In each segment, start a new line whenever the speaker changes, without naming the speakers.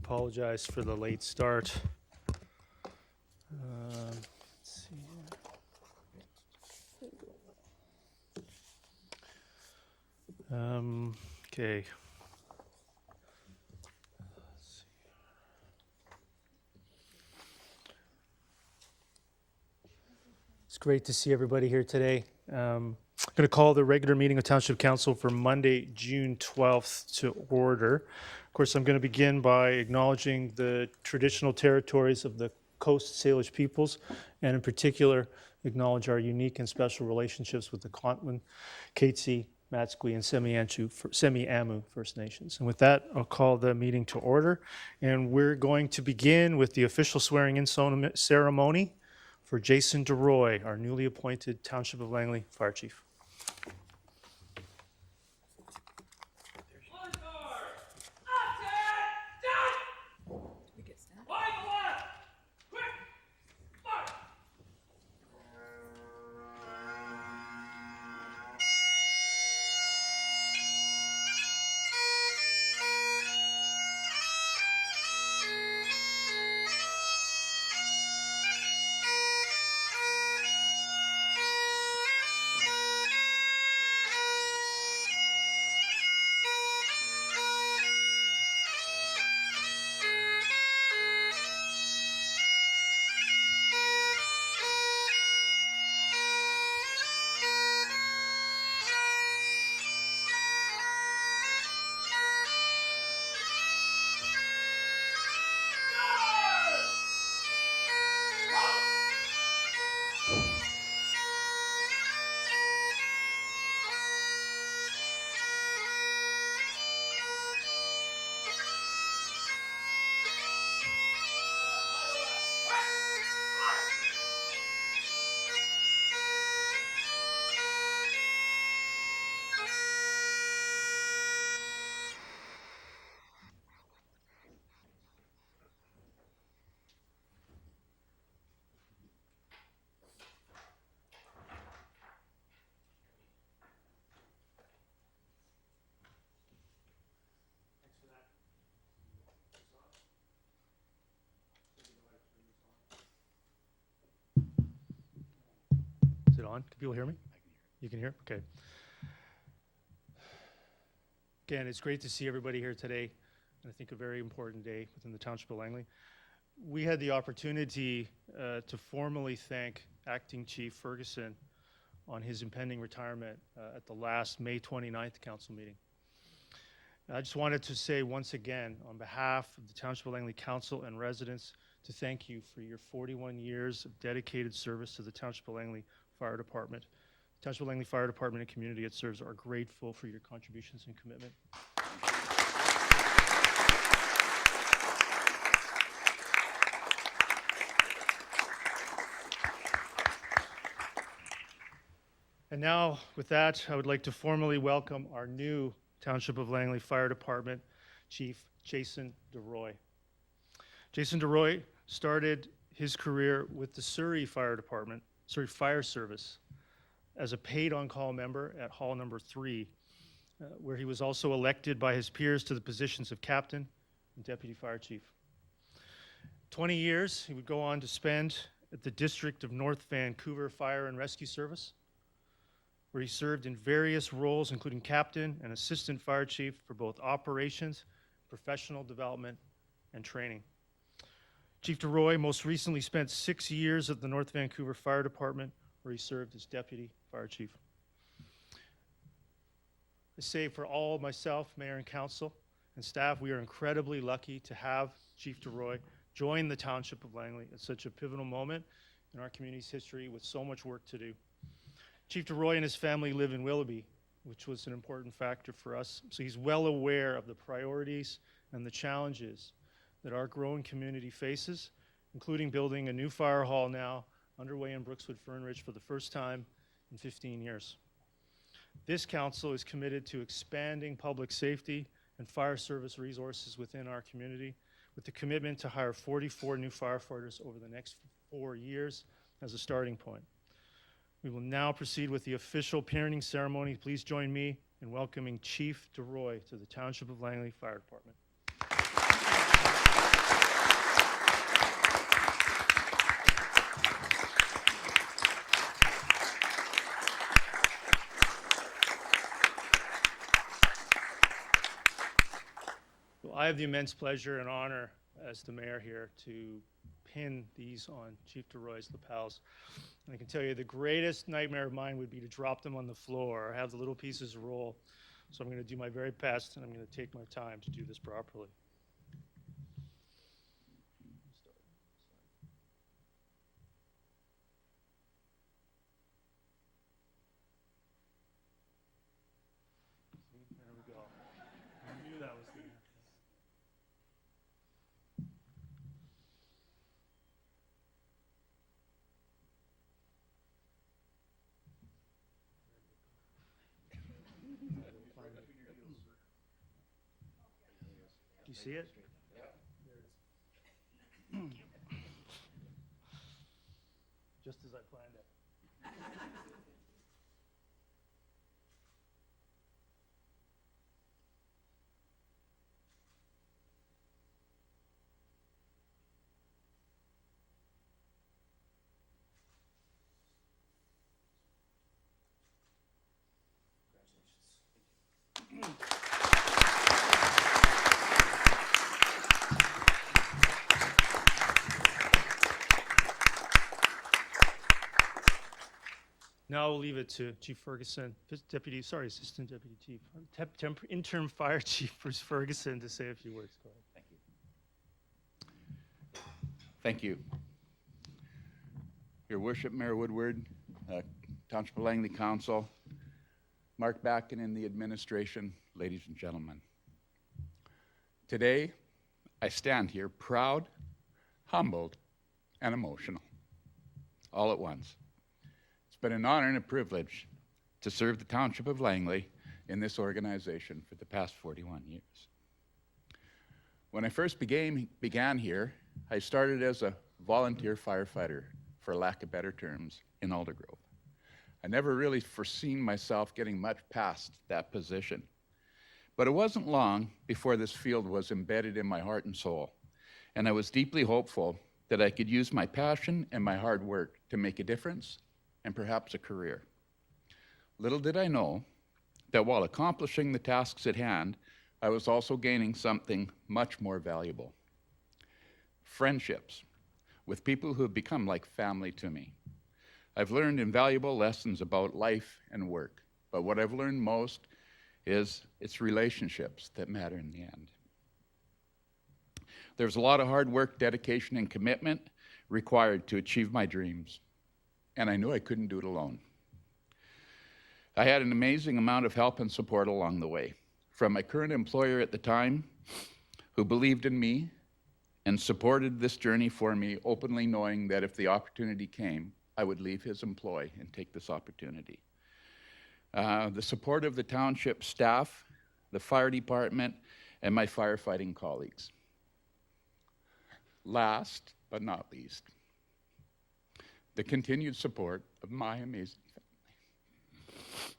apologize for the late start. Let's see here. Okay. It's great to see everybody here today. I'm going to call the regular meeting of Township Council for Monday, June 12th to order. Of course, I'm going to begin by acknowledging the traditional territories of the Coast Salish peoples, and in particular, acknowledge our unique and special relationships with the Kwantlen, Katzie, Matsqui, and Semi-Amu First Nations. And with that, I'll call the meeting to order. And we're going to begin with the official swearing-in ceremony for Jason DeRoy, our newly appointed Township of Langley Fire Chief. Is it on? Can people hear me? You can hear? Okay. Again, it's great to see everybody here today. I think a very important day within the Township of Langley. We had the opportunity to formally thank Acting Chief Ferguson on his impending retirement at the last May 29th council meeting. I just wanted to say once again, on behalf of the Township of Langley Council and residents, to thank you for your 41 years of dedicated service to the Township of Langley Fire Department. The Township of Langley Fire Department and community it serves are grateful for your contributions and commitment. And now, with that, I would like to formally welcome our new Township of Langley Fire Department Chief, Jason DeRoy. Jason DeRoy started his career with the Surrey Fire Service as a paid on-call member at Hall Number 3, where he was also elected by his peers to the positions of captain and deputy fire chief. 20 years he would go on to spend at the District of North Vancouver Fire and Rescue Service, where he served in various roles, including captain and assistant fire chief for both operations, professional development, and training. Chief DeRoy most recently spent 6 years at the North Vancouver Fire Department, where he served as deputy fire chief. I say for all myself, mayor and council, and staff, we are incredibly lucky to have Chief DeRoy join the Township of Langley at such a pivotal moment in our community's history with so much work to do. Chief DeRoy and his family live in Willoughby, which was an important factor for us, so he's well aware of the priorities and the challenges that our growing community faces, including building a new fire hall now underway in Brookswood Fernridge for the first time in 15 years. This council is committed to expanding public safety and fire service resources within our community with the commitment to hire 44 new firefighters over the next 4 years as a starting point. We will now proceed with the official parenting ceremony. Please join me in welcoming Chief DeRoy to the Township of Langley Fire Department. I have the immense pleasure and honor as the mayor here to pin these on Chief DeRoy's lapels. And I can tell you the greatest nightmare of mine would be to drop them on the floor or have the little pieces roll. So I'm going to do my very best, and I'm going to take my time to do this properly. There we go. I knew that was going to happen. Do you see it? Just as I planned it. Now we'll leave it to Chief Ferguson, Assistant Deputy Chief, Interim Fire Chief Bruce Ferguson to say a few words. Go ahead.
Thank you. Thank you. Your Worship, Mayor Woodward, Township of Langley Council, Mark Backen and the administration, ladies and gentlemen. Today, I stand here proud, humbled, and emotional, all at once. It's been an honor and a privilege to serve the Township of Langley in this organization for the past 41 years. When I first began here, I started as a volunteer firefighter, for lack of better terms, in Aldergrove. I never really foreseen myself getting much past that position. But it wasn't long before this field was embedded in my heart and soul, and I was deeply hopeful that I could use my passion and my hard work to make a difference and perhaps a career. Little did I know that while accomplishing the tasks at hand, I was also gaining something much more valuable. Friendships with people who have become like family to me. I've learned invaluable lessons about life and work, but what I've learned most is it's relationships that matter in the end. There's a lot of hard work, dedication, and commitment required to achieve my dreams, and I knew I couldn't do it alone. I had an amazing amount of help and support along the way, from my current employer at the time, who believed in me and supported this journey for me, openly knowing that if the opportunity came, I would leave his employ and take this opportunity. The support of the township staff, the fire department, and my firefighting colleagues. Last but not least, the continued support of my amazing family.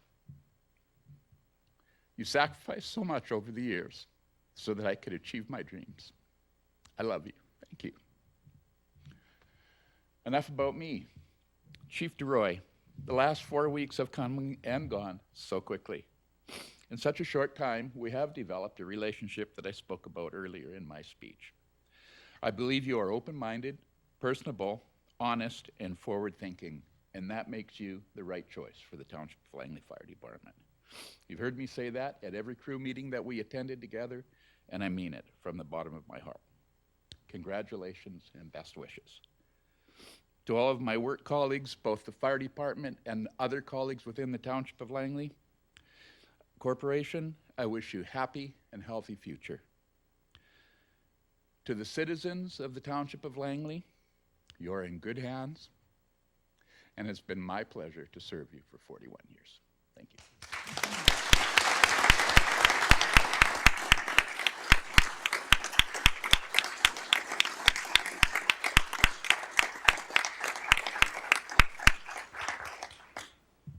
You sacrificed so much over the years so that I could achieve my dreams. I love you. Thank you. Enough about me. Chief DeRoy, the last 4 weeks have come and gone so quickly. In such a short time, we have developed a relationship that I spoke about earlier in my speech. I believe you are open-minded, personable, honest, and forward-thinking, and that makes you the right choice for the Township of Langley Fire Department. You've heard me say that at every crew meeting that we attended together, and I mean it from the bottom of my heart. Congratulations and best wishes. To all of my work colleagues, both the fire department and other colleagues within the Township of Langley Corporation, I wish you a happy and healthy future. To the citizens of the Township of Langley, you're in good hands, and it's been my pleasure to serve you for 41 years. Thank you.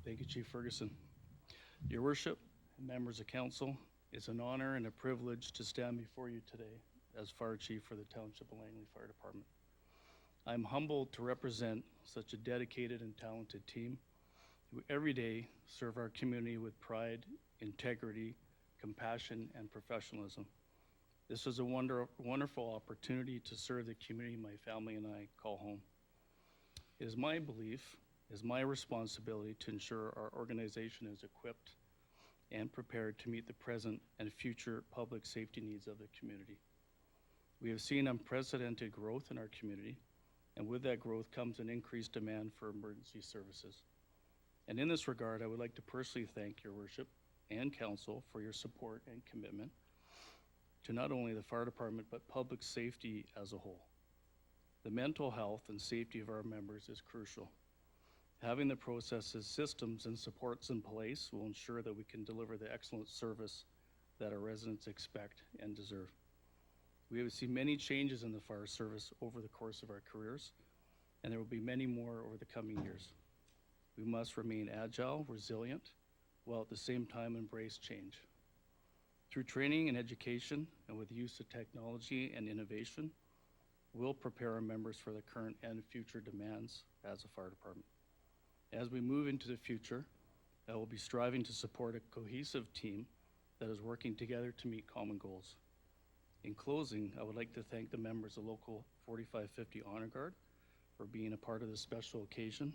Thank you, Chief Ferguson. Your Worship and members of council, it's an honor and a privilege to stand before you today as Fire Chief for the Township of Langley Fire Department. I'm humbled to represent such a dedicated and talented team who every day serve our community with pride, integrity, compassion, and professionalism. This is a wonderful opportunity to serve the community my family and I call home. It is my belief, it is my responsibility to ensure our organization is equipped and prepared to meet the present and future public safety needs of the community. We have seen unprecedented growth in our community, and with that growth comes an increased demand for emergency services. And in this regard, I would like to personally thank your worship and council for your support and commitment to not only the fire department, but public safety as a whole. The mental health and safety of our members is crucial. Having the processes, systems, and supports in place will ensure that we can deliver the excellent service that our residents expect and deserve. We have seen many changes in the fire service over the course of our careers, and there will be many more over the coming years. We must remain agile, resilient, while at the same time embrace change. Through training and education, and with the use of technology and innovation, we'll prepare our members for the current and future demands as a fire department. As we move into the future, I will be striving to support a cohesive team that is working together to meet common goals. In closing, I would like to thank the members of Local 4550 Honor Guard for being a part of this special occasion,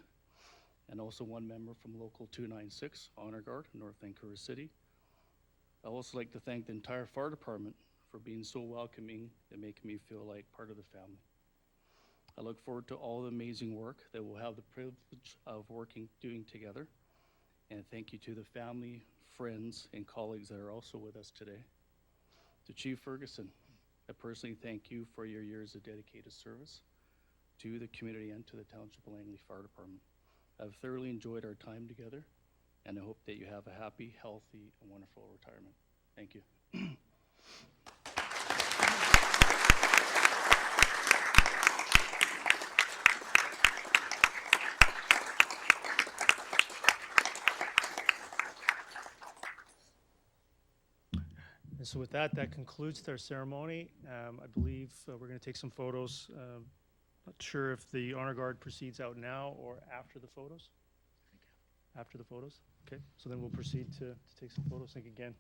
and also one member from Local 296 Honor Guard, North Vancouver City. I'd also like to thank the entire fire department for being so welcoming and making me feel like part of the family. I look forward to all the amazing work that we'll have the privilege of doing together. And thank you to the family, friends, and colleagues that are also with us today. To Chief Ferguson, I personally thank you for your years of dedicated service to the community and to the Township of Langley Fire Department. I've thoroughly enjoyed our time together, and I hope that you have a happy, healthy, and wonderful retirement. Thank you.
And so with that, that concludes our ceremony. I believe we're going to take some photos. Not sure if the honor guard proceeds out now or after the photos. After the photos? Okay, so then we'll proceed to take some photos. Thank you again.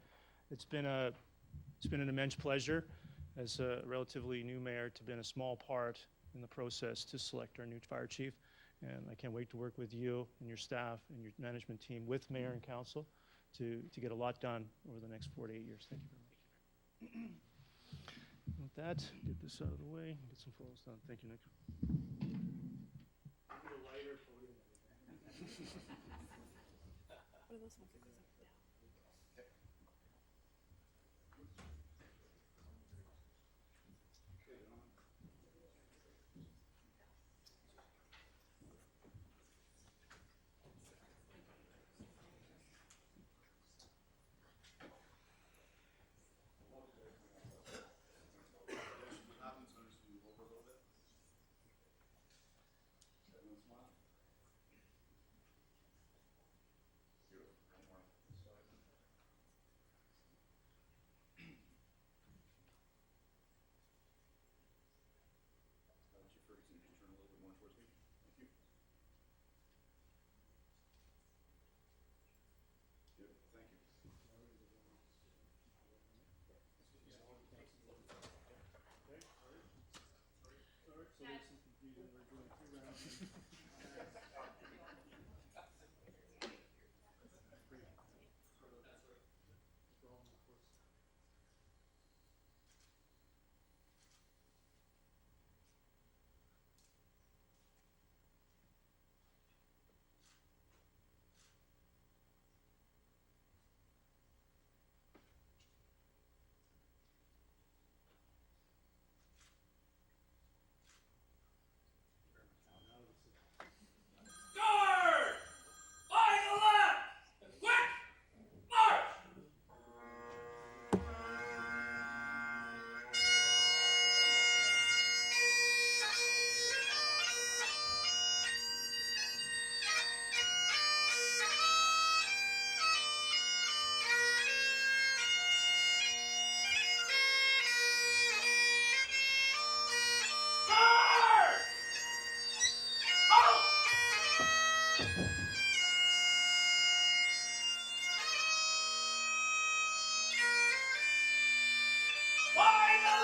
It's been an immense pleasure as a relatively new mayor to be in a small part in the process to select our new fire chief. And I can't wait to work with you and your staff and your management team with mayor and council to get a lot done over the next 4 to 8 years. Thank you very much. With that, get this out of the way, get some photos done. Thank you, Nick.
What are those ones that goes up and down?
By the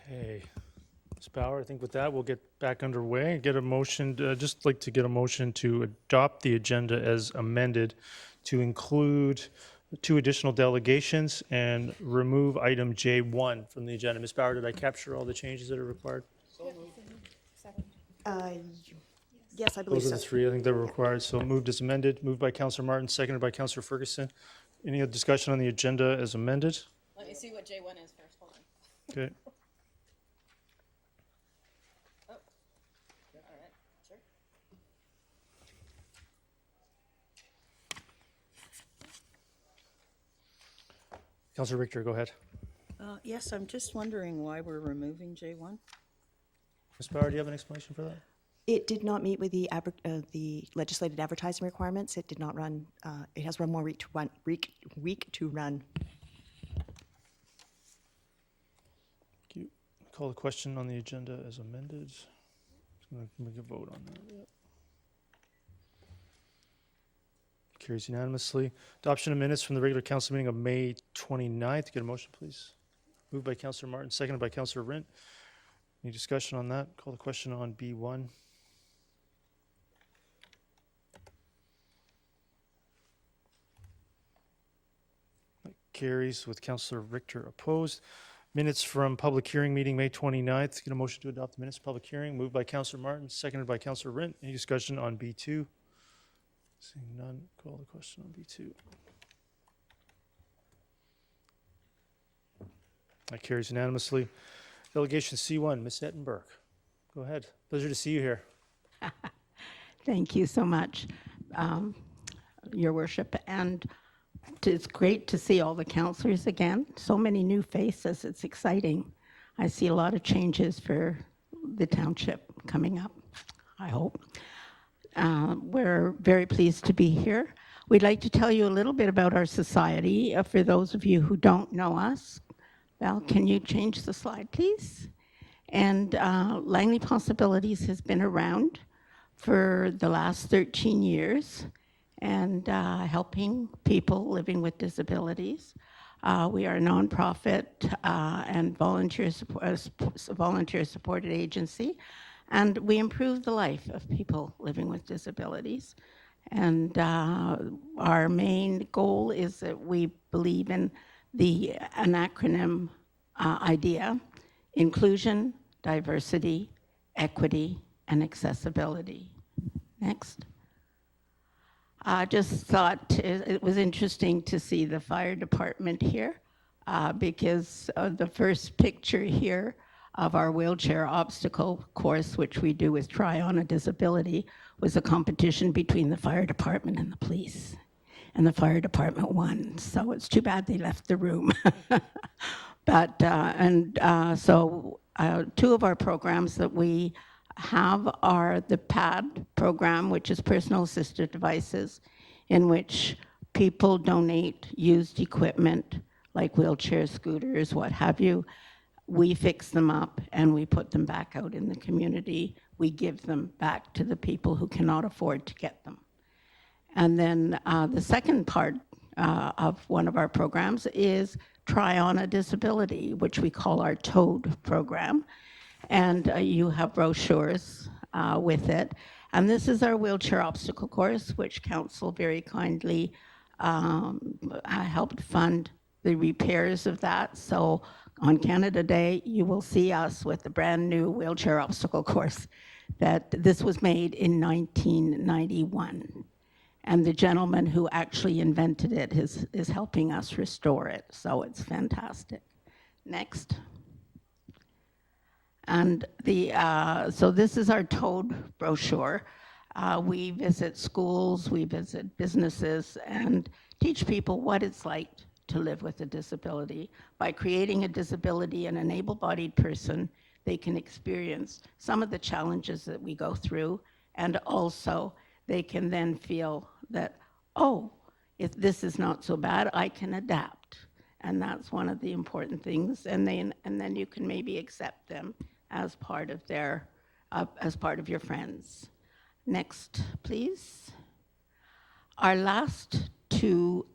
Okay. Ms. Bauer, I think with that, we'll get back underway. Get a motion, just like to get a motion to adopt the agenda as amended to include 2 additional delegations and remove item J1 from the agenda. Ms. Bauer, did I capture all the changes that are required?
Uh, Yes, I believe
Those are
so.
the 3 I think that were required. So moved as amended, moved by Councillor Martin, seconded by Councillor Ferguson. Any other discussion on the agenda as amended?
Let me see what J1 is first. Hold on.
Okay.
Oh, all right, sure.
Councillor Richter, go ahead.
Yes, I'm just wondering why we're removing J1.
Ms. Bauer, do you have an explanation for that?
It did not meet with the legislated advertising requirements. It did not run, it has one more week to run.
Thank you. Call the question on the agenda as amended. Just gonna make a vote on that. Yep. Carries unanimously. Adoption of minutes from the regular council meeting of May 29th. Get a motion, please. Moved by Councillor Martin, seconded by Councillor Rint. Any discussion on that? Call the question on B1. That carries with Councillor Richter opposed. Minutes from public hearing meeting, May 29th. Get a motion to adopt the minutes of public hearing. Moved by Councillor Martin, seconded by Councillor Rint. Any discussion on B2? Seeing none, call the question on B2. That carries unanimously. Delegation C1, Ms. Ettenberg. Go ahead. Pleasure to see you here.
Thank you so much, Your Worship. And it's great to see all the councillors again. So many new faces. It's exciting. I see a lot of changes for the township coming up, I hope. We're very pleased to be here. We'd like to tell you a little bit about our society. For those of you who don't know us, Val, can you change the slide, please? And Langley Possibilities has been around for the last 13 years and helping people living with disabilities. We are a nonprofit and volunteer-supported agency, and we improve the life of people living with disabilities. And our main goal is that we believe in an acronym idea: inclusion, diversity, equity, and accessibility. Next. I just thought it was interesting to see the fire department here because the first picture here of our wheelchair obstacle course, which we do with Try On a Disability, was a competition between the fire department and the police. And the fire department won, so it's too bad they left the room. But, so 2 of our programs that we have are the PAD program, which is personal assistive devices, in which people donate used equipment like wheelchairs, scooters, what have you. We fix them up and we put them back out in the community. We give them back to the people who cannot afford to get them. And then the second part of one of our programs is Try On a Disability, which we call our TOAD program. And you have brochures with it. And this is our wheelchair obstacle course, which council very kindly helped fund the repairs of that. So on Canada Day, you will see us with the brand new wheelchair obstacle course that this was made in 1991. And the gentleman who actually invented it is helping us restore it. So it's fantastic. Next. And so this is our TOAD brochure. We visit schools, we visit businesses, and teach people what it's like to live with a disability. By creating a disability and an able-bodied person, they can experience some of the challenges that we go through, and also they can then feel that, oh, if this is not so bad, I can adapt. And that's one of the important things. And then you can maybe accept them as part of your friends. Next, please. Our last 2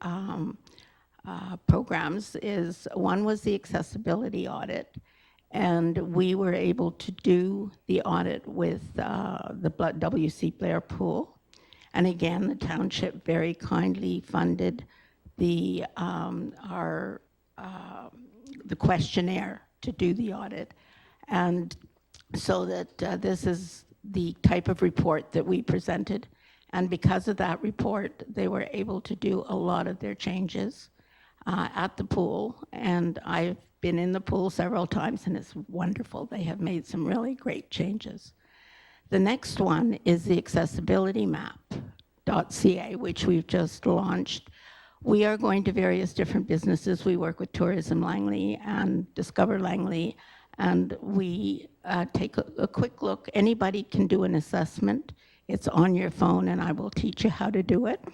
programs one was the accessibility audit, And we were able to do the audit with the WC Blair Pool. And again, the township very kindly funded the the questionnaire to do the audit. And so that this is the type of report that we presented. And because of that report, they were able to do a lot of their changes at the pool. And I've been in the pool several times, and it's wonderful. They have made some really great changes. The next one is the accessibility map.ca, which we've just launched. We are going to various different businesses. We work with Tourism Langley and Discover Langley, and we take a quick look. Anybody can do an assessment. It's on your phone, and I will teach you how to do it.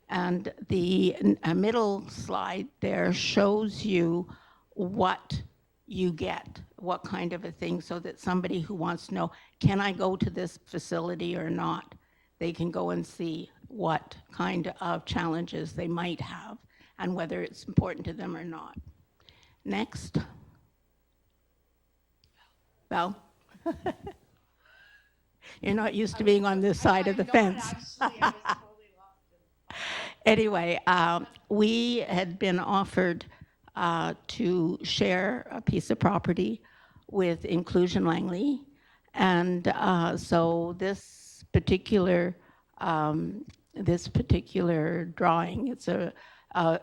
And the middle slide there shows you what you get, what kind of a thing, so that somebody who wants to know, can I go to this facility or not? They can go and see what kind of challenges they might have and whether it's important to them or not. Next. Val? You're not used to being on this side of the fence. Anyway, we had been offered to share a piece of property with Inclusion Langley. And so this particular drawing, it's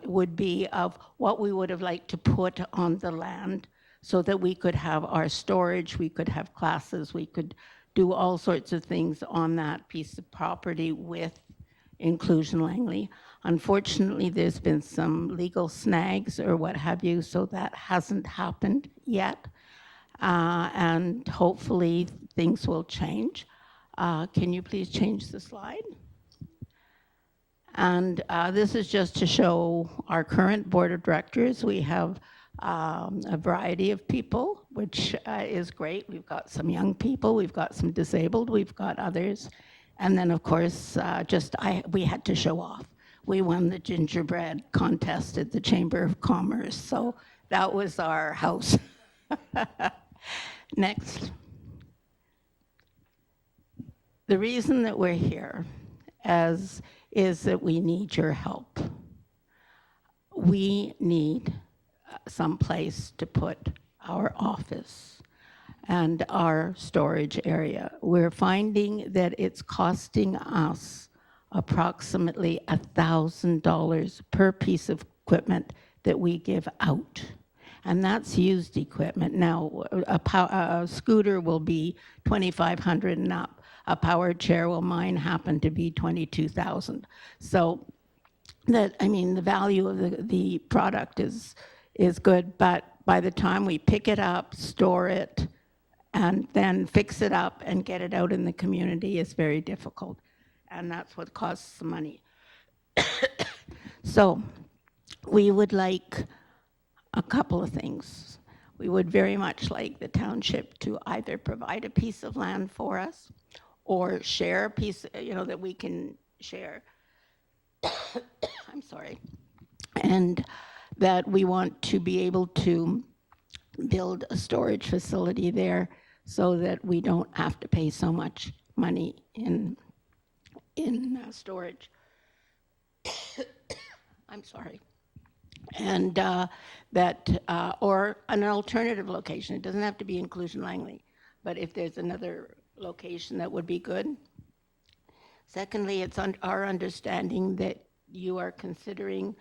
would be of what we would have liked to put on the land so that we could have our storage, we could have classes, we could do all sorts of things on that piece of property with Inclusion Langley. Unfortunately, there's been some legal snags or what have you, so that hasn't happened yet. And hopefully things will change. Can you please change the slide? And this is just to show our current board of directors. We have a variety of people, which is great. We've got some young people, we've got some disabled, we've got others. And then, of course, we had to show off. We won the gingerbread contest at the Chamber of Commerce, so that was our house. Next. The reason that we're here is that we need your help. We need some place to put our office and our storage area. We're finding that it's costing us approximately $1,000 per piece of equipment that we give out. And that's used equipment. Now, a scooter will be $2,500 and up. A power chair, well, mine happened to be $22,000. So that, I mean, the value of the product is good, but by the time we pick it up, store it, and then fix it up and get it out in the community is very difficult. And that's what costs the money. So we would like a couple of things. We would very much like the township to either provide a piece of land for us or share a piece, that we can share. I'm sorry. And that we want to be able to build a storage facility there so that we don't have to pay so much money in storage. I'm sorry. And or an alternative location. It doesn't have to be Inclusion Langley, but if there's another location, that would be good. Secondly, it's our understanding that you are considering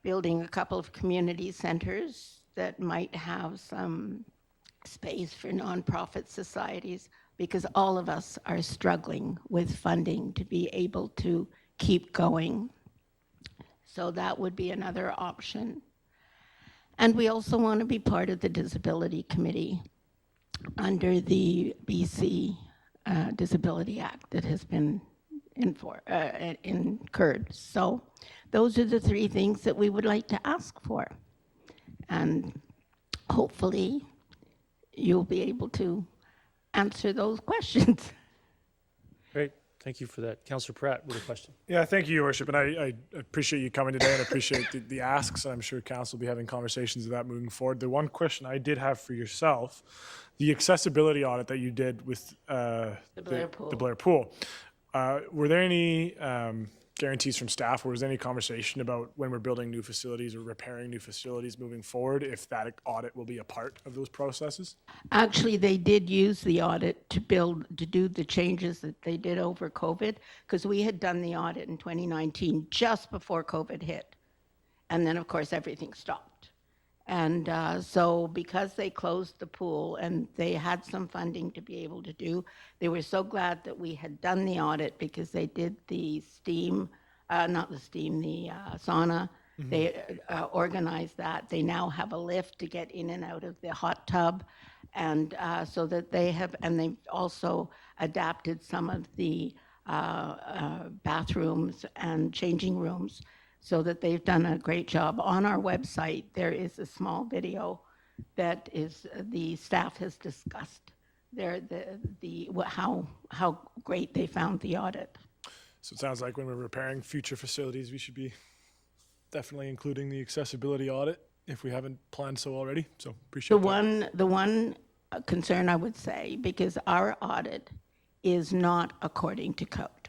building a couple of community centers that might have some space for nonprofit societies, because all of us are struggling with funding to be able to keep going. So that would be another option. And we also want to be part of the Disability Committee under the BC Disability Act that has been incurred. So those are the three things that we would like to ask for. And hopefully you'll be able to answer those questions.
Great.
Thank you for that. Councillor Pratt with a question.
Yeah, thank you, Your Worship, and I appreciate you coming today and appreciate the asks. I'm sure council will be having conversations of that moving forward. The one question I did have for yourself, the accessibility audit that you did with the Blair Pool, were there any guarantees from staff, or was there any conversation about when we're building new facilities or repairing new facilities moving forward, if that audit will be a part of those processes?
Actually, they did use the audit to do the changes that they did over COVID, because we had done the audit in 2019, just before COVID hit. And then, of course, everything stopped. And so because they closed the pool and they had some funding to be able to do, they were so glad that we had done the audit, because they did the steam, not the steam, the sauna. Mm-hmm. They organized that. They now have a lift to get in and out of the hot tub. And so that they have, and they've also adapted some of the bathrooms and changing rooms, so that they've done a great job. On our website, there is a small video that is the staff has discussed how great they found the audit.
So it sounds like when we're repairing future facilities, we should be definitely including the accessibility audit if we haven't planned so already. So appreciate that.
The one concern I would say, because our audit is not according to code,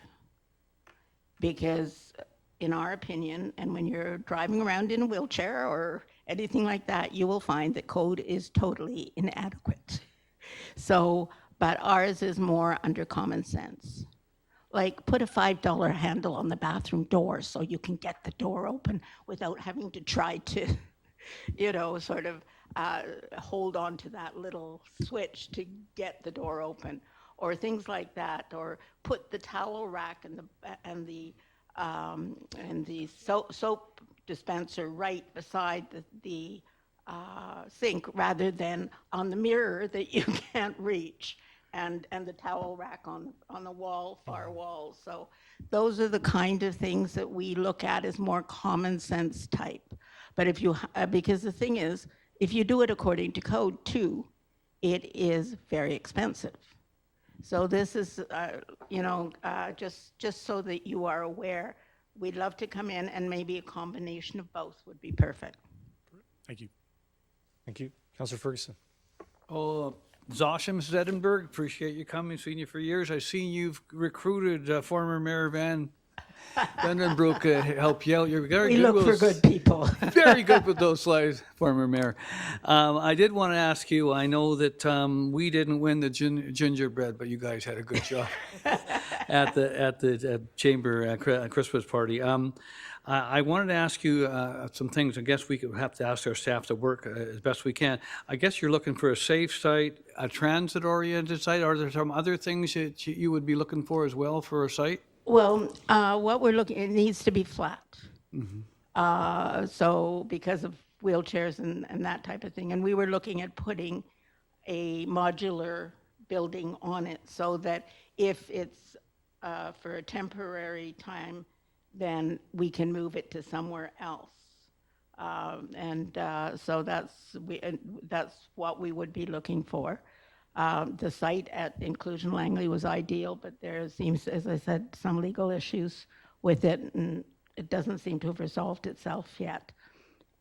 because in our opinion, and when you're driving around in a wheelchair or anything like that, you will find that code is totally inadequate. So, but ours is more under common sense. Like, put a $5 handle on the bathroom door so you can get the door open without having to try to, sort of hold on to that little switch to get the door open, or things like that, or put the towel rack and the soap dispenser right beside the sink, rather than on the mirror that you can't reach, and the towel rack on the wall, far wall. So those are the kind of things that we look at as more common sense type. But if you, because the thing is, if you do it according to code too, it is very expensive. So this is, just so that you are aware, we'd love to come in, and maybe a combination of both would be perfect.
Thank you.
Thank you. Councillor Ferguson.
Oh, Zasha, Mrs. Edinburgh, appreciate you coming, seen you for years. I've seen you've recruited former Mayor Van Vandenbroek to help you out. You're very
We
good
look for good people.
very good with those slides, former mayor. I did want to ask you, I know that we didn't win the gingerbread, but you guys had a good job at the chamber Christmas party. I wanted to ask you some things. I guess we could have to ask our staff to work as best we can. I guess you're looking for a safe site, a transit-oriented site. Are there some other things that you would be looking for as well for a site?
Well, what we're looking, it needs to be flat. Mm-hmm. So because of wheelchairs and that type of thing. And we were looking at putting a modular building on it, so that if it's for a temporary time, then we can move it to somewhere else. So that's what we would be looking for. The site at Inclusion Langley was ideal, but there seems, as I said, some legal issues with it, and it doesn't seem to have resolved itself yet.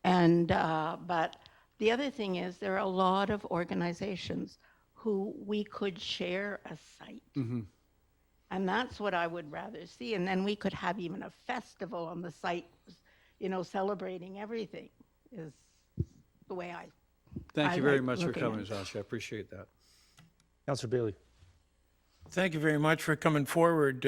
But the other thing is, there are a lot of organizations who we could share a site. Mm-hmm. And that's what I would rather see. And then we could have even a festival on the site, celebrating everything, is the way I
Thank you very much for coming, Zasha. I appreciate that.
Councillor Bailey.
Thank you very much for coming forward.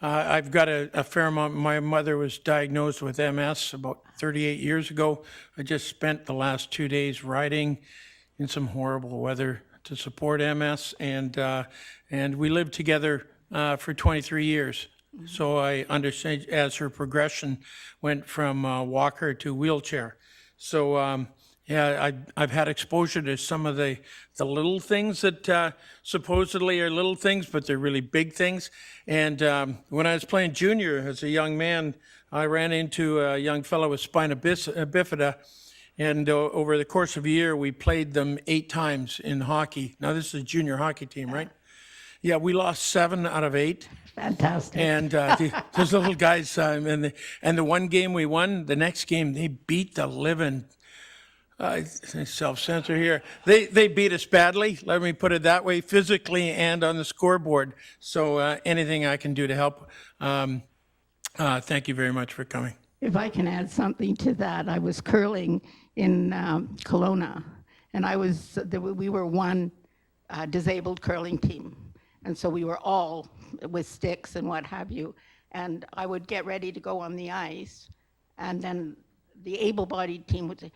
I've got a fair amount. My mother was diagnosed with MS about 38 years ago. I just spent the last 2 days riding in some horrible weather to support MS, and we lived together for 23 years. Mm-hmm. So I understand as her progression went from walker to wheelchair. So I've had exposure to some of the little things that supposedly are little things, but they're really big things. And when I was playing junior as a young man, I ran into a young fellow with spina bifida. And over the course of a year, we played them 8 times in hockey. Now, this is a junior hockey team, right? Yeah, we lost 7 out of 8.
Fantastic.
And those little guys, and the one game we won, the next game they beat the living. Self-censor here. They beat us badly. Let me put it that way, physically and on the scoreboard. So anything I can do to help. Thank you very much for coming.
If I can add something to that, I was curling in Kelowna, and we were one disabled curling team, and so we were all with sticks and what have you. And I would get ready to go on the ice, and then the able-bodied team would say,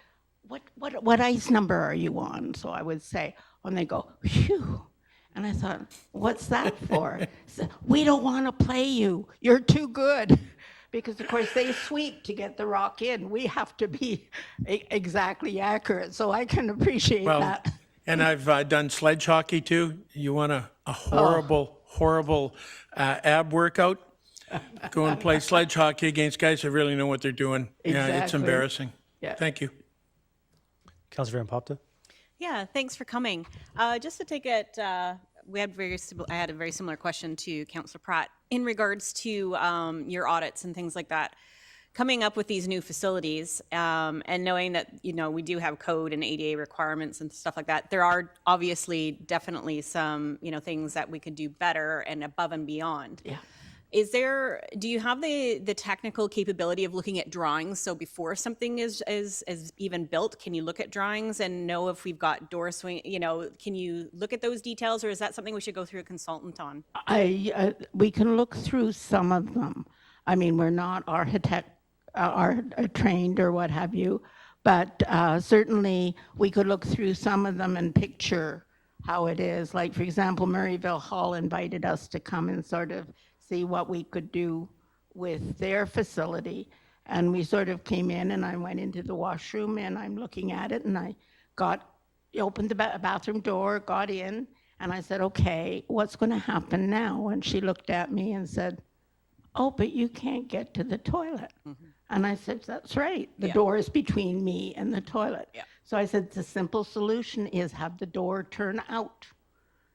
"What ice number are you on?" So I would say, and they go, "Phew." And I thought, what's that for? So, we don't want to play you. You're too good. Because, of course, they sweep to get the rock in. We have to be exactly accurate. So I can appreciate that.
And I've done sledge hockey too. You want a horrible ab workout? Go and play sledge hockey against guys who really know what they're doing. Yeah, it's
Exactly.
embarrassing.
Yeah.
Thank you.
Councilor Van Popta?
Yeah, thanks for coming. Just to take it, I had a very similar question to Councillor Pratt in regards to your audits and things like that. Coming up with these new facilities and knowing that, we do have code and ADA requirements and stuff like that, there are obviously definitely some, things that we could do better and above and beyond.
Yeah.
Do you have the technical capability of looking at drawings? So before something is even built, can you look at drawings and know if we've got door swing, can you look at those details, or is that something we should go through a consultant on?
We can look through some of them. I mean, we're not trained or what have you, but certainly we could look through some of them and picture how it is. Like, for example, Murrayville Hall invited us to come and sort of see what we could do with their facility. And we sort of came in, and I went into the washroom, and I'm looking at it, and I opened the bathroom door, got in, and I said, "Okay, what's going to happen now?" And she looked at me and said, "Oh, but you can't get to the toilet." Mm-hmm. And I said, "That's right. The door is between me and the toilet." Yeah. So I said, the simple solution is have the door turn out.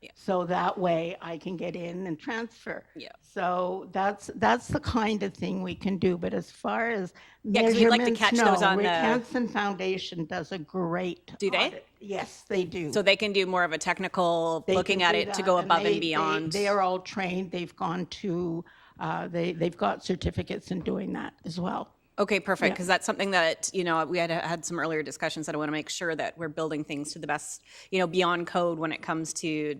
Yeah. So that way I can get in and transfer. Yeah. So that's the kind of thing we can do. But as far as measurements,
we'd like to catch those on
Rick
the...
Hansen Foundation does a great
Do they?
audit. Yes, they do.
So they can do more of a technical
They
looking
can
at
do
it to
that,
go above and
they
beyond.
They are all trained. They've gone to, they've got certificates in doing that as well.
Okay, perfect, because that's something that, we had some earlier discussions that I want to make sure that we're building things to the best, beyond code when it comes to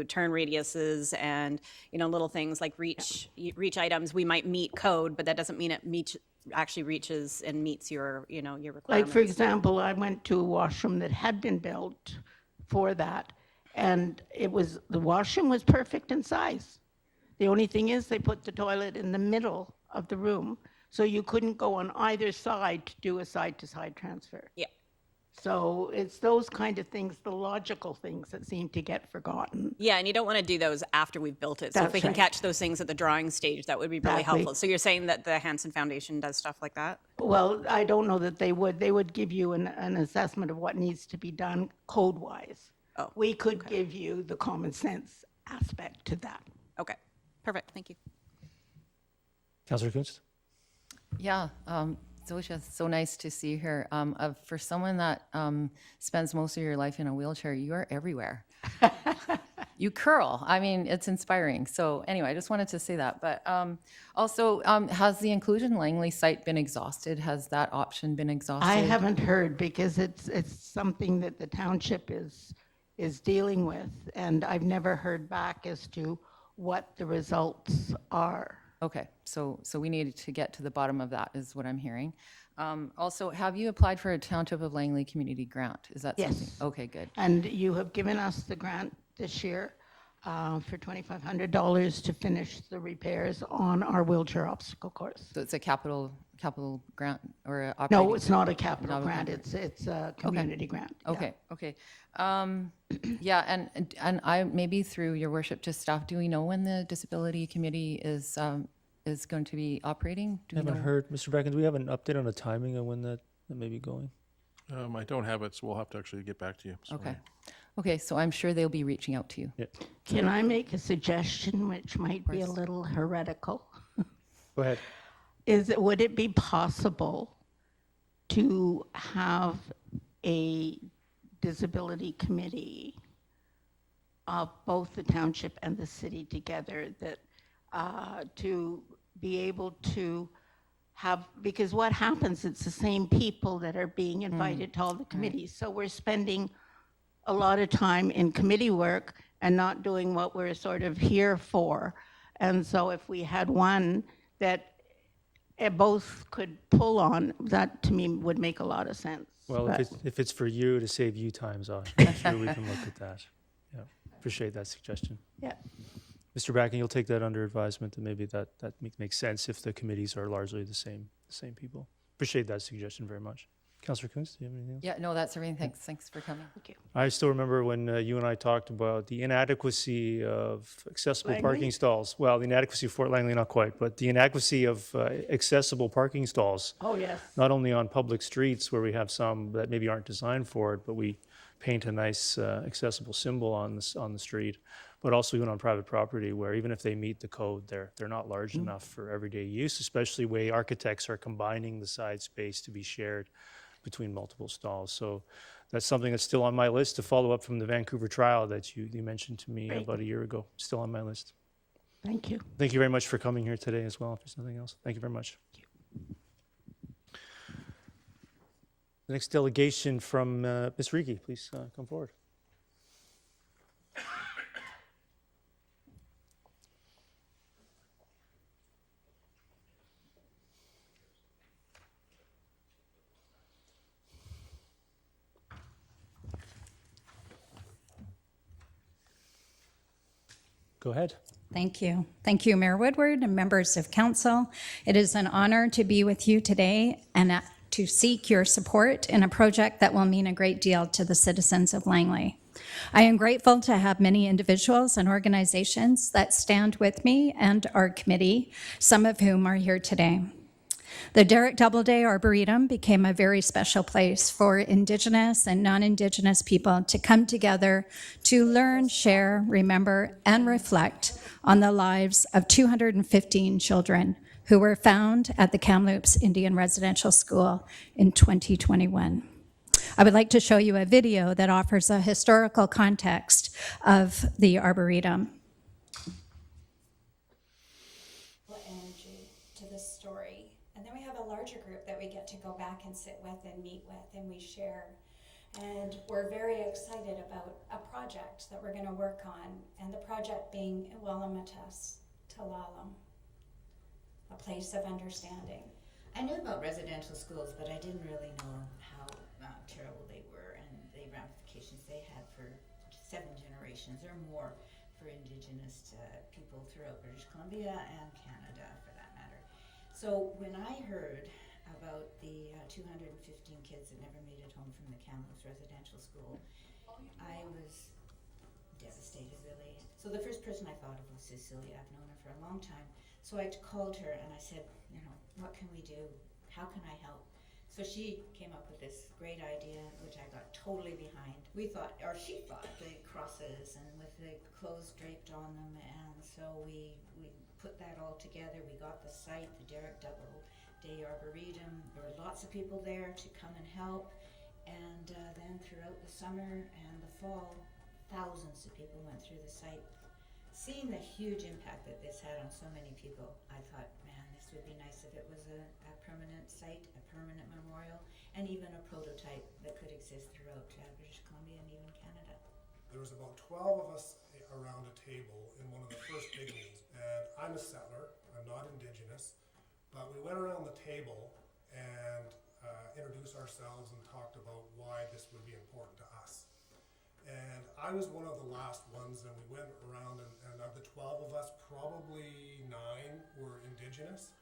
turn radiuses and, little things like reach items. We might meet code, but that doesn't mean it actually reaches and meets your, your requirements.
Like, for example, I went to a washroom that had been built for that, and the washroom was perfect in size. The only thing is they put the toilet in the middle of the room, so you couldn't go on either side to do a side-to-side transfer.
Yeah.
So it's those kind of things, the logical things that seem to get forgotten.
Yeah, and you don't want to do those after we've built it. So if we can catch those things at the drawing stage, that would be really helpful. So you're saying that the Hansen Foundation does stuff like that?
Well, I don't know that they would. They would give you an assessment of what needs to be done code-wise.
Oh,
we could give you the common sense aspect to that.
Okay, perfect. Thank you.
Councilor Kunst?
Yeah, Zosha, it's so nice to see you here. For someone that spends most of your life in a wheelchair, you are everywhere. You curl. I mean, it's inspiring. So anyway, I just wanted to say that. But also, has the Inclusion Langley site been exhausted? Has that option been exhausted?
I haven't heard, because it's something that the township is dealing with, and I've never heard back as to what the results are.
Okay, so we need to get to the bottom of that, is what I'm hearing. Also, have you applied for a Township of Langley community grant? Is that something?
Yes.
Okay, good.
And you have given us the grant this year for $2,500 to finish the repairs on our wheelchair obstacle course.
So it's a capital grant or a operating?
No, it's not a capital
Not a
grant.
capital.
It's a community grant. Yeah.
Okay. Yeah, and I, maybe through your worship to staff, do we know when the disability committee is going to be operating? Do
I
we
haven't
know?
heard. Mr. Bracken, do we have an update on the timing of when that may be going?
I don't have it, so we'll have to actually get back to you. Sorry.
Okay, so I'm sure they'll be reaching out to you.
Yeah.
Can I make a suggestion which might be a little heretical?
Go ahead.
Would it be possible to have a disability committee of both the township and the city together, that to be able to have, because what happens, it's the same people that are being invited to all the committees. So we're spending a lot of time in committee work and not doing what we're sort of here for. And so if we had one that both could pull on, that to me would make a lot of sense.
Well,
But-
if it's for you to save you time, Zosh, I'm sure we can look at that. Yeah, appreciate that suggestion.
Yeah.
Mr. Bracken, you'll take that under advisement, and maybe that makes sense if the committees are largely the same people. Appreciate that suggestion very much. Councillor Kunz, do you have anything else?
Yeah, no, that's everything. Thanks for coming.
Thank you.
I still remember when you and I talked about the inadequacy of accessible
Langley?
parking stalls. Well, the inadequacy of Fort Langley, not quite, but the inadequacy of accessible parking stalls,
Oh, yes.
not only on public streets where we have some that maybe aren't designed for it, but we paint a nice accessible symbol on the street, but also even on private property where even if they meet the code, they're not large enough for everyday use, especially way architects are combining the side space to be shared between multiple stalls. So that's something that's still on my list to follow up from the Vancouver trial that you mentioned to me
Great.
about a year ago. Still on my list.
Thank you.
Thank you very much for coming here today as well, if there's nothing else. Thank you very much. The next delegation from Ms. Rigi, please come forward. Go ahead.
Thank you. Thank you, Mayor Woodward and members of council. It is an honor to be with you today and to seek your support in a project that will mean a great deal to the citizens of Langley. I am grateful to have many individuals and organizations that stand with me and our committee, some of whom are here today. The Derrick Doubleday Arboretum became a very special place for Indigenous and non-Indigenous people to come together to learn, share, remember, and reflect on the lives of 215 children who were found at the Kamloops Indian Residential School in 2021. I would like to show you a video that offers a historical context of the Arboretum. Energy to this story. And then we have a larger group that we get to go back and sit with and meet with and we share. And we're very excited about a project that we're going to work on, and the project being Iwalamatas Talalam, a place of understanding.
I knew about residential schools, but I didn't really know how terrible they were and the ramifications they had for 7 generations or more for Indigenous people throughout British Columbia and Canada, for that matter. So when I heard about the 215 kids that never made it home from the Kamloops Residential School, I was devastated, really. So the first person I thought of was Cecilia. I've known her for a long time. So I called her and I said, what can we do? How can I help? So she came up with this great idea, which I got totally behind. She thought, the crosses and with the clothes draped on them, and so we put that all together. We got the site, the Derrick Doubleday Arboretum. There were lots of people there to come and help, and then throughout the summer and the fall, thousands of people went through the site. Seeing the huge impact that this had on so many people, I thought, man, this would be nice if it was a permanent site, a permanent memorial, and even a prototype that could exist throughout British Columbia and even Canada.
There was about 12 of us around a table in one of the first big ones, and I'm a settler, I'm not Indigenous, but we went around the table and introduced ourselves and talked about why this would be important to us. And I was one of the last ones, and we went around, and of the 12 of us, probably 9 were Indigenous.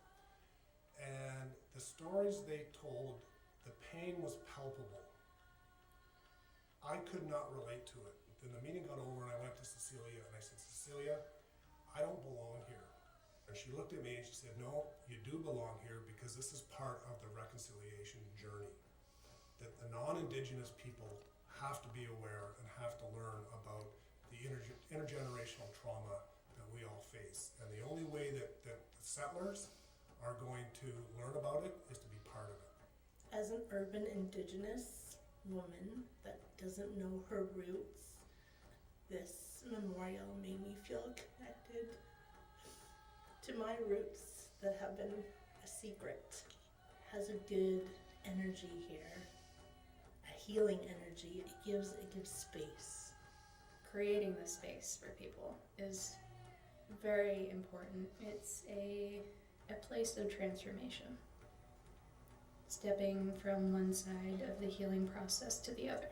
And the stories they told, the pain was palpable. I could not relate to it. Then the meeting got over, and I went to Cecilia, and I said, Cecilia, I don't belong here. And she looked at me, and she said, no, you do belong here, because this is part of the reconciliation journey. That the non-Indigenous people have to be aware and have to learn about the intergenerational trauma that we all face. And the only way that the settlers are going to learn about it is to be part of it.
As an urban Indigenous woman that doesn't know her roots, this memorial made me feel connected to my roots that have been a secret. It has a good energy here, a healing energy. It gives space.
Creating the space for people is very important. It's a place of transformation. Stepping from one side of the healing process to the other.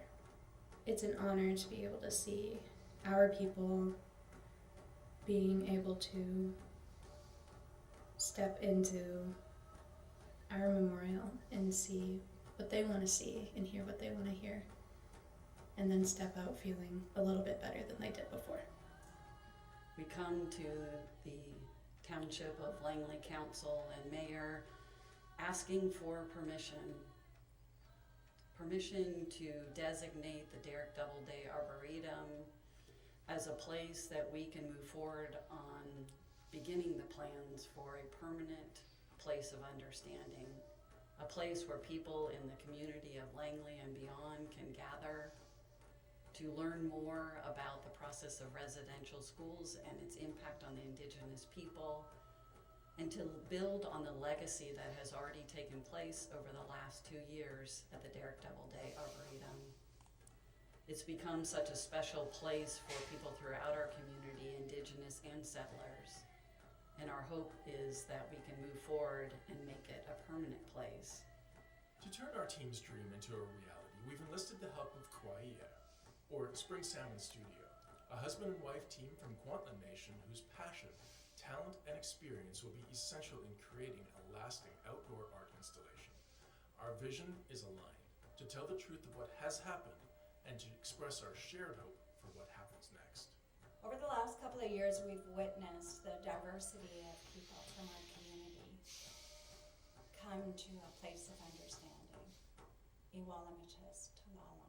It's an honor to be able to see our people being able to step into our memorial and see what they want to see and hear what they want to hear, and then step out feeling a little bit better than they did before.
We come to the Township of Langley Council and Mayor asking for permission to designate the Derrick Doubleday Arboretum as a place that we can move forward on beginning the plans for a permanent place of understanding, a place where people in the community of Langley and beyond can gather to learn more about the process of residential schools and its impact on the Indigenous people, and to build on the legacy that has already taken place over the last 2 years at the Derrick Doubleday Arboretum. It's become such a special place for people throughout our community, Indigenous and settlers. And our hope is that we can move forward and make it a permanent place.
To turn our team's dream into a reality, we've enlisted the help of Kwaia, or Spring Salmon Studio, a husband and wife team from Kwantlen Nation whose passion, talent, and experience will be essential in creating a lasting outdoor art installation. Our vision is aligned, to tell the truth of what has happened and to express our shared hope for what happens next.
Over the last couple of years, we've witnessed the diversity of people from our community come to a place of understanding. Iwalamitis Talalam.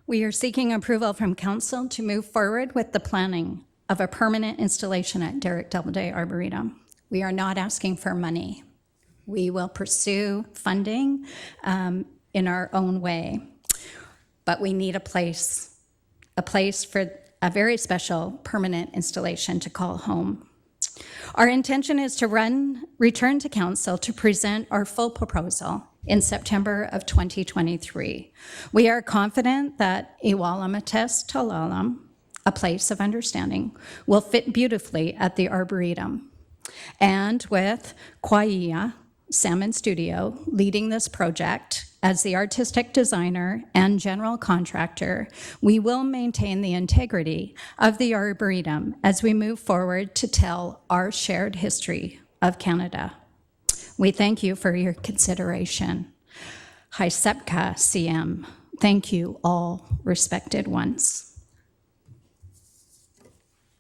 We are seeking approval from council to move forward with the planning of a permanent installation at Derrick Doubleday Arboretum. We are not asking for money. We will pursue funding in our own way, but we need a place for a very special permanent installation to call home. Our intention is to return to council to present our full proposal in September of 2023. We are confident that Iwalamitis Talalam, a place of understanding, will fit beautifully at the Arboretum. And with Kwaia Salmon Studio leading this project as the artistic designer and general contractor, we will maintain the integrity of the Arboretum as we move forward to tell our shared history of Canada. We thank you for your consideration. Haisepka CM, thank you all respected ones.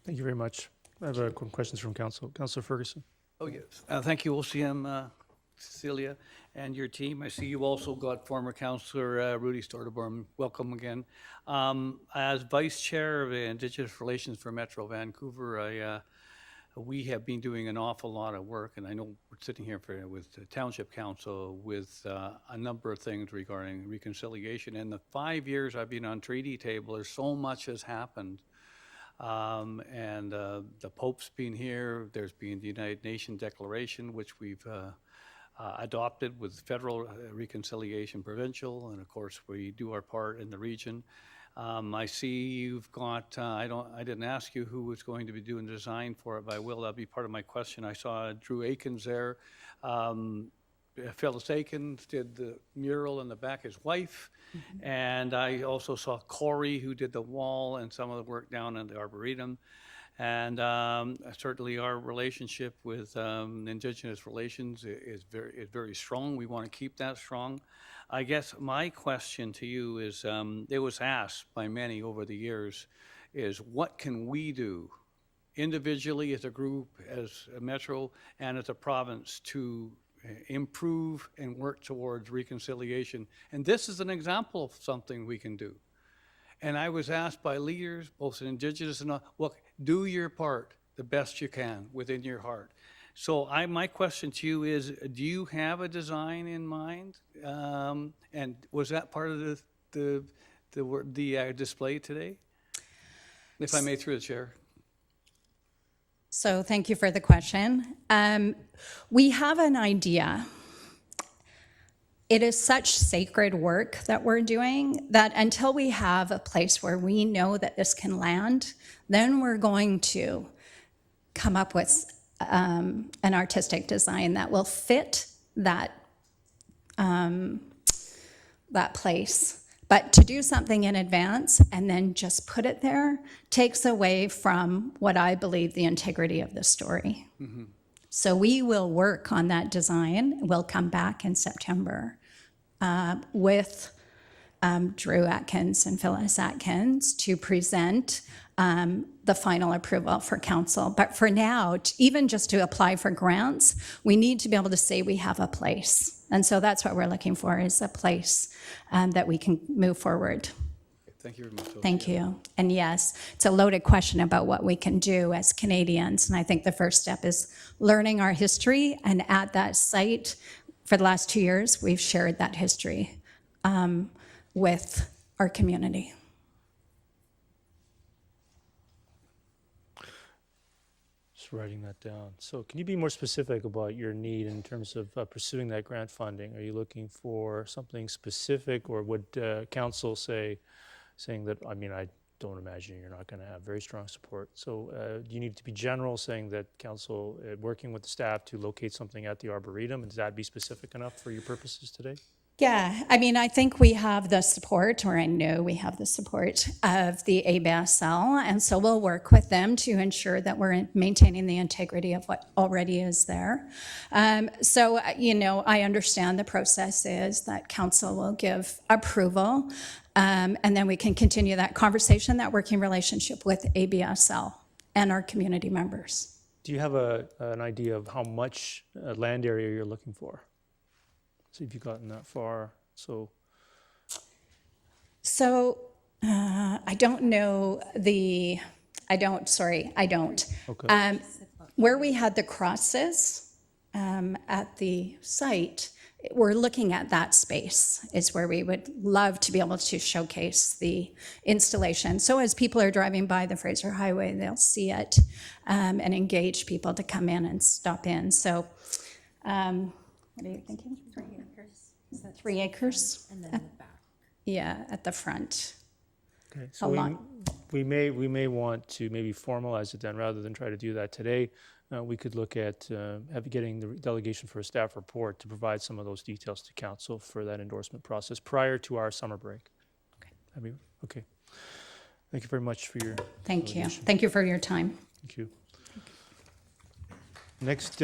Thank you very much. I have questions from council. Councillor Ferguson.
Oh, yes. Thank you, OCM Cecilia, and your team. I see you also got former Councillor Rudy Storteborn. Welcome again. As Vice Chair of Indigenous Relations for Metro Vancouver, we have been doing an awful lot of work, and I know we're sitting here with the Township Council with a number of things regarding reconciliation. In the 5 years I've been on treaty table, there's so much has happened. The Pope's been here. There's been the United Nations Declaration, which we've adopted with federal reconciliation, provincial, and of course we do our part in the region. I see you've got, I didn't ask you who was going to be doing the design for it, but I will. That'll be part of my question. I saw Drew Aikens there. Phyllis Aikens did the mural in the back, his wife. Mm-hmm. And I also saw Corey, who did the wall and some of the work down in the Arboretum. And certainly our relationship with Indigenous relations is very strong. We want to keep that strong. I guess my question to you is, it was asked by many over the years, is what can we do individually as a group, as a metro, and as a province to improve and work towards reconciliation. And this is an example of something we can do. And I was asked by leaders, both Indigenous and not, look, do your part the best you can within your heart. So my question to you is, do you have a design in mind? And was that part of the display today? If I may, through the chair.
So thank you for the question. We have an idea. It is such sacred work that we're doing that until we have a place where we know that this can land, then we're going to come up with an artistic design that will fit that place. But to do something in advance and then just put it there takes away from what I believe the integrity of the story. Mm-hmm. So we will work on that design. We'll come back in September with Drew Atkins and Phyllis Atkins to present the final approval for council. But for now, even just to apply for grants, we need to be able to say we have a place. And so that's what we're looking for, is a place that we can move forward.
Thank you very much.
Thank you. And yes, it's a loaded question about what we can do as Canadians. And I think the first step is learning our history. And at that site, for the last 2 years, we've shared that history with our community.
Just writing that down. So can you be more specific about your need in terms of pursuing that grant funding? Are you looking for something specific, or would council saying that, I mean, I don't imagine you're not going to have very strong support. So do you need to be general, saying that council working with the staff to locate something at the Arboretum, and does that be specific enough for your purposes today?
Yeah, I mean, I think we have the support, or I know we have the support of the ABSL, and so we'll work with them to ensure that we're maintaining the integrity of what already is there. So, you know, I understand the process is that council will give approval, and then we can continue that conversation, that working relationship with ABSL and our community members.
Do you have an idea of how much land area you're looking for? See if you've gotten that far. So
I don't know I don't.
Okay.
Where we had the crosses at the site, we're looking at that space is where we would love to be able to showcase the installation. So as people are driving by the Fraser Highway, they'll see it and engage people to come in and stop in. So what are you thinking?
3 acres.
Is that 3 acres?
And then in the back.
Yeah, at the front.
Okay, so we may want to maybe formalize it then, rather than try to do that today. We could look at getting the delegation for a staff report to provide some of those details to council for that endorsement process prior to our summer break. Okay. Okay. Thank you very much for your
Thank you.
delegation.
Thank you for your time.
Thank you. Next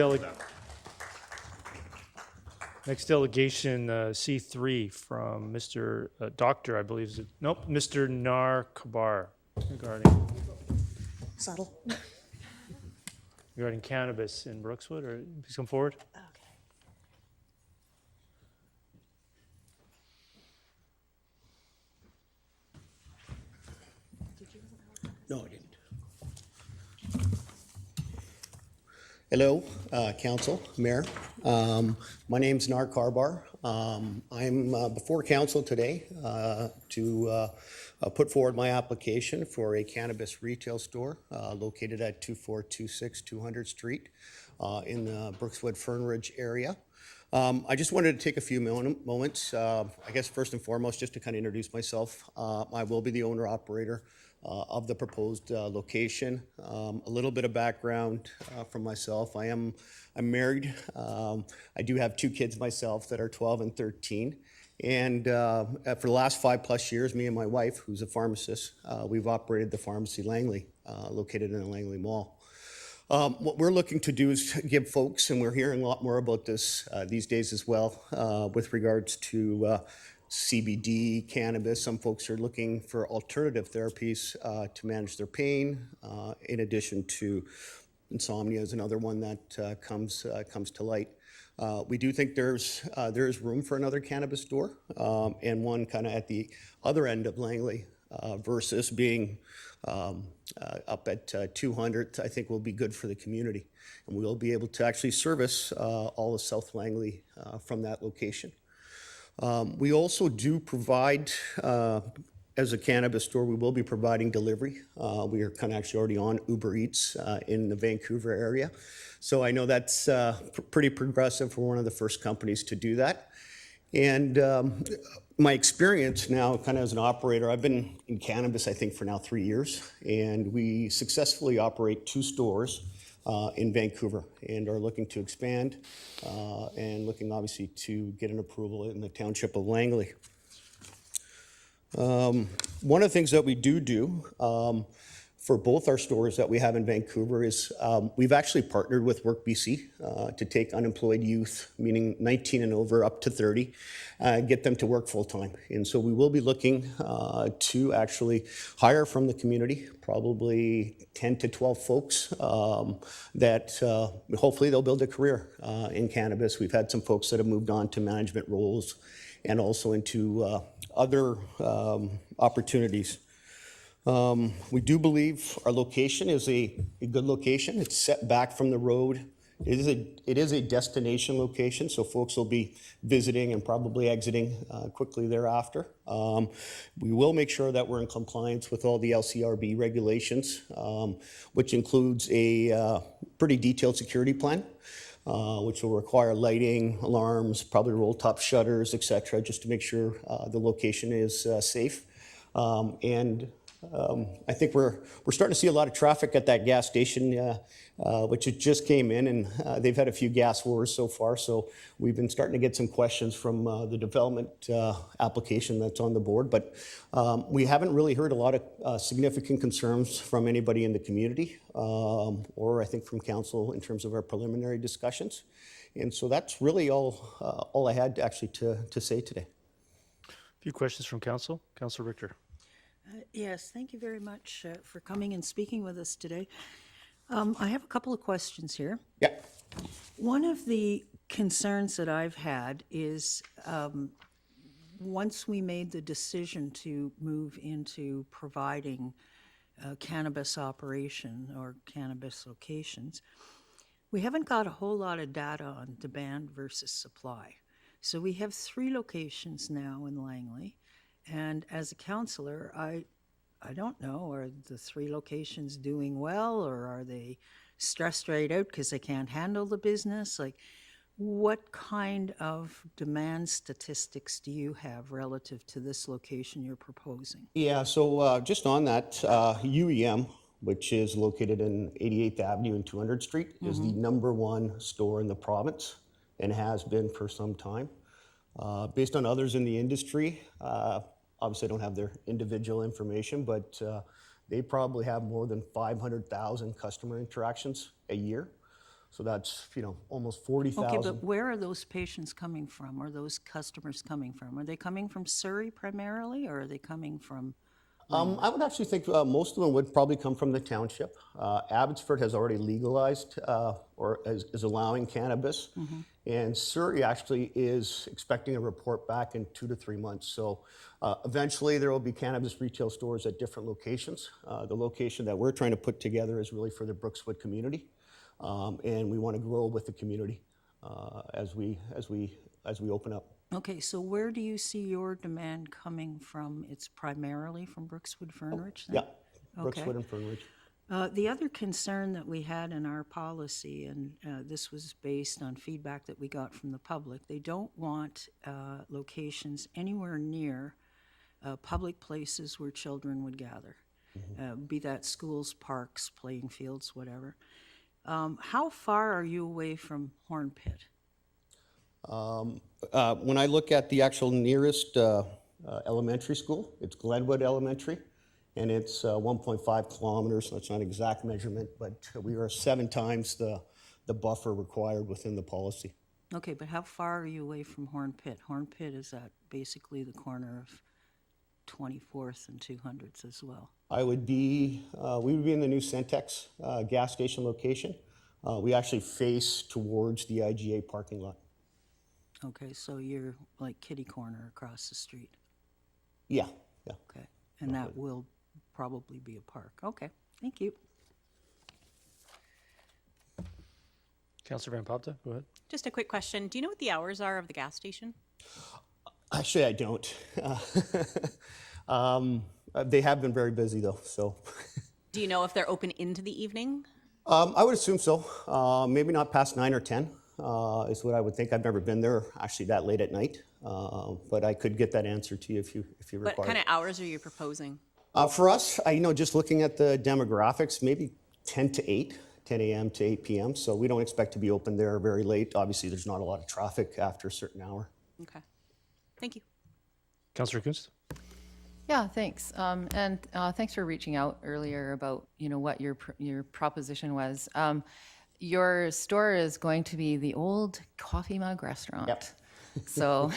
delegation, C3 from Mr. Doctor, I believe. Mr. Nar Kabar regarding cannabis in Brookswood. Or please come forward.
No, I didn't. Hello, Council, Mayor. My name's Nar Karbar. I'm before Council today to put forward my application for a cannabis retail store located at 2426 200 Street in the Brookswood Fern Ridge area. I just wanted to take a few moments, I guess first and foremost, just to kind of introduce myself. I will be the owner-operator of the proposed location. A little bit of background from myself. I'm married. I do have 2 kids myself that are 12 and 13. And for the last 5+ years, me and my wife, who's a pharmacist, we've operated the pharmacy Langley, located in the Langley Mall. What we're looking to do is give folks, and we're hearing a lot more about this these days as well, with regards to CBD, cannabis. Some folks are looking for alternative therapies to manage their pain, in addition to insomnia is another one that comes to light. We do think there is room for another cannabis store, and one kind of at the other end of Langley versus being up at 200th, I think will be good for the community. And we'll be able to actually service all of South Langley from that location. We also do provide, as a cannabis store, we will be providing delivery. We are kind of actually already on Uber Eats in the Vancouver area. So I know that's pretty progressive for one of the first companies to do that. And my experience now, kind of as an operator, I've been in cannabis, I think, for now 3 years. And we successfully operate 2 stores in Vancouver and are looking to expand and looking obviously to get an approval in the Township of Langley. One of the things that we do for both our stores that we have in Vancouver is we've actually partnered with Work BC to take unemployed youth, meaning 19 and over, up to 30, get them to work full time. And so we will be looking to actually hire from the community, probably 10 to 12 folks that hopefully they'll build a career in cannabis. We've had some folks that have moved on to management roles and also into other opportunities. We do believe our location is a good location. It's set back from the road. It is a destination location, so folks will be visiting and probably exiting quickly thereafter. We will make sure that we're in compliance with all the LCRB regulations, which includes a pretty detailed security plan, which will require lighting, alarms, probably roll-top shutters, et cetera, just to make sure the location is safe. I think we're starting to see a lot of traffic at that gas station, which it just came in, and they've had a few gas wars so far. So we've been starting to get some questions from the development application that's on the board. But we haven't really heard a lot of significant concerns from anybody in the community, or I think from council in terms of our preliminary discussions. And so that's really all I had actually to say today.
A few questions from council. Councilor Richter.
Yes, thank you very much for coming and speaking with us today. I have a couple of questions here.
Yeah.
One of the concerns that I've had is once we made the decision to move into providing cannabis operation or cannabis locations, we haven't got a whole lot of data on demand versus supply. So we have 3 locations now in Langley. And as a councillor, I don't know, are the 3 locations doing well, or are they stressed right out because they can't handle the business? Like, what kind of demand statistics do you have relative to this location you're proposing?
Yeah, so just on that, UEM, which is located in 88th Avenue and 200th Street, is the #1 store in the province and has been for some time. Based on others in the industry, obviously I don't have their individual information, but they probably have more than 500,000 customer interactions a year. So that's, almost 40,000.
Okay, but where are those patients coming from, or those customers coming from? Are they coming from Surrey primarily, or are they coming from?
I would actually think most of them would probably come from the township. Abbotsford has already legalized or is allowing cannabis. And Surrey actually is expecting a report back in 2 to 3 months. So eventually there will be cannabis retail stores at different locations. The location that we're trying to put together is really for the Brookswood community. And we want to grow with the community as we open up.
Okay, so where do you see your demand coming from? It's primarily from Brookswood Fernridge then?
Yeah, Brookswood and Fernridge.
The other concern that we had in our policy, and this was based on feedback that we got from the public, they don't want locations anywhere near public places where children would gather, be that schools, parks, playing fields, whatever. How far are you away from Horn Pit?
When I look at the actual nearest elementary school, it's Glenwood Elementary, and it's 1.5 kilometers. That's not an exact measurement, but we are 7 times the buffer required within the policy.
Okay, but how far are you away from Horn Pit? Horn Pit is at basically the corner of 24th and 200th as well.
We would be in the new Centex gas station location. We actually face towards the IGA parking lot.
Okay, so you're like kitty corner across the street.
Yeah, yeah.
Okay, and that will probably be a park. Okay, thank you.
Councillor Van Popta, go ahead.
Just a quick question. Do you know what the hours are of the gas station?
Actually, I don't. They have been very busy though, so.
Do you know if they're open into the evening?
I would assume so. Maybe not past 9 or 10 is what I would think. I've never been there actually that late at night, but I could get that answer to you if you require.
What kind of hours are you proposing?
For us, just looking at the demographics, maybe 10 to 8, 10 a.m. to 8 p.m. So we don't expect to be open there very late. Obviously, there's not a lot of traffic after a certain hour.
Okay. Thank you.
Councillor Kunst?
Yeah, thanks. And thanks for reaching out earlier about, what your proposition was. Your store is going to be the old coffee mug restaurant.
Yep.
So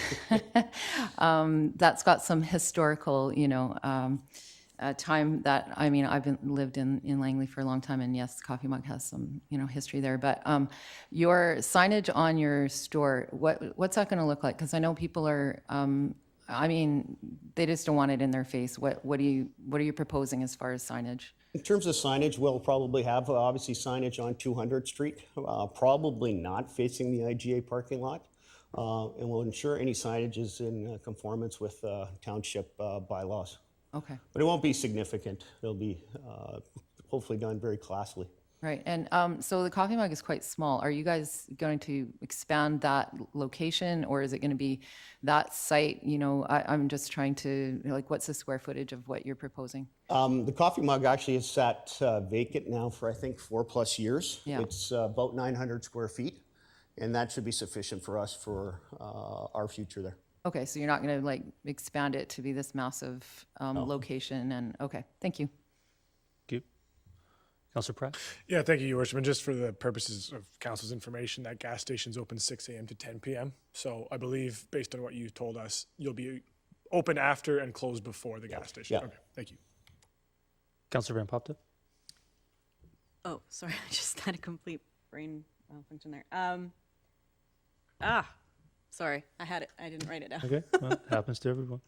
that's got some historical, time that, I've lived in Langley for a long time, and yes, Coffee Mug has some, history there. But your signage on your store, what's that going to look like? Because I know people are, they just don't want it in their face. What are you proposing as far as signage?
In terms of signage, we'll probably have obviously signage on 200th Street, probably not facing the IGA parking lot. And we'll ensure any signage is in conformance with township bylaws.
Okay.
But it won't be significant. It'll be hopefully done very classily.
Right. And so the Coffee Mug is quite small. Are you guys going to expand that location, or is it going to be that site? I'm just trying to, what's the square footage of what you're proposing?
The Coffee Mug actually has sat vacant now for, I think, 4+ years.
Yeah.
It's about 900 square feet, and that should be sufficient for us for our future there.
Okay, so you're not going to expand it to be this massive location, and okay, thank you.
Thank you. Councillor Pratt?
Yeah, thank you, Your Worship. And just for the purposes of council's information, that gas station's open 6 a.m. to 10 p.m. So I believe, based on what you told us, you'll be open after and closed before the gas station.
Yeah.
Okay, thank you.
Councillor Van Popta?
Oh, sorry. I just had a complete brain malfunction there. Sorry. I had it. I didn't write it down.
Okay, well, it happens to everyone.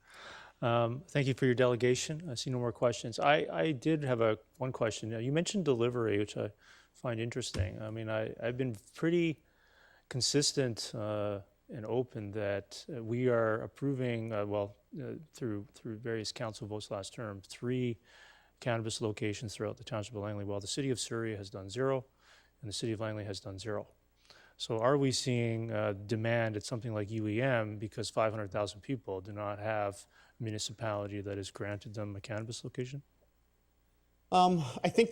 Thank you for your delegation. I see no more questions. I did have one question. You mentioned delivery, which I find interesting. I've been pretty consistent and open that we are approving, through various council votes last term, 3 cannabis locations throughout the Township of Langley, while the City of Surrey has done 0 and the City of Langley has done 0. So are we seeing demand at something like UEM because 500,000 people do not have a municipality that has granted them a cannabis location?
I think,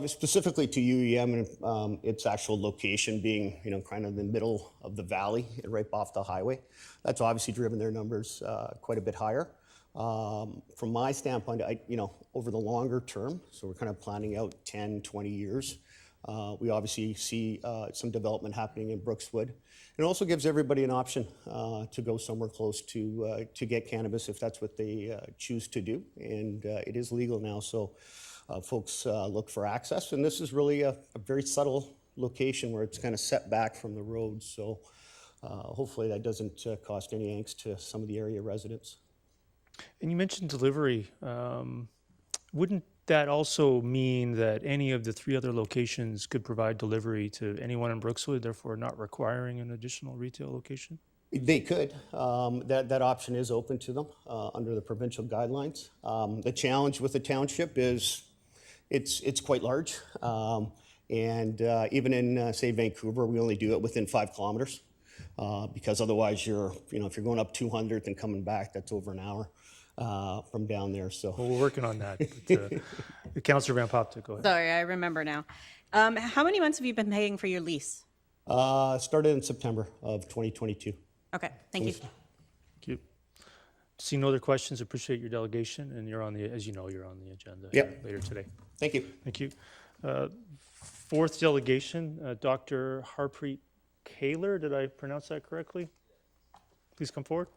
specifically to UEM and its actual location being, kind of in the middle of the valley, right off the highway, that's obviously driven their numbers quite a bit higher. From my standpoint, over the longer term, so we're kind of planning out 10, 20 years, we obviously see some development happening in Brookswood. It also gives everybody an option to go somewhere close to get cannabis if that's what they choose to do. And it is legal now, so folks look for access. And this is really a very subtle location where it's kind of set back from the road. So hopefully that doesn't cost any angst to some of the area residents.
And you mentioned delivery. Wouldn't that also mean that any of the 3 other locations could provide delivery to anyone in Brookswood, therefore not requiring an additional retail location?
They could. That option is open to them under the provincial guidelines. The challenge with the township is it's quite large. And even in, say, Vancouver, we only do it within 5 kilometers because otherwise if you're going up 200th and coming back, that's over an hour. From down there, so.
Well, we're working on that. But, Councillor Van Popta, go ahead.
Sorry, I remember now. How many months have you been paying for your lease?
Started in September of 2022.
Okay, thank you.
Thank you. See no other questions. Appreciate your delegation, and you're on the agenda later today.
Thank you.
Thank you. 4th delegation, Dr. Harpreet Kaler. Did I pronounce that correctly? Please come forward.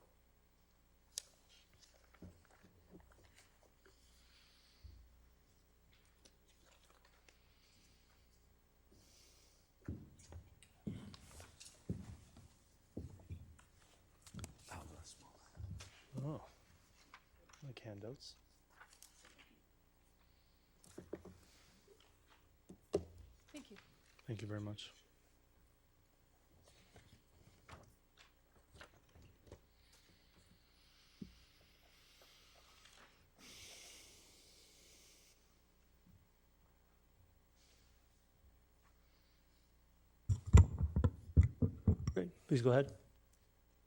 handouts.
Thank you.
Thank you very much. Great. Please go ahead.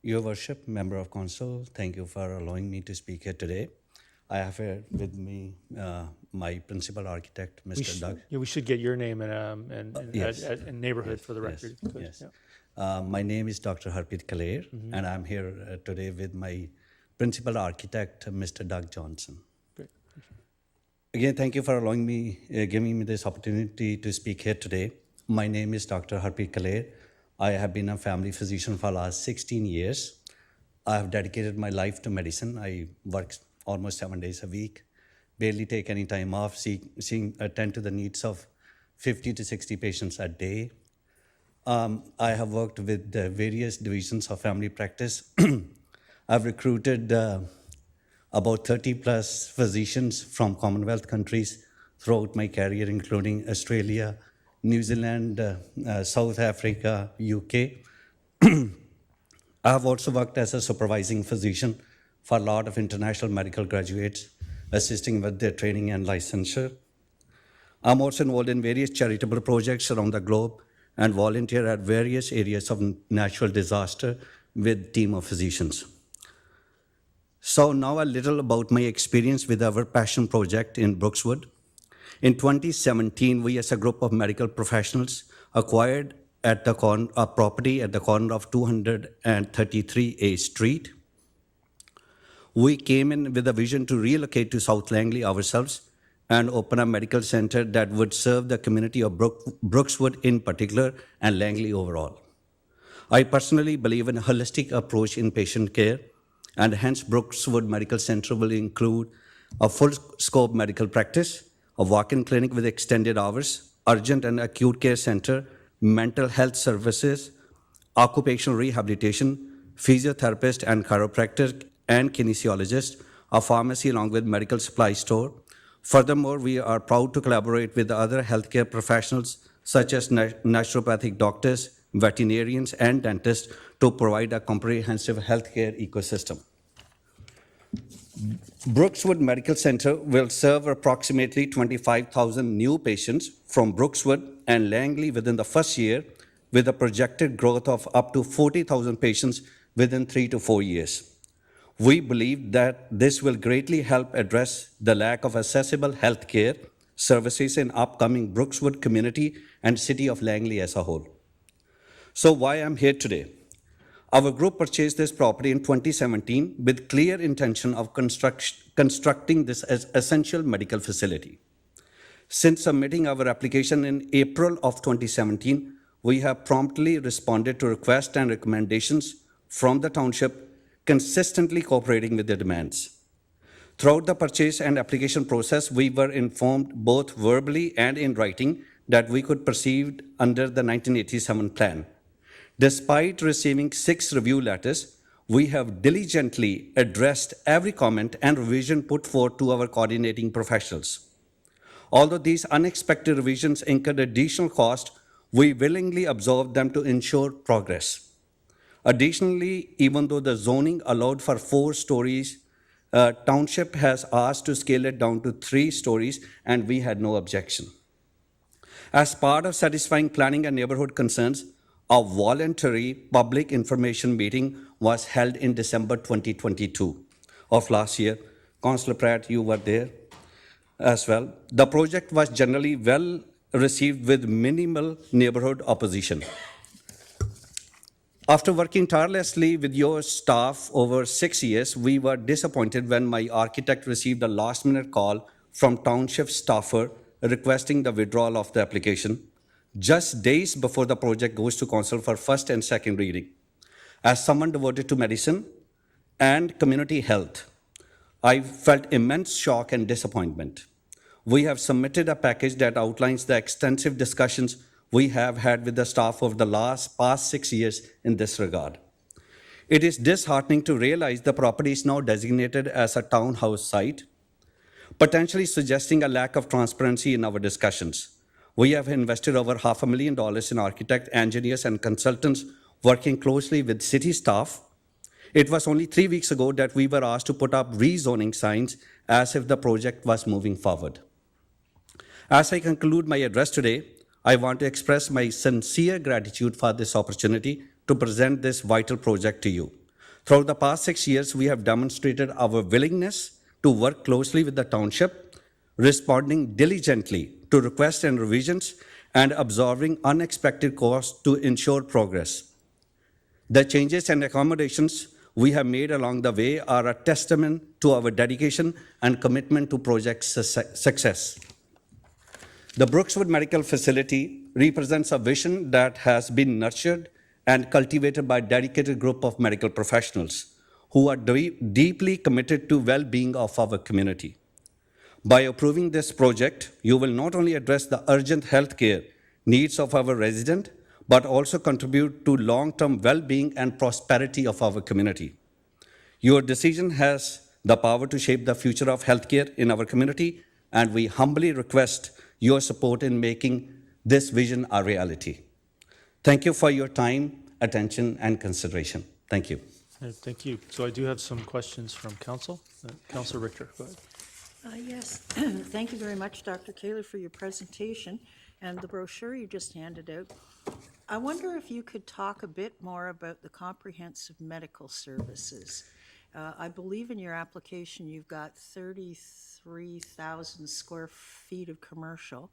Your Worship, Member of Council, thank you for allowing me to speak here today. I have here with me my principal architect, Mr. Doug.
Yeah, we should get your name and
Yes.
and neighborhood for the
Yes,
record. if you could.
yes.
Yeah.
My name is Dr. Harpreet Kalair, and I'm here today with my principal architect, Mr. Doug Johnson.
Great.
Again, thank you for allowing me, giving me this opportunity to speak here today. My name is Dr. Harpreet Kalair. I have been a family physician for the last 16 years. I have dedicated my life to medicine. I work almost 7 days a week, barely take any time off, attend to the needs of 50 to 60 patients a day. I have worked with various divisions of family practice. I've recruited about 30 plus physicians from Commonwealth countries throughout my career, including Australia, New Zealand, South Africa, UK. I have also worked as a supervising physician for a lot of international medical graduates, assisting with their training and licensure. I'm also involved in various charitable projects around the globe and volunteer at various areas of natural disaster with team of physicians. So now a little about my experience with our passion project in Brookswood. In 2017, we as a group of medical professionals acquired a property at the corner of 233A Street. We came in with a vision to relocate to South Langley ourselves and open a medical center that would serve the community of Brookswood in particular and Langley overall. I personally believe in a holistic approach in patient care, and hence Brookswood Medical Center will include a full scope medical practice, a walk-in clinic with extended hours, urgent and acute care center, mental health services, occupational rehabilitation, physiotherapist and chiropractor and kinesiologist, a pharmacy along with medical supply store. Furthermore, we are proud to collaborate with other healthcare professionals such as naturopathic doctors, veterinarians, and dentists to provide a comprehensive healthcare ecosystem. Brookswood Medical Center will serve approximately 25,000 new patients from Brookswood and Langley within the first year, with a projected growth of up to 40,000 patients within 3 to 4 years. We believe that this will greatly help address the lack of accessible healthcare services in upcoming Brookswood community and city of Langley as a whole. So why I'm here today? Our group purchased this property in 2017 with clear intention of constructing this as essential medical facility. Since submitting our application in April of 2017, we have promptly responded to requests and recommendations from the township, consistently cooperating with their demands. Throughout the purchase and application process, we were informed both verbally and in writing that we could proceed under the 1987 plan. Despite receiving 6 review letters, we have diligently addressed every comment and revision put forth to our coordinating professionals. Although these unexpected revisions incurred additional cost, we willingly absorbed them to ensure progress. Additionally, even though the zoning allowed for 4 stories, Township has asked to scale it down to 3 stories, and we had no objection. As part of satisfying planning and neighborhood concerns, a voluntary public information meeting was held in December 2022 of last year. Councillor Pratt, you were there as well. The project was generally well received with minimal neighborhood opposition. After working tirelessly with your staff over 6 years, we were disappointed when my architect received a last-minute call from township staffer requesting the withdrawal of the application, just days before the project goes to council for first and second reading. As someone devoted to medicine and community health, I felt immense shock and disappointment. We have submitted a package that outlines the extensive discussions we have had with the staff over the past 6 years in this regard. It is disheartening to realize the property is now designated as a townhouse site, potentially suggesting a lack of transparency in our discussions. We have invested over $500,000 in architects, engineers, and consultants working closely with city staff. It was only 3 weeks ago that we were asked to put up rezoning signs as if the project was moving forward. As I conclude my address today, I want to express my sincere gratitude for this opportunity to present this vital project to you. Throughout the past 6 years, we have demonstrated our willingness to work closely with the township, responding diligently to requests and revisions, and absorbing unexpected costs to ensure progress. The changes and accommodations we have made along the way are a testament to our dedication and commitment to project success. The Brookswood Medical Facility represents a vision that has been nurtured and cultivated by a dedicated group of medical professionals who are deeply committed to well-being of our community. By approving this project, you will not only address the urgent healthcare needs of our residents, but also contribute to long-term well-being and prosperity of our community. Your decision has the power to shape the future of healthcare in our community, and we humbly request your support in making this vision a reality. Thank you for your time, attention, and consideration. Thank you.
Thank you. So I do have some questions from Council. Councillor Richter, go ahead.
Yes, thank you very much, Dr. Kaler, for your presentation and the brochure you just handed out. I wonder if you could talk a bit more about the comprehensive medical services. I believe in your application you've got 33,000 square feet of commercial.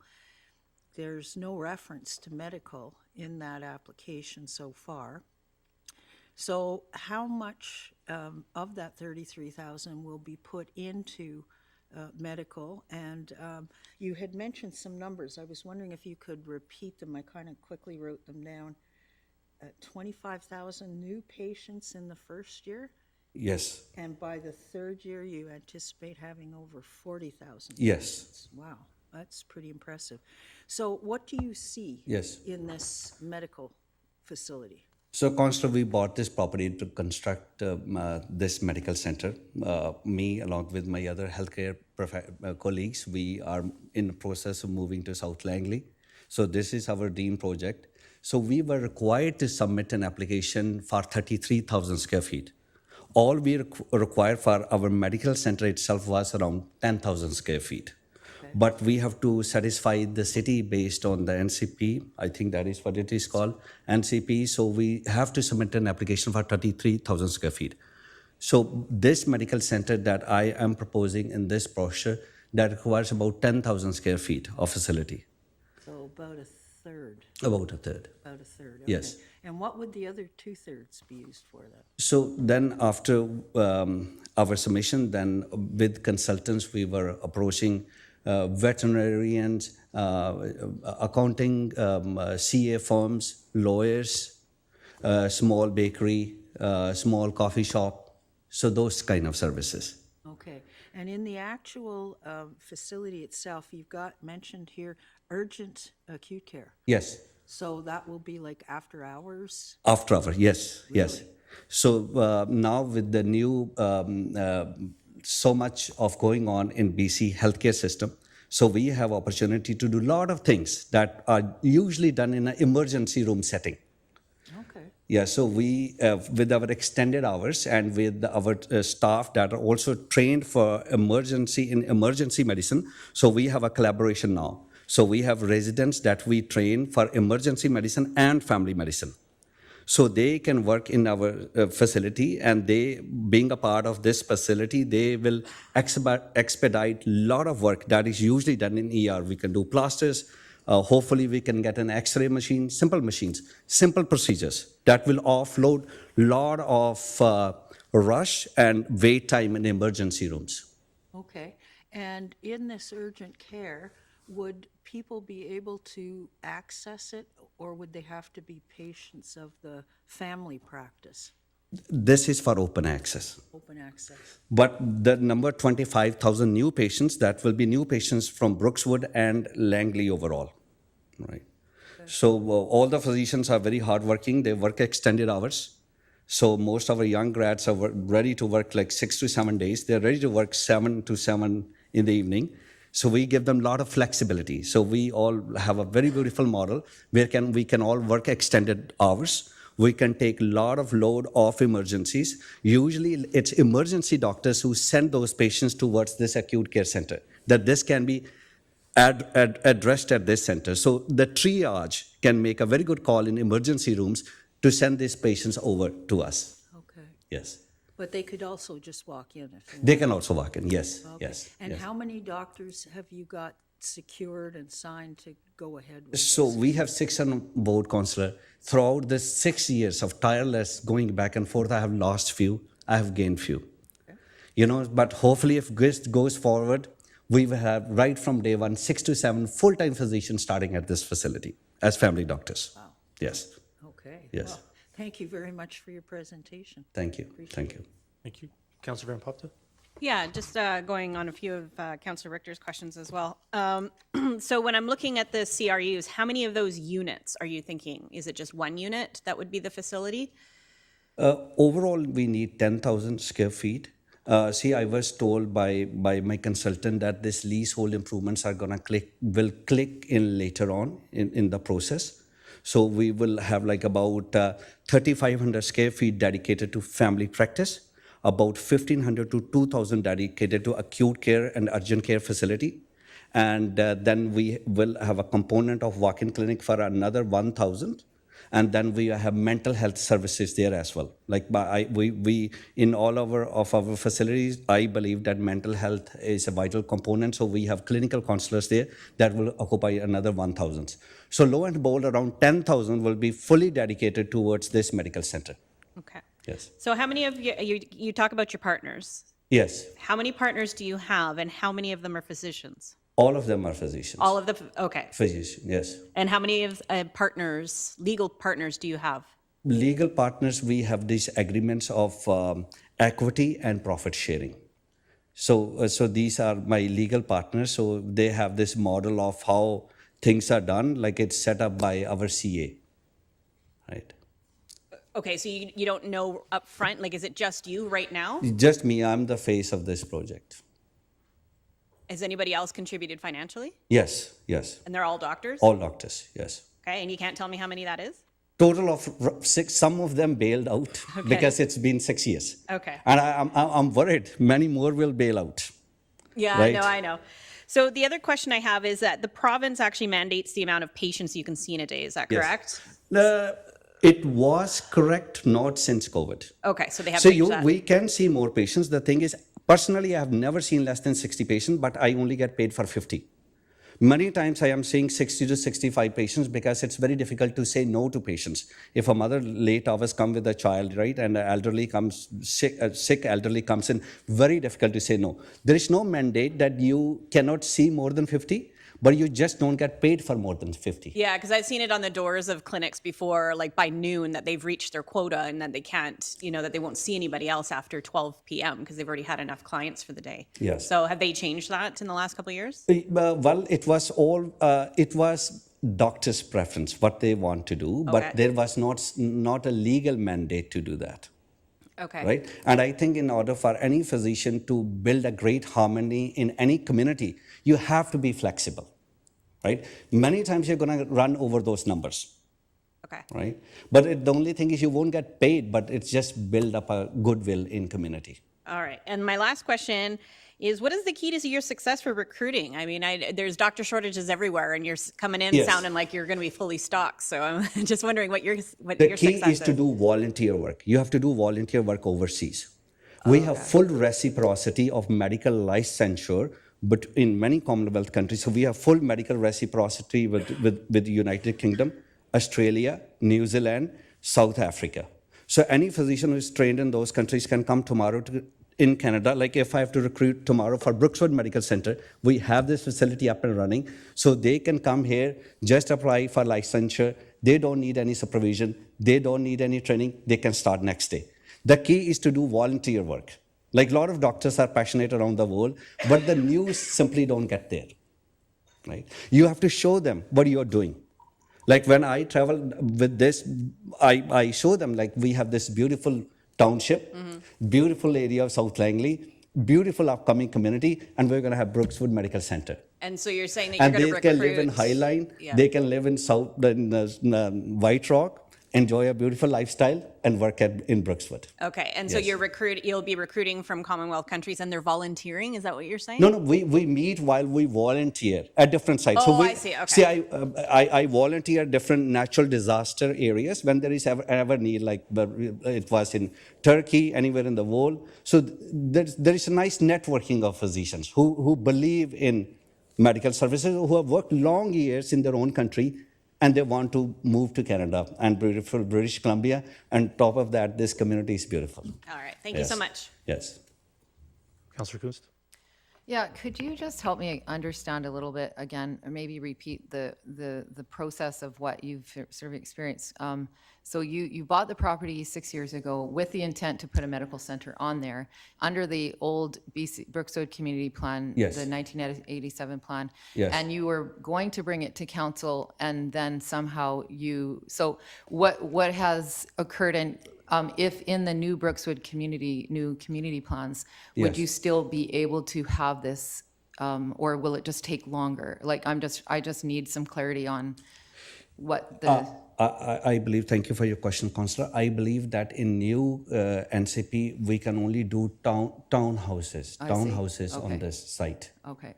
There's no reference to medical in that application so far. So how much of that 33,000 will be put into medical? And you had mentioned some numbers. I was wondering if you could repeat them. I kind of quickly wrote them down. 25,000 new patients in the first year?
Yes.
And by the third year, you anticipate having over 40,000
Yes.
patients. Wow, that's pretty impressive. So what do you see
Yes.
in this medical facility?
So, Councillor, we bought this property to construct this medical center. Me, along with my other healthcare colleagues, we are in the process of moving to South Langley. So this is our dream project. So we were required to submit an application for 33,000 square feet. All we required for our medical center itself was around 10,000 square feet. But we have to satisfy the city based on the NCP. I think that is what it is called, NCP. So we have to submit an application for 33,000 square feet. So this medical center that I am proposing in this brochure, that requires about 10,000 square feet of facility.
So about a third.
About a third.
About a third, okay.
Yes.
And what would the other 2/3 be used for then?
So then after our submission, then with consultants, we were approaching veterinarians, accounting, CA firms, lawyers, small bakery, small coffee shop, so those kind of services.
Okay, and in the actual facility itself, you've got mentioned here urgent acute care.
Yes.
So that will be like after hours?
After hours, yes, really? Yes. So now with the new so much of going on in BC healthcare system. So we have opportunity to do a lot of things that are usually done in an emergency room setting.
Okay.
Yeah, so we, with our extended hours and with our staff that are also trained for emergency medicine, so we have a collaboration now. So we have residents that we train for emergency medicine and family medicine. So they can work in our facility, and they, being a part of this facility, they will expedite a lot of work that is usually done in ER. We can do plasters. Hopefully we can get an X-ray machine, simple machines, simple procedures that will offload a lot of rush and wait time in emergency rooms.
Okay, and in this urgent care, would people be able to access it, or would they have to be patients of the family practice?
This is for open access.
Open access.
But the number 25,000 new patients, that will be new patients from Brookswood and Langley overall, right? Okay. So all the physicians are very hardworking. They work extended hours. So most of our young grads are ready to work like 6 to 7 days. They're ready to work 7 to 7 in the evening. So we give them a lot of flexibility. So we all have a very beautiful model where we can all work extended hours. We can take a lot of load off emergencies. Usually it's emergency doctors who send those patients towards this acute care center, that this can be addressed at this center. So the triage can make a very good call in emergency rooms to send these patients over to us.
Okay.
Yes.
But they could also just walk in if
They can also walk in, yes,
Okay.
yes.
And
yes.
how many doctors have you got secured and signed to go ahead with
So
this?
we have 6 on board, Councillor. Throughout the 6 years of tireless going back and forth, I have lost few, I have gained few. Okay. But hopefully if this goes forward, we will have right from day one, 6 to 7 full-time physicians starting at this facility as family doctors.
Wow.
Yes.
Okay.
Yes.
Well, thank you very much for your presentation.
Thank you. Thank you.
Thank you. Councillor Van Popta?
Yeah, just going on a few of Councillor Richter's questions as well. So when I'm looking at the CRUs, how many of those units are you thinking? Is it just one unit that would be the facility?
Overall, we need 10,000 square feet. I was told by my consultant that this leasehold improvements are will click in later on in the process. So we will have like about 3,500 square feet dedicated to family practice, about 1,500 to 2,000 dedicated to acute care and urgent care facility. And then we will have a component of walk-in clinic for another 1,000. And then we have mental health services there as well. Like we in all of our facilities, I believe that mental health is a vital component. So we have clinical counselors there that will occupy another 1,000. So lo and behold, around 10,000 will be fully dedicated towards this medical center.
Okay.
Yes.
So how many of you talk about your partners?
Yes.
How many partners do you have, and how many of them are physicians?
All of them are physicians.
All of the, okay.
Physicians, yes.
And how many of partners, legal partners, do you have?
Legal partners, we have these agreements of equity and profit sharing. So these are my legal partners. So they have this model of how things are done, like it's set up by our CA, right?
Okay, so you don't know up front, like is it just you right now?
Just me, I'm the face of this project.
Has anybody else contributed financially?
Yes, yes.
And they're all doctors?
All doctors, yes.
Okay, and you can't tell me how many that is?
Total of 6, some of them bailed out because it's been 6 years.
Okay.
And I'm worried many more will bail out.
Yeah,
right?
I know. So the other question I have is that the province actually mandates the amount of patients you can see in a day. Is that correct?
Yes. It was correct, not since COVID.
Okay, so they have
So
that.
we can see more patients. The thing is, personally, I have never seen less than 60 patients, but I only get paid for 50. Many times I am seeing 60 to 65 patients because it's very difficult to say no to patients. If a mother late hours come with a child, right, and an elderly comes, sick elderly comes in, very difficult to say no. There is no mandate that you cannot see more than 50, but you just don't get paid for more than 50.
Yeah, because I've seen it on the doors of clinics before, like by noon, that they've reached their quota and that they can't, that they won't see anybody else after 12 p.m. because they've already had enough clients for the day.
Yes.
So have they changed that in the last couple of years?
Well, it was doctors' preference, what they want to do, but there was not a legal mandate to do that.
Okay.
Right? And I think in order for any physician to build a great harmony in any community, you have to be flexible. Right? Many times you're going to run over those numbers.
Okay.
Right? But the only thing is you won't get paid, but it's just build up a goodwill in community.
All right. And my last question is, what is the key to your success for recruiting? I mean, there's doctor shortages everywhere, and you're coming in sounding like you're going to be fully stocked. So I'm just wondering what your success is.
The key is to do volunteer work. You have to do volunteer work overseas. We have full reciprocity of medical licensure, but in many Commonwealth countries, so we have full medical reciprocity with the United Kingdom, Australia, New Zealand, South Africa. So any physician who is trained in those countries can come tomorrow in Canada. Like if I have to recruit tomorrow for Brookswood Medical Center, we have this facility up and running. So they can come here, just apply for licensure. They don't need any supervision. They don't need any training. They can start next day. The key is to do volunteer work. Like a lot of doctors are passionate around the world, but the news simply don't get there, right? You have to show them what you're doing. Like when I travel with this, I show them like we have this beautiful township, beautiful area of South Langley, beautiful upcoming community, and we're going to have Brookswood Medical Center.
And so you're saying that you're
And
going to
they
recruit.
can live in Highline,
Yeah.
they can live in White Rock, enjoy a beautiful lifestyle, and work in Brookswood.
Okay, and so
Yes.
you'll be recruiting from Commonwealth countries, and they're volunteering. Is that what you're saying?
No, we meet while we volunteer at different sites.
Oh,
we,
I see, okay.
See, I volunteer at different natural disaster areas when there is ever need, like it was in Turkey, anywhere in the world. So there is a nice networking of physicians who believe in medical services, who have worked long years in their own country, and they want to move to Canada and beautiful British Columbia. And top of that, this community is beautiful.
All right, thank you so much.
Yes.
Councillor Kunst?
Yeah, could you just help me understand a little bit again, or maybe repeat the process of what you've sort of experienced? So you bought the property 6 years ago with the intent to put a medical center on there under the old BC Brookswood Community Plan,
Yes.
the 1987 plan,
Yes.
and you were going to bring it to council, and then somehow so what has occurred, and if in the new Brookswood community plans, would
Yes.
you still be able to have this, or will it just take longer? Like I just need some clarity on what the.
I believe, thank you for your question, Councillor. I believe that in new NCP, we can only do townhouses
Okay.
on this site.
Okay.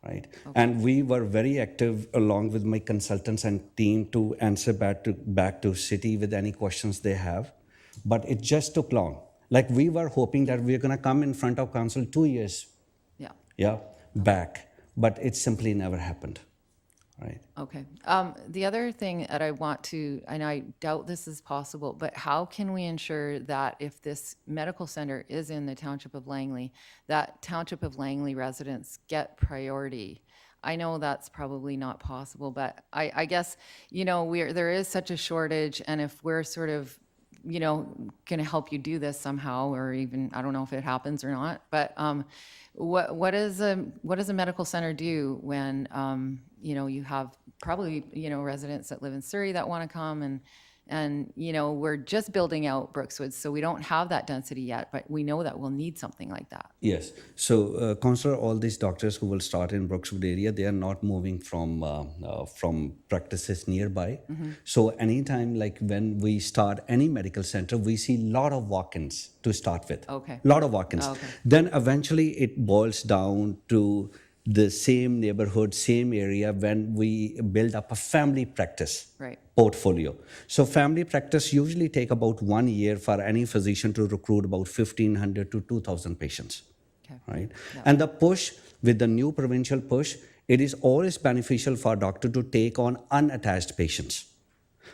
Right. And we were very active along with my consultants and team to answer back to city with any questions they have. But it just took long. Like we were hoping that we're going to come in front of council 2 years back, but it simply never happened. Right.
Okay. The other thing that I want to, and I doubt this is possible, but how can we ensure that if this medical center is in the Township of Langley, that Township of Langley residents get priority? I know that's probably not possible, but I guess, there is such a shortage, and if we're sort of, going to help you do this somehow, or even, I don't know if it happens or not, but what does a medical center do when, you have probably, residents that live in Surrey that want to come, and we're just building out Brookswood, so we don't have that density yet, but we know that we'll need something like that.
Yes. So, Councillor, all these doctors who will start in Brookswood area, they are not moving from practices nearby. So, anytime like when we start any medical center, we see a lot of walk-ins to start with.
Okay.
Lot of walk-ins.
Okay.
Then eventually it boils down to the same neighborhood, same area when we build up a family practice portfolio. So family practice usually take about 1 year for any physician to recruit about 1,500 to 2,000 patients, right? And the push with the new provincial push, it is always beneficial for a doctor to take on unattached patients.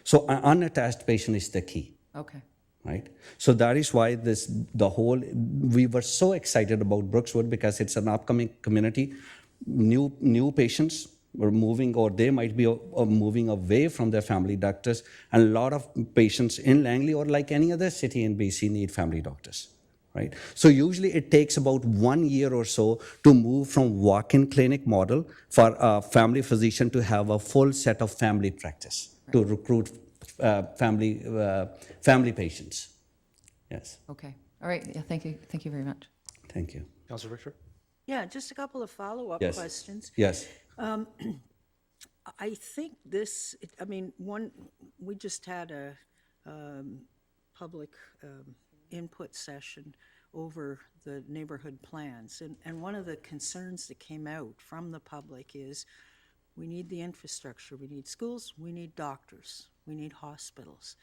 So an unattached patient is the key.
Okay.
Right. So that is why we were so excited about Brookswood because it's an upcoming community. New patients were moving, or they might be moving away from their family doctors. And a lot of patients in Langley or like any other city in BC need family doctors. Right. So usually it takes about 1 year or so to move from walk-in clinic model for a family physician to have a full set of family practice to recruit family patients. Yes.
Okay. All right. Yeah, thank you. Thank you very much.
Thank you.
Councillor Richter?
Yeah, just a couple of follow-up
Yes.
questions.
Yes.
I think we just had a public input session over the neighborhood plans, and one of the concerns that came out from the public is we need the infrastructure, we need schools, we need doctors, we need hospitals.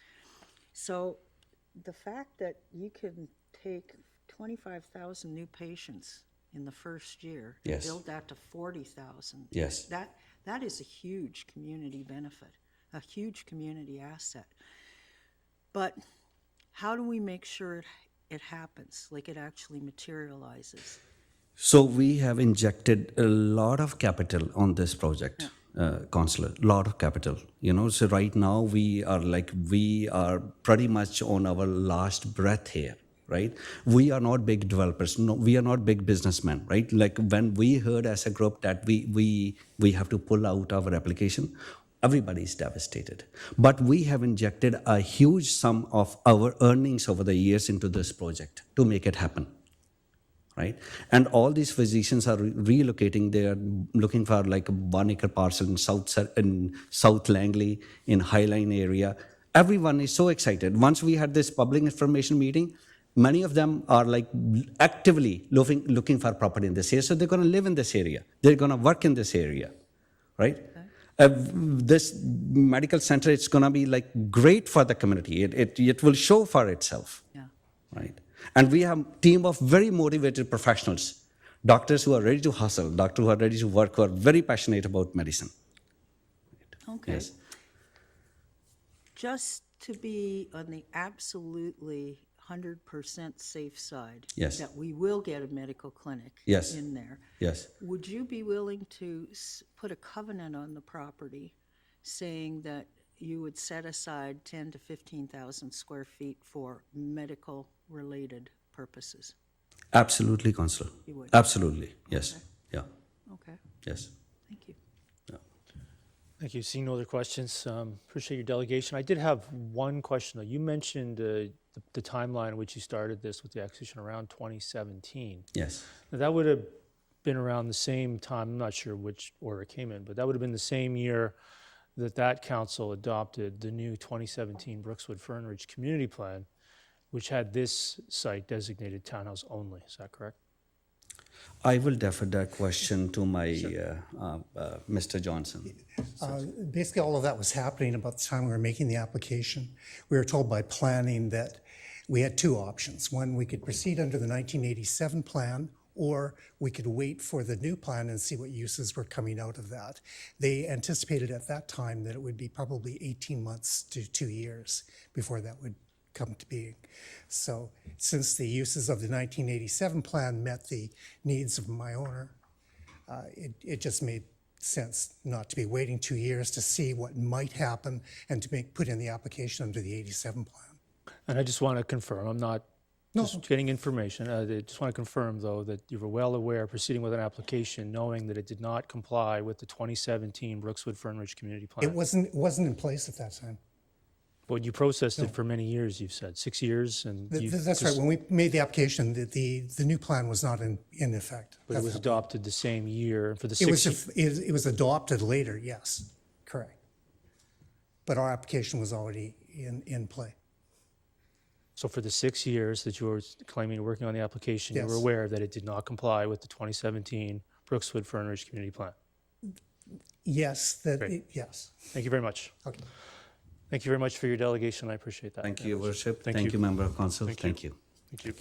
So the fact that you can take 25,000 new patients in the first year,
Yes.
build that to 40,000.
Yes.
That is a huge community benefit, a huge community asset. But how do we make sure it happens, like it actually materializes?
So we have injected a lot of capital on this project, Councillor, a lot of capital. So right now we are pretty much on our last breath here. Right? We are not big developers. No, we are not big businessmen, right? Like when we heard as a group that we have to pull out our application, Everybody's devastated. But we have injected a huge sum of our earnings over the years into this project to make it happen. Right? And all these physicians are relocating. They are looking for like a 1 acre parcel in South Langley, in Highline area. Everyone is so excited. Once we had this public information meeting, many of them are like actively looking for property in this area. So they're going to live in this area. They're going to work in this area, right? This medical center, it's going to be like great for the community. It will show for itself, right? And we have a team of very motivated professionals, doctors who are ready to hustle, doctors who are ready to work, who are very passionate about medicine.
Okay.
Yes.
Just to be on the absolutely 100% safe side,
Yes.
that we will get a medical clinic
Yes.
in there.
Yes.
Would you be willing to put a covenant on the property saying that you would set aside 10 to 15,000 square feet for medical related purposes?
Absolutely, Councillor.
You would?
Absolutely. Yes.
Okay.
Yeah.
Okay,
Yes.
thank you.
Thank you. Seeing no other questions, appreciate your delegation. I did have one question, though. You mentioned the timeline in which you started this with the acquisition around 2017.
Yes.
Now, that would have been around the same time, I'm not sure which order it came in, but that would have been the same year that council adopted the new 2017 Brookswood Fernridge Community Plan, which had this site designated townhouse only. Is that correct?
I will defer that question to my Mr. Johnson.
Basically, all of that was happening about the time we were making the application. We were told by planning that we had two options. One, we could proceed under the 1987 plan, or we could wait for the new plan and see what uses were coming out of that. They anticipated at that time that it would be probably 18 months to 2 years before that would come to being. So since the uses of the 1987 plan met the needs of my owner, it just made sense not to be waiting 2 years to see what might happen and to put in the application under the 87 plan.
And I just want to confirm, I'm not
No.
just getting information. I just want to confirm, though, that you were well aware proceeding with an application knowing that it did not comply with the 2017 Brookswood Fernridge Community Plan.
It wasn't in place at that time.
But you processed it for many years, you've said, 6 years, and
That's right. When we made the application, the new plan was not in effect.
But it was adopted the same year for the
It was adopted later, yes, correct. But our application was already in play.
So for the 6 years that you were claiming you're working on the application, you were
Yes.
aware that it did not comply with the 2017 Brookswood Fernridge Community Plan?
Yes,
Great.
yes.
Thank you very much.
Okay.
Thank you very much for your delegation. I appreciate that.
Thank you, Your Worship.
Thank
Thank
you.
you, Member of Council.
Thank
Thank you.
Thank you.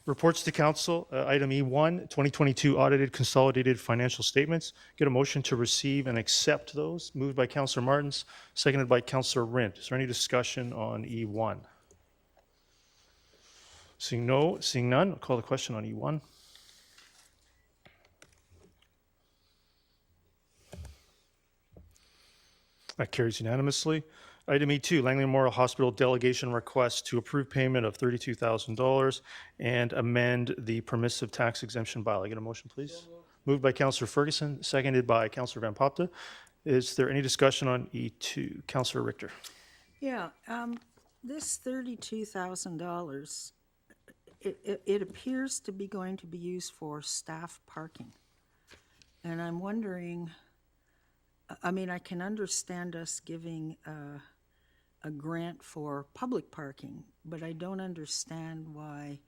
Reports to council, item E1, 2022 audited consolidated financial statements. Get a motion to receive and accept those. Moved by Councillor Martins, seconded by Councillor Rint. Is there any discussion on E1? Seeing none, I'll call the question on E1. That carries unanimously. Item E2, Langley Memorial Hospital delegation request to approve payment of $32,000 and amend the permissive tax exemption bylaw. Get a motion, please. Moved by Councillor Ferguson, seconded by Councillor Van Popta. Is there any discussion on E2? Councillor Richter.
Yeah, this $32,000, it appears to be going to be used for staff parking. And I'm wondering, I mean, I can understand us giving a grant for public parking, but I don't understand why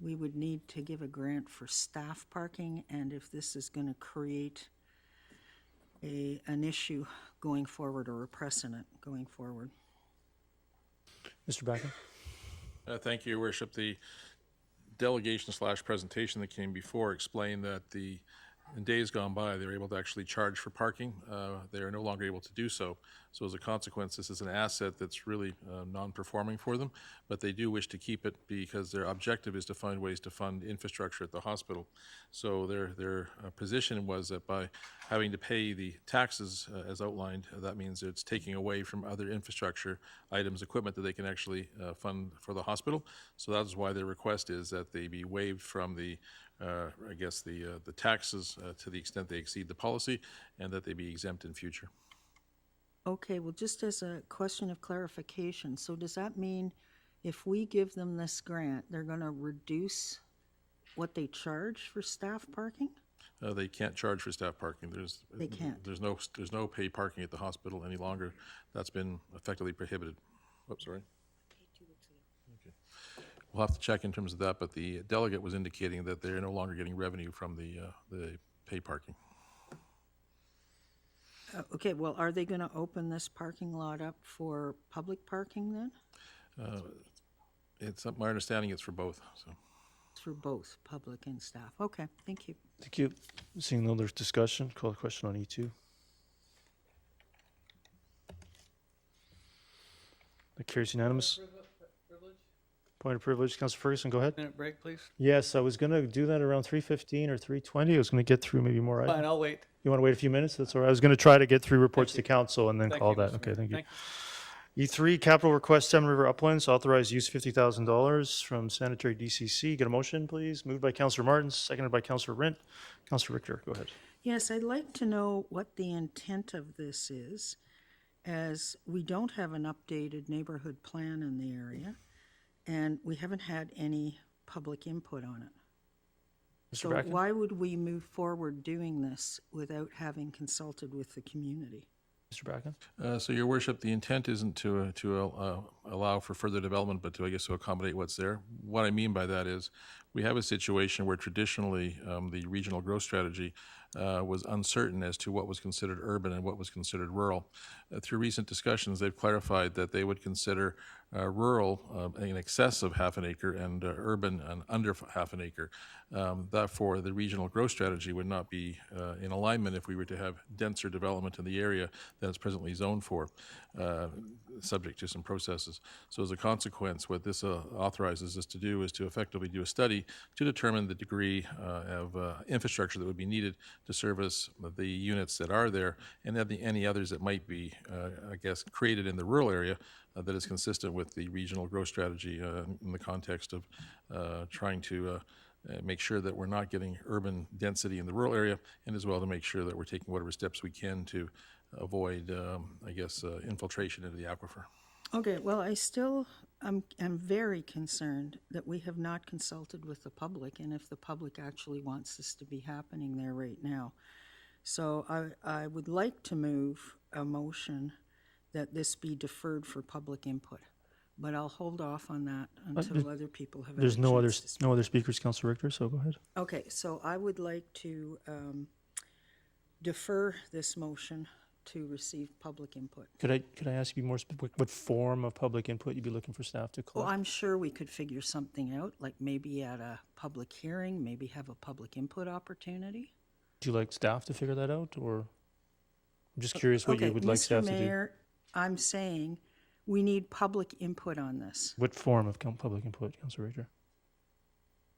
we would need to give a grant for staff parking, and if this is going to create an issue going forward or a precedent going forward.
Mr. Backen.
Thank you, Your Worship. The delegation / presentation that came before explained that in days gone by, they were able to actually charge for parking. They are no longer able to do so. So as a consequence, this is an asset that's really non-performing for them, but they do wish to keep it because their objective is to find ways to fund infrastructure at the hospital. So their position was that by having to pay the taxes as outlined, that means it's taking away from other infrastructure items, equipment that they can actually fund for the hospital. So that's why their request is that they be waived from the taxes to the extent they exceed the policy, and that they be exempt in future.
Okay, well, just as a question of clarification, so does that mean if we give them this grant, they're going to reduce what they charge for staff parking?
They can't charge for staff parking.
They can't.
There's no paid parking at the hospital any longer. That's been effectively prohibited. Oops, sorry. Okay. We'll have to check in terms of that, but the delegate was indicating that they're no longer getting revenue from the paid parking.
Okay, well, are they going to open this parking lot up for public parking then?
It's my understanding it's for both. So.
It's for both, public and staff. Okay, thank you.
Thank you. Seeing no other discussion, call the question on E2. That carries unanimous. Point of privilege, Councillor Ferguson, go ahead.
Minute break, please.
Yes, I was going to do that around 3:15 or 3:20. I was going to get through maybe more.
Fine, I'll wait.
You want to wait a few minutes? That's all right. I was going to try to get through reports to council and then
Thank
call
you,
that.
Mr.
Okay,
Mayor.
thank you.
Thank
E3, capital request, Salmon River Uplands, authorized use $50,000 from sanitary DCC. Get a motion, please. Moved by Councillor Martins, seconded by Councillor Rint. Councillor Richter, go ahead.
Yes, I'd like to know what the intent of this is, as we don't have an updated neighborhood plan in the area, and we haven't had any public input on it.
Mr.
So
Bracken?
why would we move forward doing this without having consulted with the community?
Mr. Bracken?
So, Your Worship, the intent isn't to allow for further development, but to accommodate what's there. What I mean by that is we have a situation where traditionally the regional growth strategy was uncertain as to what was considered urban and what was considered rural. Through recent discussions, they've clarified that they would consider rural in excess of half an acre and urban under half an acre. Therefore, the regional growth strategy would not be in alignment if we were to have denser development in the area than it's presently zoned for, subject to some processes. So as a consequence, what this authorizes us to do is to effectively do a study to determine the degree of infrastructure that would be needed to service the units that are there and any others that might be, created in the rural area that is consistent with the regional growth strategy in the context of trying to make sure that we're not getting urban density in the rural area, and as well to make sure that we're taking whatever steps we can to avoid, infiltration into the aquifer.
Okay, well, I still am very concerned that we have not consulted with the public, and if the public actually wants this to be happening there right now. So I would like to move a motion that this be deferred for public input, but I'll hold off on that until other people have.
There's no other speakers, Councillor Richter, so go ahead.
Okay, so I would like to defer this motion to receive public input.
Could I ask you more specific, what form of public input you'd be looking for staff to
Well,
collect?
I'm sure we could figure something out, like maybe at a public hearing, maybe have a public input opportunity.
Would you like staff to figure that out, or? I'm just curious what you would like staff
Mr.
to do.
Mayor, I'm saying we need public input on this.
What form of public input, Councillor Richter?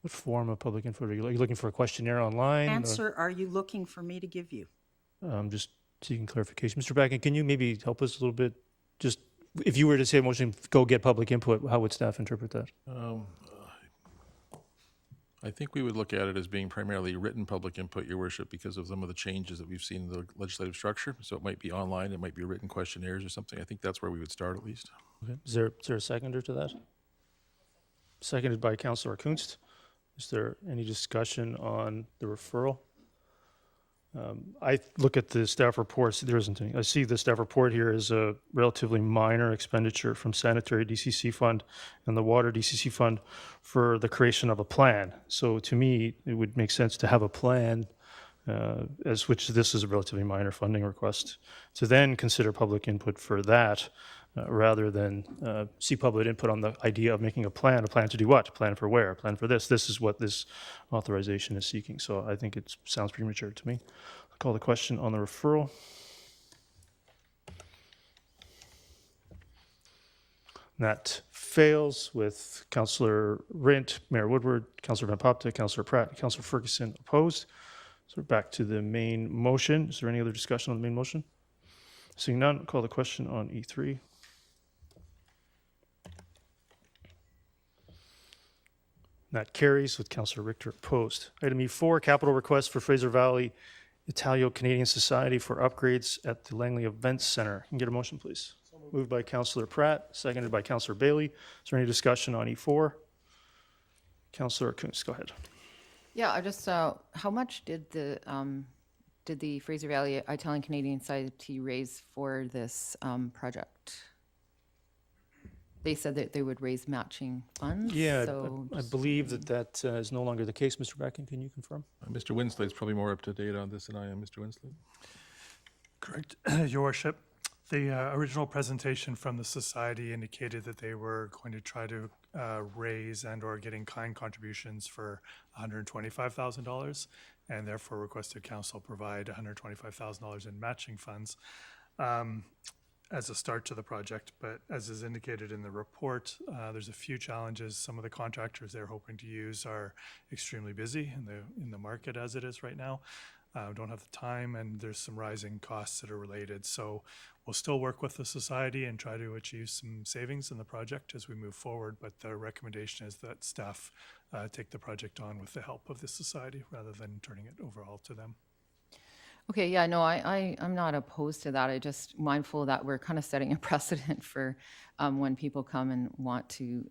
What form of public input are you looking for? A questionnaire online? or-
Answer, are you looking for me to give you?
Just seeking clarification. Mr. Bracken, can you maybe help us a little bit? Just, if you were to say a motion, go get public input, how would staff interpret that?
I think we would look at it as being primarily written public input, Your Worship, because of some of the changes that we've seen in the legislative structure. So it might be online, it might be written questionnaires or something. I think that's where we would start at least.
Okay. Is there a seconder to that? Seconded by Councillor Kunst. Is there any discussion on the referral? I look at the staff reports, there isn't any. I see the staff report here as a relatively minor expenditure from sanitary DCC fund and the water DCC fund for the creation of a plan. So to me, it would make sense to have a plan, as which this is a relatively minor funding request, to then consider public input for that, rather than see public input on the idea of making a plan to do what? A plan for where? A plan for this. This is what this authorization is seeking. So I think it sounds premature to me. I'll call the question on the referral. That fails with Councillor Rint, Mayor Woodward, Councillor Van Popte, Councillor Pratt, Councillor Ferguson opposed. So we're back to the main motion. Is there any other discussion on the main motion? Seeing none, I'll call the question on E3. That carries with Councillor Richter opposed. Item E4, capital request for Fraser Valley
Italo-Canadian Society for upgrades at the Langley Events Center. Can I get a motion, please? Moved by Councillor Pratt, seconded by Councillor Bailey. Is there any discussion on E4? Councillor Kuntz, go ahead.
Yeah, I just, how much did the Fraser Valley Italian Canadian Society raise for this project? They said that they would raise matching funds.
Yeah,
so
I believe that is no longer the case. Mr. Bracken, can you confirm?
Mr. Winslade's probably more up to date on this than I am. Mr. Winslade?
Correct, Your Worship. The original presentation from the society indicated that they were going to try to raise and/or get in-kind contributions for $125,000, and therefore requested council provide $125,000 in matching funds as a start to the project. But as is indicated in the report, there's a few challenges. Some of the contractors they're hoping to use are extremely busy in the market as it is right now. Don't have the time, and there's some rising costs that are related. So we'll still work with the society and try to achieve some savings in the project as we move forward, but the recommendation is that staff take the project on with the help of the society rather than turning it over all to them.
Okay, yeah, no, I'm not opposed to that. I just mindful that we're kind of setting a precedent for when people come and want to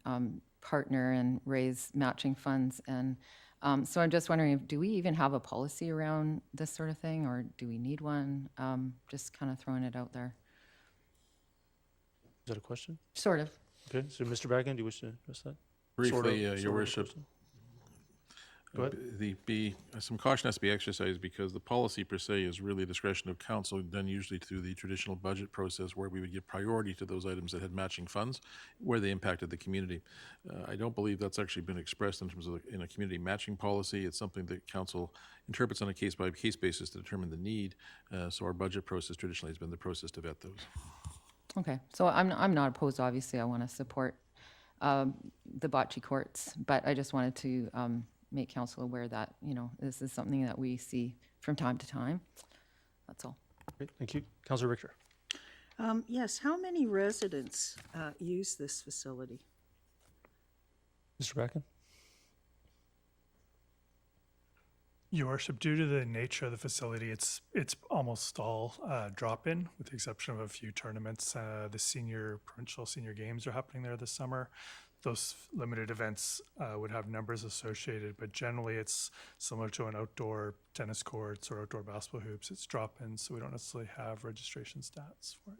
partner and raise matching funds. And so I'm just wondering, do we even have a policy around this sort of thing, or do we need one? Just kind of throwing it out there.
Is that a question?
Sort of.
Okay, so Mr. Bracken, do you wish to address that?
Briefly,
Sort of
Your Worship.
question? Go ahead.
Some caution has to be exercised because the policy per se is really a discretion of council, done usually through the traditional budget process where we would give priority to those items that had matching funds where they impacted the community. I don't believe that's actually been expressed in terms of in a community matching policy. It's something that council interprets on a case-by-case basis to determine the need. So our budget process traditionally has been the process to vet those.
Okay, so I'm not opposed. Obviously, I want to support the bocce courts, but I just wanted to make council aware that, you know, this is something that we see from time to time. That's all.
Great, thank you. Councillor Richter.
Yes, how many residents use this facility?
Mr. Bracken?
Your Worship, due to the nature of the facility, it's almost all drop-in, with the exception of a few tournaments. The provincial senior games are happening there this summer. Those limited events would have numbers associated, but generally it's similar to an outdoor tennis courts or outdoor basketball hoops. It's drop-in, so we don't necessarily have registration stats for it.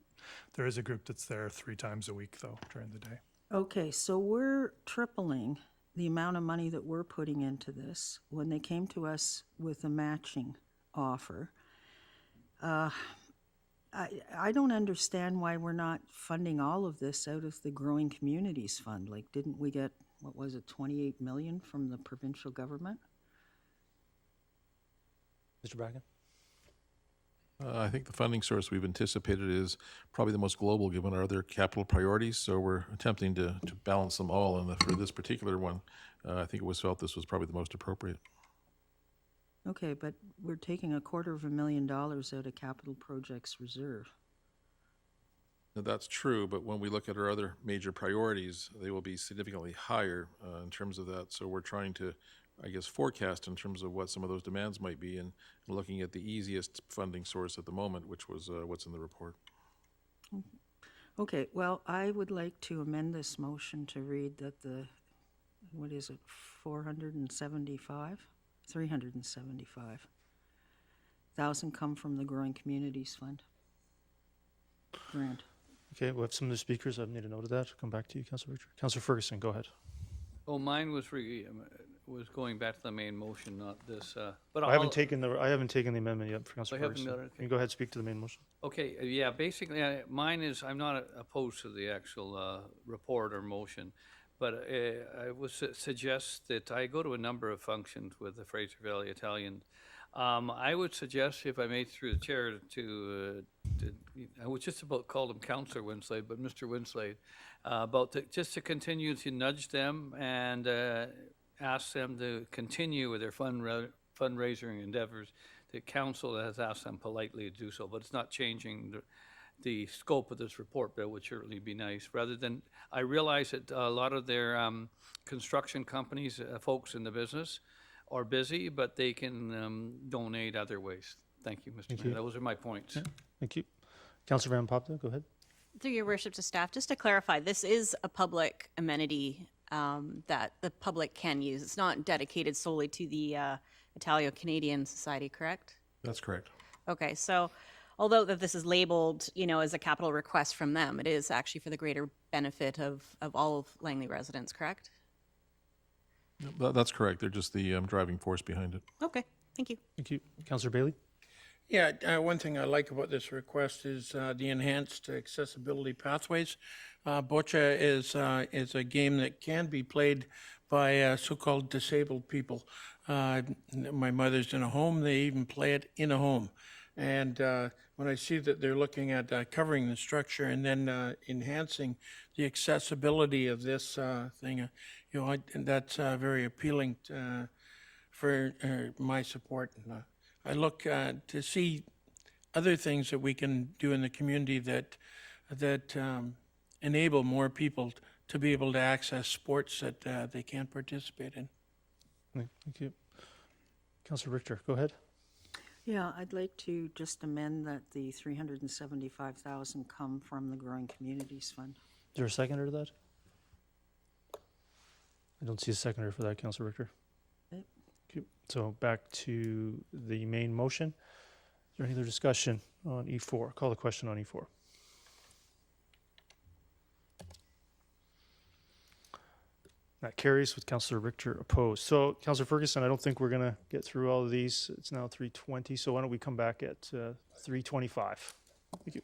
There is a group that's there 3 times a week, though, during the day.
Okay, so we're tripling the amount of money that we're putting into this. When they came to us with a matching offer, I don't understand why we're not funding all of this out of the Growing Communities Fund. Like, didn't we get, what was it, 28 million from the provincial government?
Mr. Bracken?
I think the funding source we've anticipated is probably the most global given our other capital priorities. So we're attempting to balance them all. And for this particular one, I think it was felt this was probably the most appropriate.
Okay, but we're taking $250,000 out of capital projects reserve.
Now, that's true, but when we look at our other major priorities, they will be significantly higher in terms of that. So we're trying to, I guess, forecast in terms of what some of those demands might be and looking at the easiest funding source at the moment, which was what's in the report.
Okay, well, I would like to amend this motion to read that the, what is it, 375,000 come from the Growing Communities Fund grant.
Okay, we'll have some of the speakers. I've made a note of that. Come back to you, Councillor Richard. Councillor Ferguson, go ahead.
Oh, mine was going back to the main motion, not this. But
I haven't taken the amendment yet for Councillor
I haven't
Ferguson.
done it,
Can you go ahead and speak to the main motion?
Okay, yeah, basically, mine is, I'm not opposed to the actual report or motion, but I would suggest that I go to a number of functions with the Fraser Valley Italian. I would suggest, if I may through the chair, I was just about call him Councillor Winslade, but Mr. Winslade, just to continue to nudge them and ask them to continue with their fundraising endeavors. The council has asked them politely to do so, but it's not changing the scope of this report, but it would certainly be nice. Rather than, I realize that a lot of their construction companies, folks in the business, are busy, but they can donate other ways. Thank you, Mr. Mayor. Those are my points.
Thank you. Councillor Van Popta, go ahead.
Through your worship to staff, just to clarify, this is a public amenity that the public can use. It's not dedicated solely to the Italo-Canadian Society, correct?
That's correct.
Okay, so although that this is labeled, as a capital request from them, it is actually for the greater benefit of all of Langley residents, correct?
That's correct. They're just the driving force behind it.
Okay, thank you.
Thank you. Councillor Bailey?
Yeah, one thing I like about this request is the enhanced accessibility pathways. Bocce is a game that can be played by so-called disabled people. My mother's in a home; they even play it in a home. And when I see that they're looking at covering the structure and then enhancing the accessibility of this thing, that's very appealing for my support. I look to see other things that we can do in the community that enable more people to be able to access sports that they can't participate in.
Thank you. Councillor Richter, go ahead.
Yeah, I'd like to just amend that the $375,000 come from the Growing Communities Fund.
Is there a seconder to that? I don't see a seconder for that, Councillor Richter.
Okay.
Okay. So back to the main motion. Is there any other discussion on E4? Call the question on E4. That carries with Councillor Richter opposed. So, Councillor Ferguson, I don't think we're going to get through all of these. It's now 3:20, so why don't we come back at 3:25? Thank you.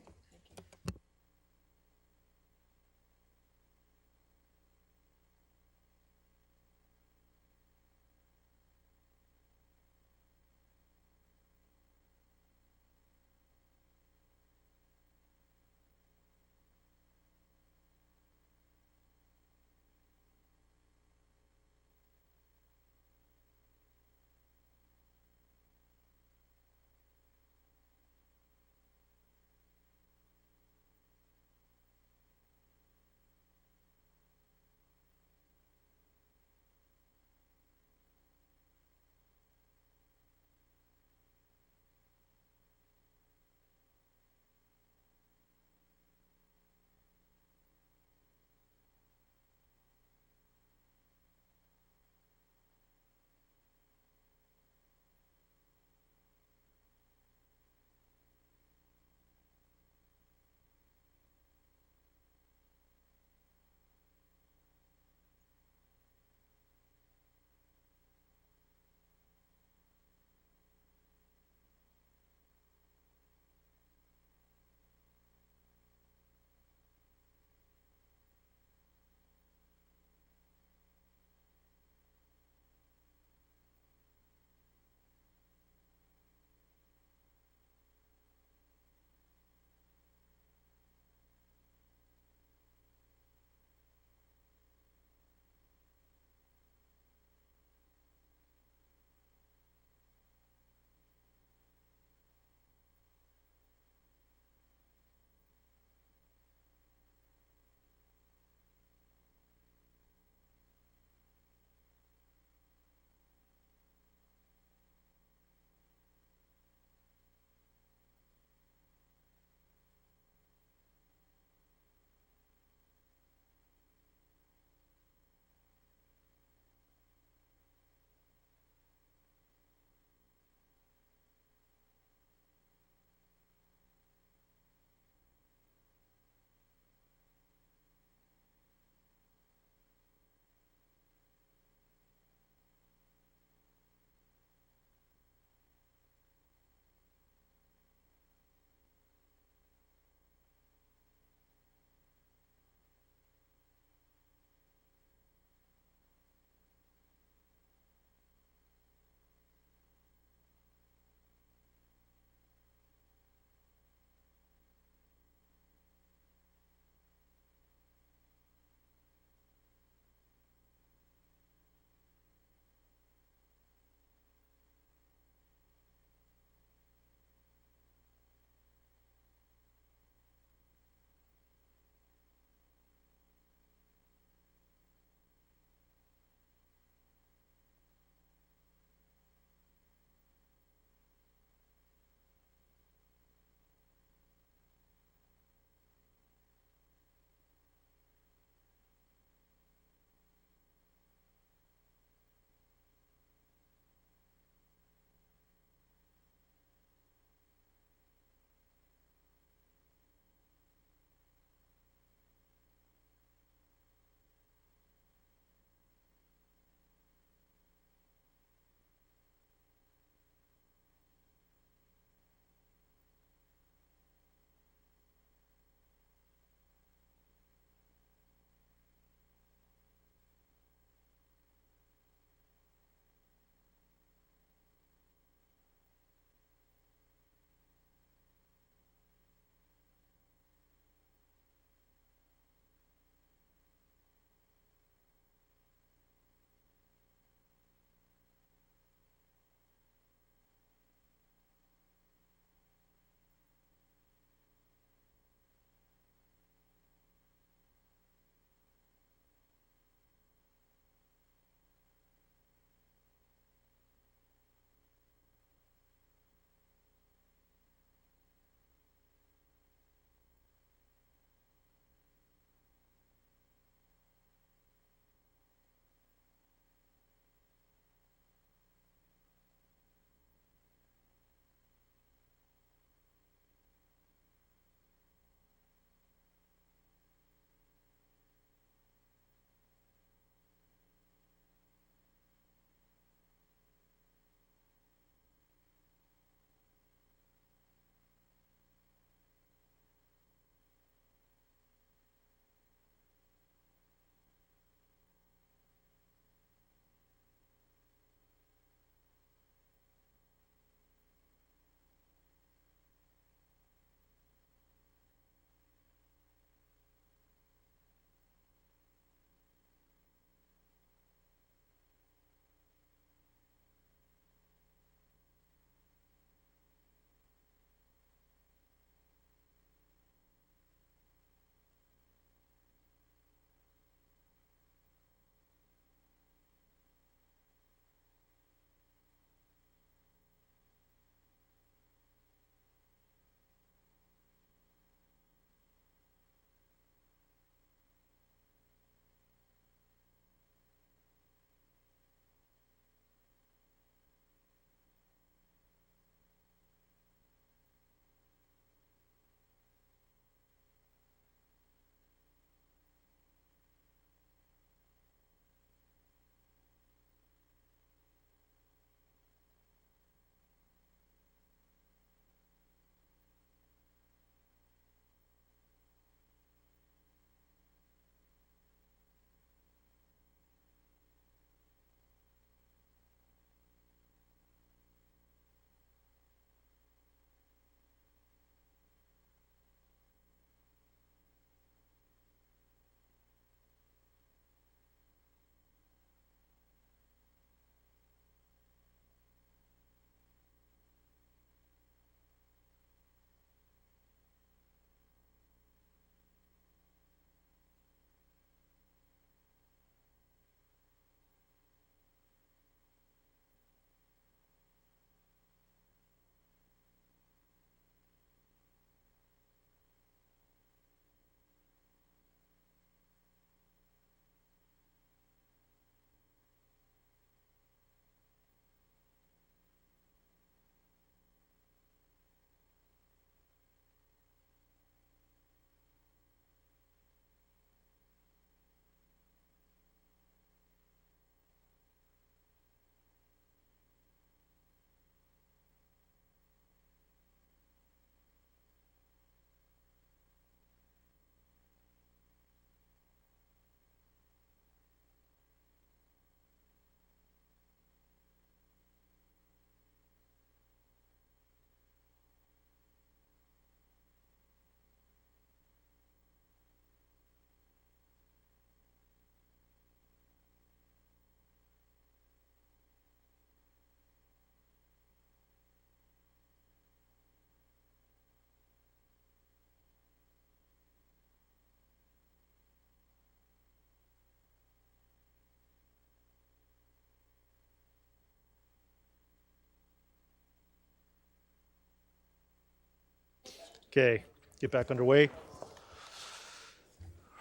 Okay, get back underway.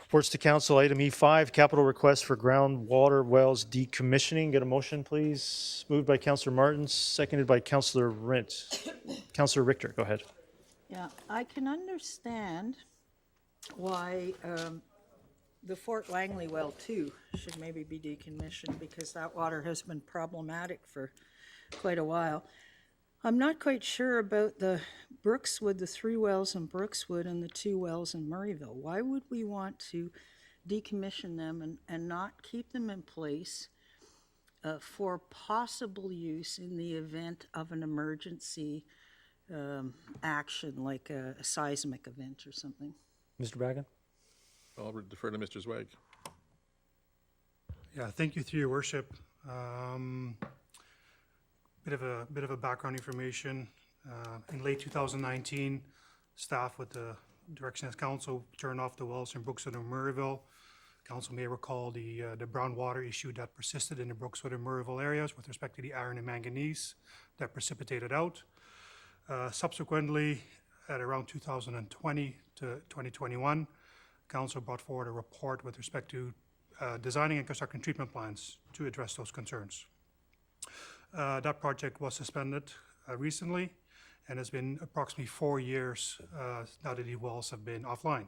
Reports to council, item E5, capital request for groundwater wells decommissioning. Get a motion, please. Moved by Councillor Martins, seconded by Councillor Councillor Richter, go ahead.
Yeah, I can understand why the Fort Langley well too should maybe be decommissioned, because that water has been problematic for quite a while. I'm not quite sure about the Brookswood, the 3 wells in Brookswood and the 2 wells in Murrayville. Why would we want to decommission them and not keep them in place for possible use in the event of an emergency action, like a seismic event or something?
Mr. Bagan?
I'll defer to Mr. Zweig.
Yeah, thank you, through your worship. Bit of a background information. In late 2019, staff with the direction of council turned off the wells in Brookswood and Murrayville. Council may recall the brown water issue that persisted in the Brookswood and Murrayville areas with respect to the iron and manganese that precipitated out. Subsequently, at around 2020 to 2021, council brought forward a report with respect to designing and constructing treatment plans to address those concerns. That project was suspended recently and has been approximately 4 years now that the wells have been offline.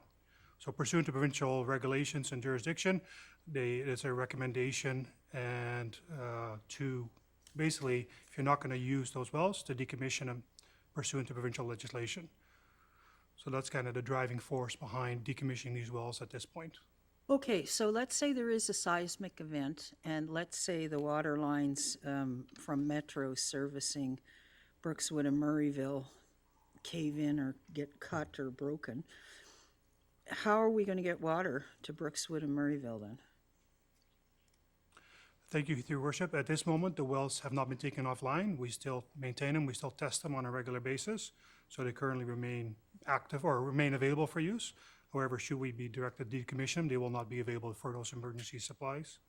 So pursuant to provincial regulations and jurisdiction, there's a recommendation and to basically, if you're not going to use those wells, to decommission them pursuant to provincial legislation. So that's kind of the driving force behind decommissioning these wells at this point.
Okay, so let's say there is a seismic event, and let's say the water lines from Metro servicing Brookswood and Murrayville cave in or get cut or broken. How are we going to get water to Brookswood and Murrayville then?
Thank you, Your Worship. At this moment, the wells have not been taken offline. We still maintain them. We still test them on a regular basis. So they currently remain active or remain available for use. However, should we be directed to decommission them, they will not be available for those emergency supplies.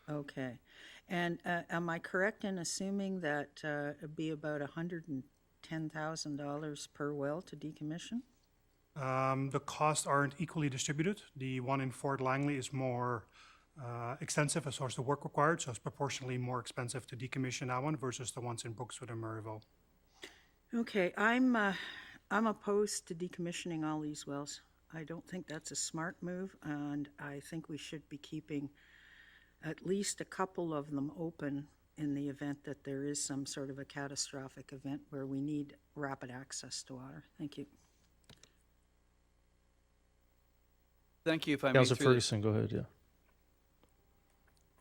Okay. And am I correct in assuming that it'd be about $110,000 per well to decommission? The costs aren't equally distributed. The one in Fort Langley is more extensive as far as the work required, so it's proportionally more expensive to decommission that one versus the ones in Brookswood and Murrayville.
Okay, I'm opposed to decommissioning all these wells. I don't think that's a smart move, and I think we should be keeping at least a couple of them open in the event that there is some sort of a catastrophic event where we need rapid access to water. Thank you.
Thank you, if I may.
Councillor Ferguson, go ahead, yeah.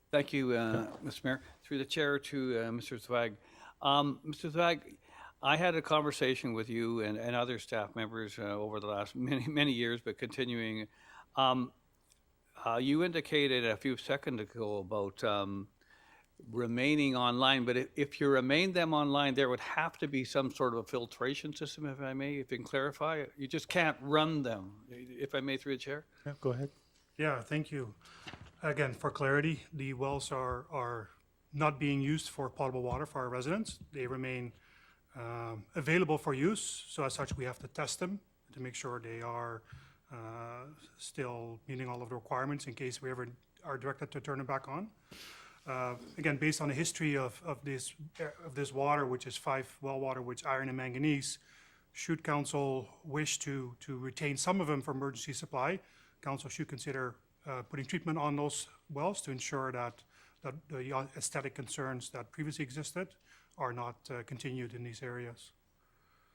Thank you, Mr. Mayor. Through the chair to Mr. Zweig. Mr. Zweig, I had a conversation with you and other staff members over the last many years, but continuing. You indicated a few seconds ago about remaining online, but if you remain them online, there would have to be some sort of a filtration system, if I may, if you can clarify. You just can't run them, if I may, through the chair.
Yeah, go ahead. Yeah, thank you. Again, for clarity, the wells are not being used for potable water for our residents. They remain available for use. So as such, we have to test them to make sure they are still meeting all of the requirements in case we ever are directed to turn it back on. Again, based on the history of this water, which is 5 well water with iron and manganese, should council wish to retain some of them for emergency supply, council should consider putting treatment on those wells to ensure that the aesthetic concerns that previously existed are not continued in these areas.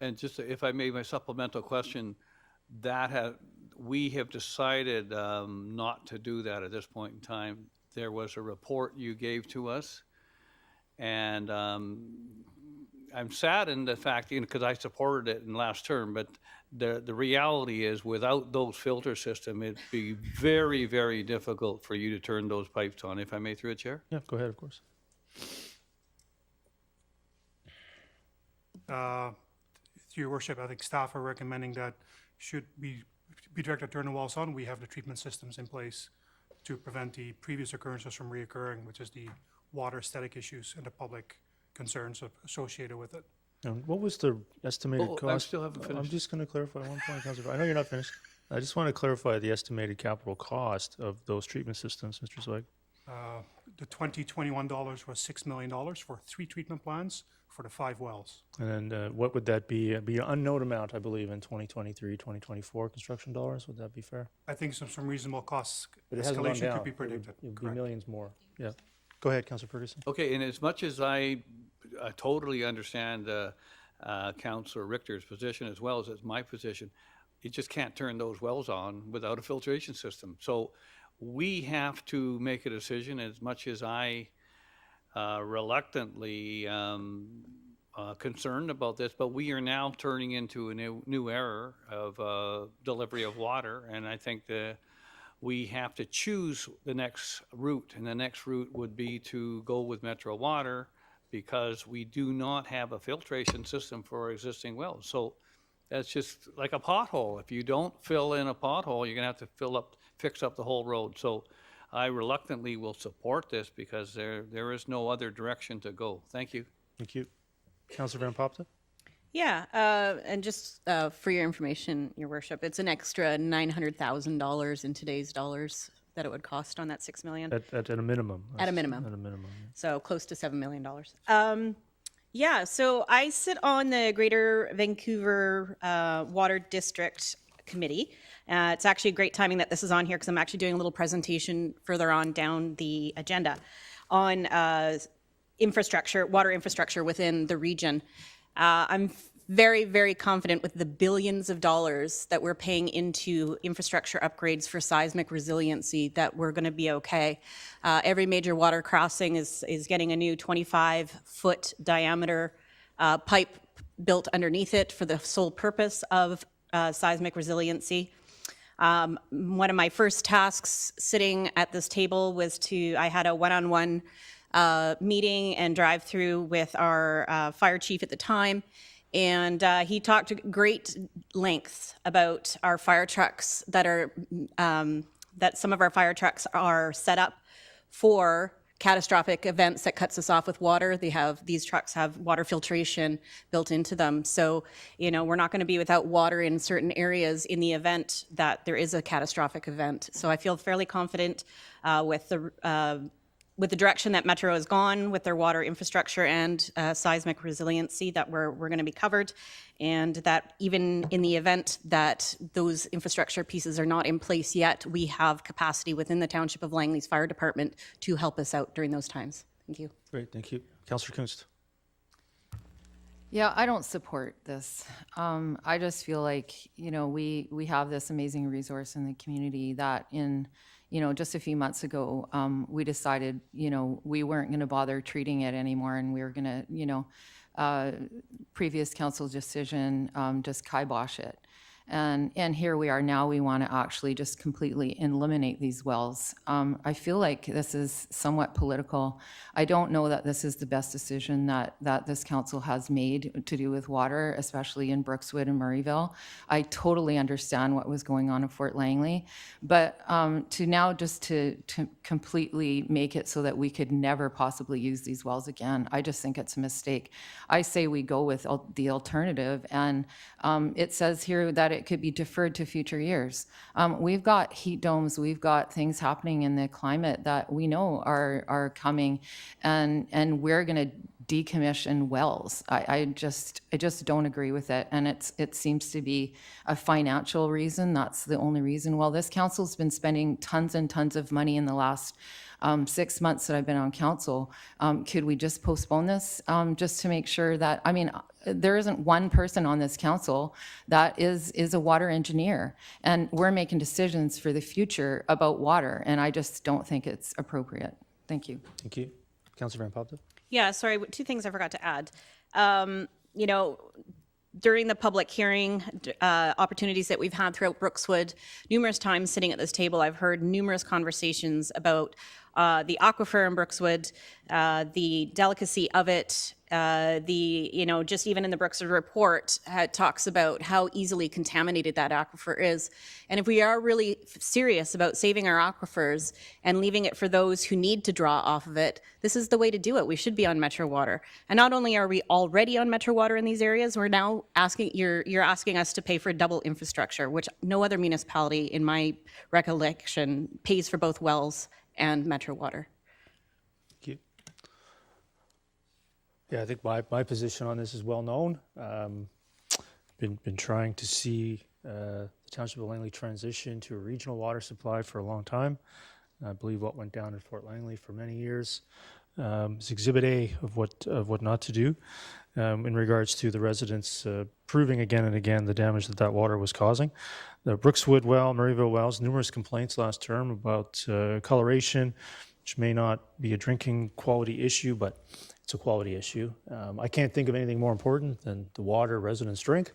And just if I may, my supplemental question, we have decided not to do that at this point in time. There was a report you gave to us, and I'm saddened the fact, because I supported it in last term, but the reality is without those filter system, it'd be very, very difficult for you to turn those pipes on, if I may, through a chair?
Yeah, go ahead, of course.
Through your worship, I think staff are recommending that should we be directed to turn the wells on, we have the treatment systems in place to prevent the previous occurrences from reoccurring, which is the water aesthetic issues and the public concerns associated with it.
And what was the estimated
Oh,
cost?
I still haven't
I'm
finished.
just going to clarify one point, Councillor. I know you're not finished. I just want to clarify the estimated capital cost of those treatment systems, Mr. Zweig.
The 2021 dollars was $6 million for 3 treatment plants for the 5 wells.
And then what would that be? Be an unknown amount, I believe, in 2023, 2024 construction dollars. Would that be fair?
I think some reasonable cost
But it hasn't gone
escalation
down.
could be predicted.
It would be
Correct.
millions more. Yeah. Go ahead, Councillor Ferguson.
Okay, and as much as I totally understand Councillor Richter's position as well as my position, you just can't turn those wells on without a filtration system. So we have to make a decision, as much as I reluctantly concerned about this, but we are now turning into a new era of delivery of water, and I think we have to choose the next route, and the next route would be to go with Metro Water, because we do not have a filtration system for our existing wells. So that's just like a pothole. If you don't fill in a pothole, you're gonna have to fix up the whole road. So I reluctantly will support this because there is no other direction to go. Thank you.
Thank you. Councillor Van Popta?
Yeah, and just for your information, Your Worship, it's an extra $900,000 in today's dollars that it would cost on that $6 million.
At a minimum.
At a minimum.
At a minimum. Yeah.
So close to $7 million. Yeah, so I sit on the Greater Vancouver Water District Committee. It's actually great timing that this is on here because I'm actually doing a little presentation further on down the agenda on infrastructure, water infrastructure within the region. I'm very, very confident with the billions of dollars that we're paying into infrastructure upgrades for seismic resiliency that we're going to be okay. Every major water crossing is getting a new 25-foot diameter pipe built underneath it for the sole purpose of seismic resiliency. One of my first tasks sitting at this table was I had a one-on-one meeting and drive-through with our fire chief at the time. And he talked at great lengths about our fire trucks that some of our fire trucks are set up for catastrophic events that cuts us off with water. These trucks have water filtration built into them. So, we're not going to be without water in certain areas in the event that there is a catastrophic event. So I feel fairly confident with the direction that Metro has gone with their water infrastructure and seismic resiliency, that we're going to be covered, and that even in the event that those infrastructure pieces are not in place yet, we have capacity within the Township of Langley's Fire Department to help us out during those times. Thank you.
Great, thank you. Councillor Kunst?
Yeah, I don't support this. I just feel like, we have this amazing resource in the community that just a few months ago, we decided, we weren't going to bother treating it anymore, and we were going to, previous council's decision, just kibosh it. And here we are now, we want to actually just completely eliminate these wells. I feel like this is somewhat political. I don't know that this is the best decision that this council has made to do with water, especially in Brookswood and Murrayville. I totally understand what was going on in Fort Langley, but to now just to completely make it so that we could never possibly use these wells again, I just think it's a mistake. I say we go with the alternative, and it says here that it could be deferred to future years. We've got heat domes, we've got things happening in the climate that we know are coming, and we're going to decommission wells. I just don't agree with it, and it seems to be a financial reason. That's the only reason. Well, this council's been spending tons and tons of money in the last 6 months that I've been on council. Could we just postpone this just to make sure that, there isn't one person on this council that is a water engineer, and we're making decisions for the future about water, and I just don't think it's appropriate. Thank you.
Thank you. Councillor Van Popta?
Yeah, sorry, 2 things I forgot to add. During the public hearing opportunities that we've had throughout Brookswood, numerous times sitting at this table, I've heard numerous conversations about the aquifer in Brookswood, the delicacy of it, just even in the Brookswood report, talks about how easily contaminated that aquifer is. And if we are really serious about saving our aquifers and leaving it for those who need to draw off of it, this is the way to do it. We should be on Metro Water. And not only are we already on Metro Water in these areas, we're now you're asking us to pay for double infrastructure, which no other municipality, in my recollection, pays for both wells and Metro Water.
Thank you. Yeah, I think my position on this is well known. Been trying to see the Township of Langley transition to a regional water supply for a long time. I believe what went down in Fort Langley for many years is Exhibit A of what not to do in regards to the residents proving again and again the damage that water was causing. The Brookswood well, Murrayville wells, numerous complaints last term about coloration, which may not be a drinking quality issue, but it's a quality issue. I can't think of anything more important than the water residents drink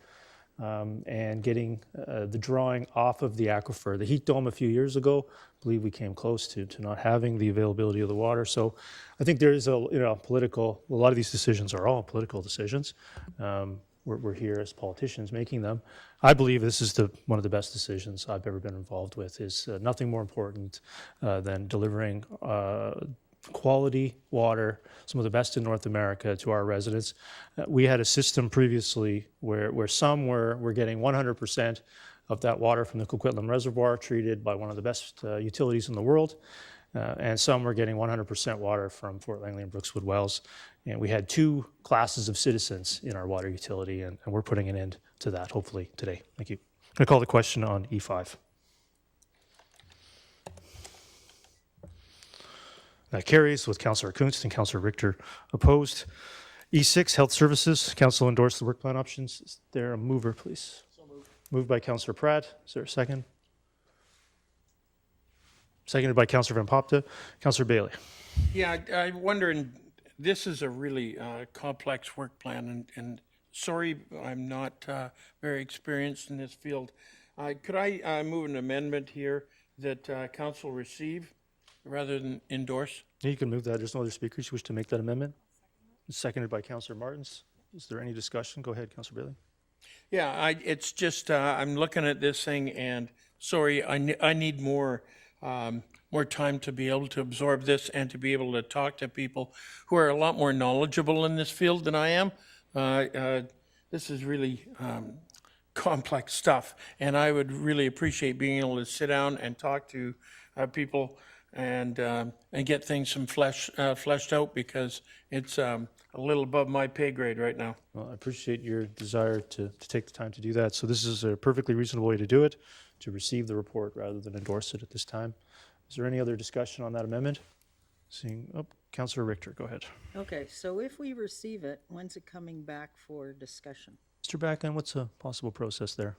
and getting the drawing off of the aquifer. The heat dome a few years ago, I believe we came close to not having the availability of the water. So I think there is a lot of these decisions are all political decisions. We're here as politicians making them. I believe this is one of the best decisions I've ever been involved with. Is nothing more important than delivering quality water, some of the best in North America, to our residents. We had a system previously where some were getting 100% of that water from the Coquitlam Reservoir, treated by one of the best utilities in the world, and some were getting 100% water from Fort Langley and Brookswood wells. And we had two classes of citizens in our water utility, and we're putting an end to that, hopefully, today. Thank you. I'm going to call the question on E5. That carries with Councillor Kunst and Councillor Richter opposed. E6, Health Services. Council endorsed the work plan options. Is there a mover, please? So moved. Moved by Councillor Pratt. Is there a second? Seconded by Councillor Van Popta. Councillor Bailey.
Yeah, I'm wondering, this is a really complex work plan, and sorry, I'm not very experienced in this field. Could I move an amendment here that council receive rather than endorse?
Yeah, you can move that. There's no other speakers who wish to make that amendment. Seconded by Councillor Martins. Is there any discussion? Go ahead, Councillor Bailey.
Yeah, it's just, I'm looking at this thing, and sorry, I need more time to be able to absorb this and to be able to talk to people who are a lot more knowledgeable in this field than I am. This is really complex stuff, and I would really appreciate being able to sit down and talk to people and get things fleshed out, because it's a little above my pay grade right now.
Well, I appreciate your desire to take the time to do that. So this is a perfectly reasonable way to do it, to receive the report rather than endorse it at this time. Is there any other discussion on that amendment? Councillor Richter, go ahead.
Okay, so if we receive it, when's it coming back for discussion?
Mr. Backlund, what's a possible process there?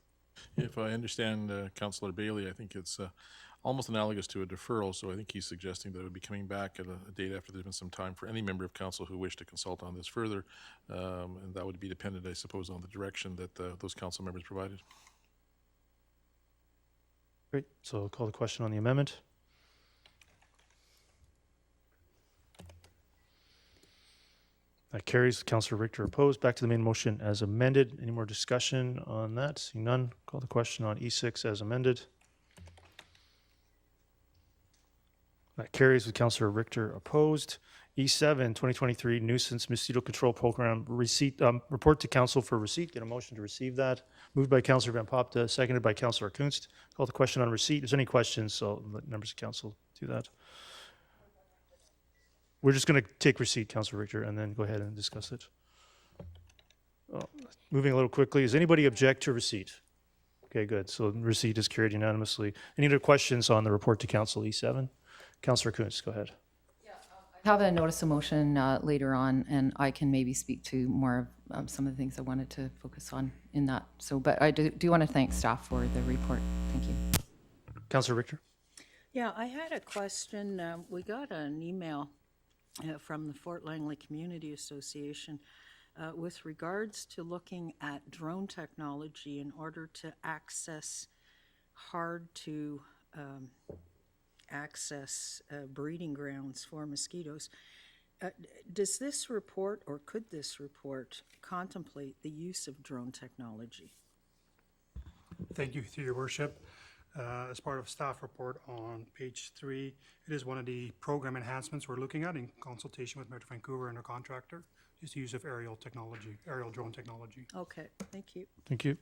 If I understand Councillor Bailey, I think it's almost analogous to a deferral, so I think he's suggesting that it would be coming back at a date after there's been some time for any member of council who wish to consult on this further, and that would be dependent, I suppose, on the direction that those council members provided.
Great, so I'll call the question on the amendment. That carries. Councillor Richter opposed. Back to the main motion as amended. Any more discussion on that? Seeing none, call the question on E6 as amended. That carries with Councillor Richter opposed. E7, 2023 Nuisance Mosquito Control Program receipt, report to council for receipt. Get a motion to receive that. Moved by Councillor Van Popta, seconded by Councillor Kunst. Call the question on receipt. If there's any questions, so let members of council do that. We're just going to take receipt, Councillor Richter, and then go ahead and discuss it. Moving a little quickly, does anybody object to receipt? Okay, good. So receipt is carried unanimously. Any other questions on the report to council E7? Councillor Kunst, go ahead.
I have a notice of motion later on, and I can maybe speak to more of some of the things I wanted to focus on in that. So, but I do want to thank staff for the report. Thank you.
Councillor Richter.
Yeah, I had a question. We got an email from the Fort Langley Community Association with regards to looking at drone technology in order to access hard to access breeding grounds for mosquitoes. Does this report, or could this report, contemplate the use of drone technology?
Thank you, through your worship. As part of staff report on page 3, it is one of the program enhancements we're looking at in consultation with Metro Vancouver and our contractor, is the use of aerial drone technology.
Okay, thank you.
Thank you.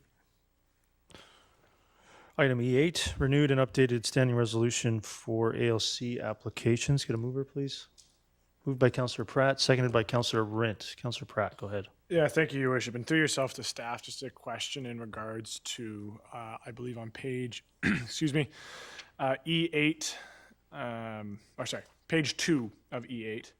Item E8, renewed and updated standing resolution for ALC applications. Get a mover, please. Moved by Councillor Pratt, seconded by Councillor Rint. Councillor Pratt, go ahead.
Yeah, thank you, Your Worship. And through yourself to staff, just a question in regards to, I believe on page, excuse me, E8, page 2 of E8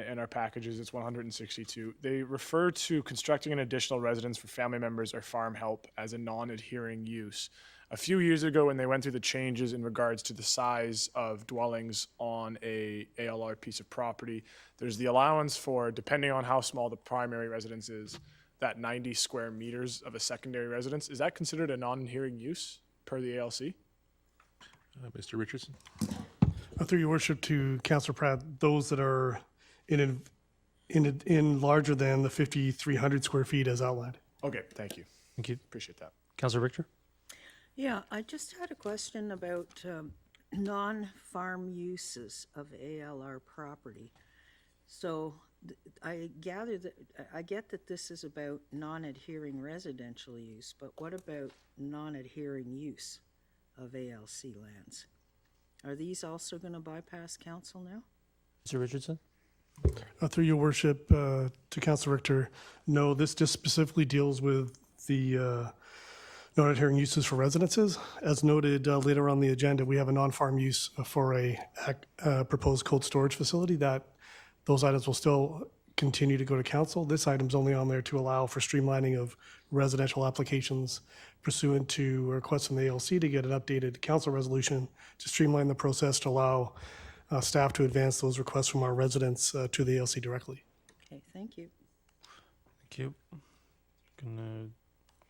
in our packages, it's 162. They refer to constructing an additional residence for family members or farm help as a non-adhering use. A few years ago, when they went through the changes in regards to the size of dwellings on a ALR piece of property, there's the allowance for, depending on how small the primary residence is, that 90 square meters of a secondary residence. Is that considered a non-adhering use per the ALC?
Mr. Richardson?
Through your worship to Councillor Pratt, those that are in larger than the 5,300 square feet as outlined.
Okay, thank you.
Thank you.
Appreciate that.
Councillor Richter?
Yeah, I just had a question about non-farm uses of ALR property. So I get that this is about non-adhering residential use, but what about non-adhering use of ALC lands? Are these also going to bypass council now?
Mr. Richardson?
Through your worship to Councillor Richter, no, this just specifically deals with the non-adhering uses for residences. As noted later on the agenda, we have a non-farm use for a proposed cold storage facility that those items will still continue to go to council. This item's only on there to allow for streamlining of residential applications pursuant to a request from the ALC to get an updated council resolution to streamline the process to allow staff to advance those requests from our residents to the ALC directly.
Okay, thank you.
Thank you.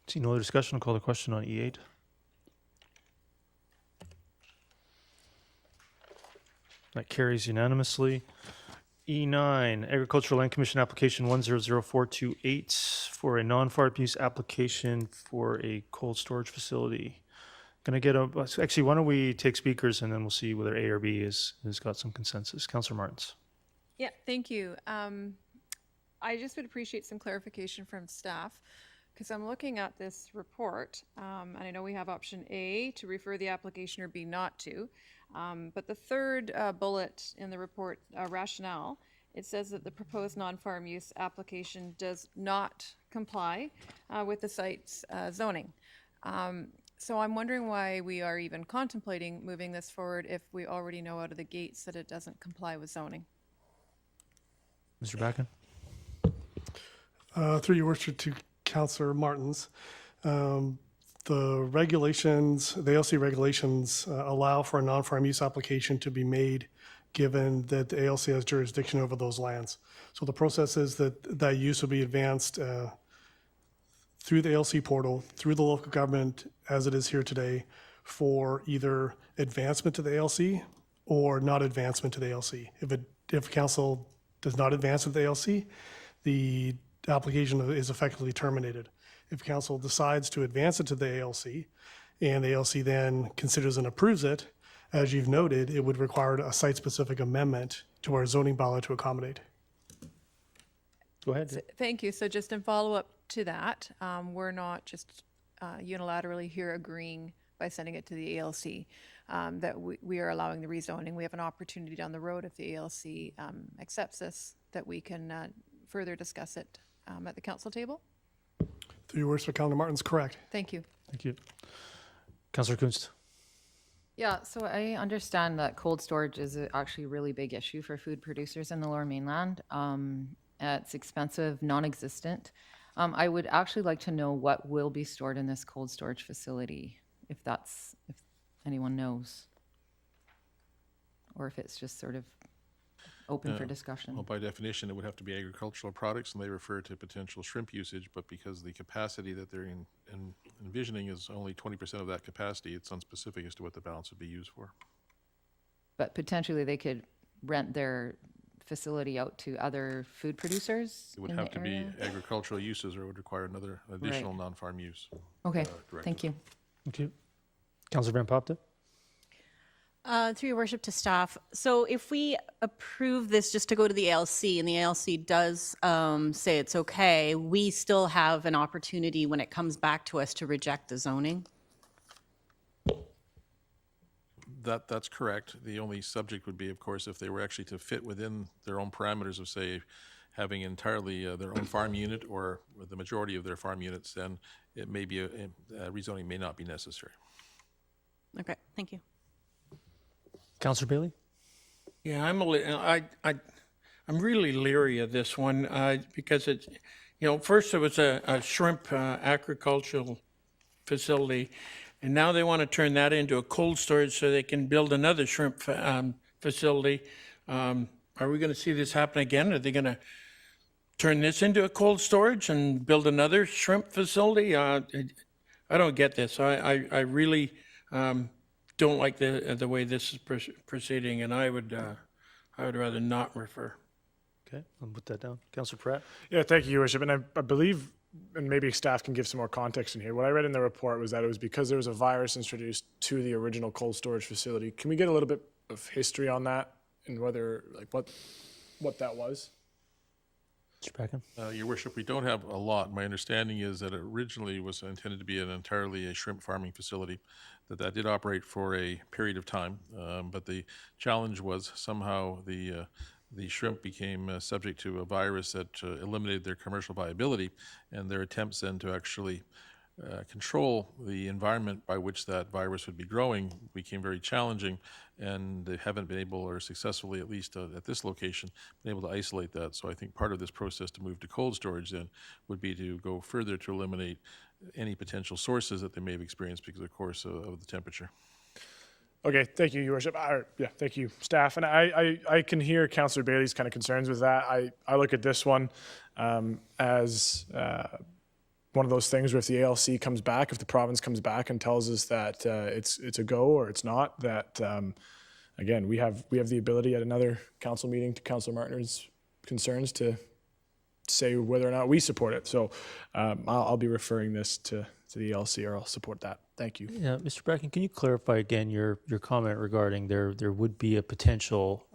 See no other discussion. I'll call the question on E8. That carries unanimously. E9, Agricultural Land Commission application 100428 for a non-farm use application for a cold storage facility. Gonna get actually, why don't we take speakers and then we'll see whether A or B has got some consensus. Councillor Martins.
Yeah, thank you. I just would appreciate some clarification from staff, because I'm looking at this report, and I know we have option A, to refer the application, or B, not to. But the third bullet in the report rationale, it says that the proposed non-farm use application does not comply with the site's zoning. So I'm wondering why we are even contemplating moving this forward if we already know out of the gates that it doesn't comply with zoning.
Mr. Backen.
Through your worship to Councillor Martins, the regulations, the ALC regulations allow for a non-farm use application to be made given that the ALC has jurisdiction over those lands. So the process is that that use will be advanced through the ALC portal, through the local government as it is here today, for either advancement to the ALC or not advancement to the ALC. If council does not advance with the ALC, the application is effectively terminated. If council decides to advance it to the ALC and the ALC then considers and approves it, as you've noted, it would require a site-specific amendment to our zoning bylaw to accommodate.
Go ahead.
Thank you. So just in follow-up to that, we're not just unilaterally here agreeing by sending it to the ALC that we are allowing the rezoning. We have an opportunity down the road if the ALC accepts this, that we can further discuss it at the council table.
Through your worship, Councillor Martin's correct.
Thank you.
Thank you. Councillor Kunst.
Yeah, so I understand that cold storage is actually a really big issue for food producers in the Lower Mainland. It's expensive, non-existent. I would actually like to know what will be stored in this cold storage facility, if anyone knows, or if it's just sort of open for discussion.
Well, by definition, it would have to be agricultural products, and they refer to potential shrimp usage, but because the capacity that they're envisioning is only 20% of that capacity, it's unspecific as to what the balance would be used for.
but potentially they could rent their facility out to other food producers
It would
in
have
the
to be
area?
agricultural uses, or it would require another additional non-farm use.
Okay,
directive.
thank you.
Thank you. Councillor Van Popte?
Through your worship to staff, so if we approve this just to go to the ALC and the ALC does say it's okay, we still have an opportunity when it comes back to us to reject the zoning?
That's correct. The only subject would be, of course, if they were actually to fit within their own parameters of, say, having entirely their own farm unit or the majority of their farm units, then it may be rezoning may not be necessary.
Okay, thank you.
Councillor Bailey?
Yeah, I'm really leery of this one because it's, first it was a shrimp agricultural facility, and now they want to turn that into a cold storage so they can build another shrimp facility. Are we going to see this happen again? Are they going to turn this into a cold storage and build another shrimp facility? I don't get this. I really don't like the way this is proceeding, and I would rather not refer.
Okay, I'll put that down. Councillor Pratt?
Yeah, thank you, Your Worship. And I believe, and maybe staff can give some more context in here, what I read in the report was that it was because there was a virus introduced to the original cold storage facility. Can we get a little bit of history on that and whether, what that was?
Mr. Bracken?
Your Worship, we don't have a lot. My understanding is that it originally was intended to be entirely a shrimp farming facility, that did operate for a period of time, but the challenge was somehow the shrimp became subject to a virus that eliminated their commercial viability, and their attempts then to actually control the environment by which that virus would be growing became very challenging, and they haven't been able, or successfully at least at this location, been able to isolate that. So I think part of this process to move to cold storage then would be to go further to eliminate any potential sources that they may have experienced because, of course, of the temperature.
Okay, thank you, Your Worship. Thank you, staff. And I can hear Councillor Bailey's kind of concerns with that. I look at this one as one of those things where if the ALC comes back, if the province comes back and tells us that it's a go or it's not, that again, we have the ability at another council meeting to Councillor Martin's concerns to say whether or not we support it. So I'll be referring this to the ALC, or I'll support that. Thank you.
Yeah, Mr. Bracken, can you clarify again your comment regarding there would be a potential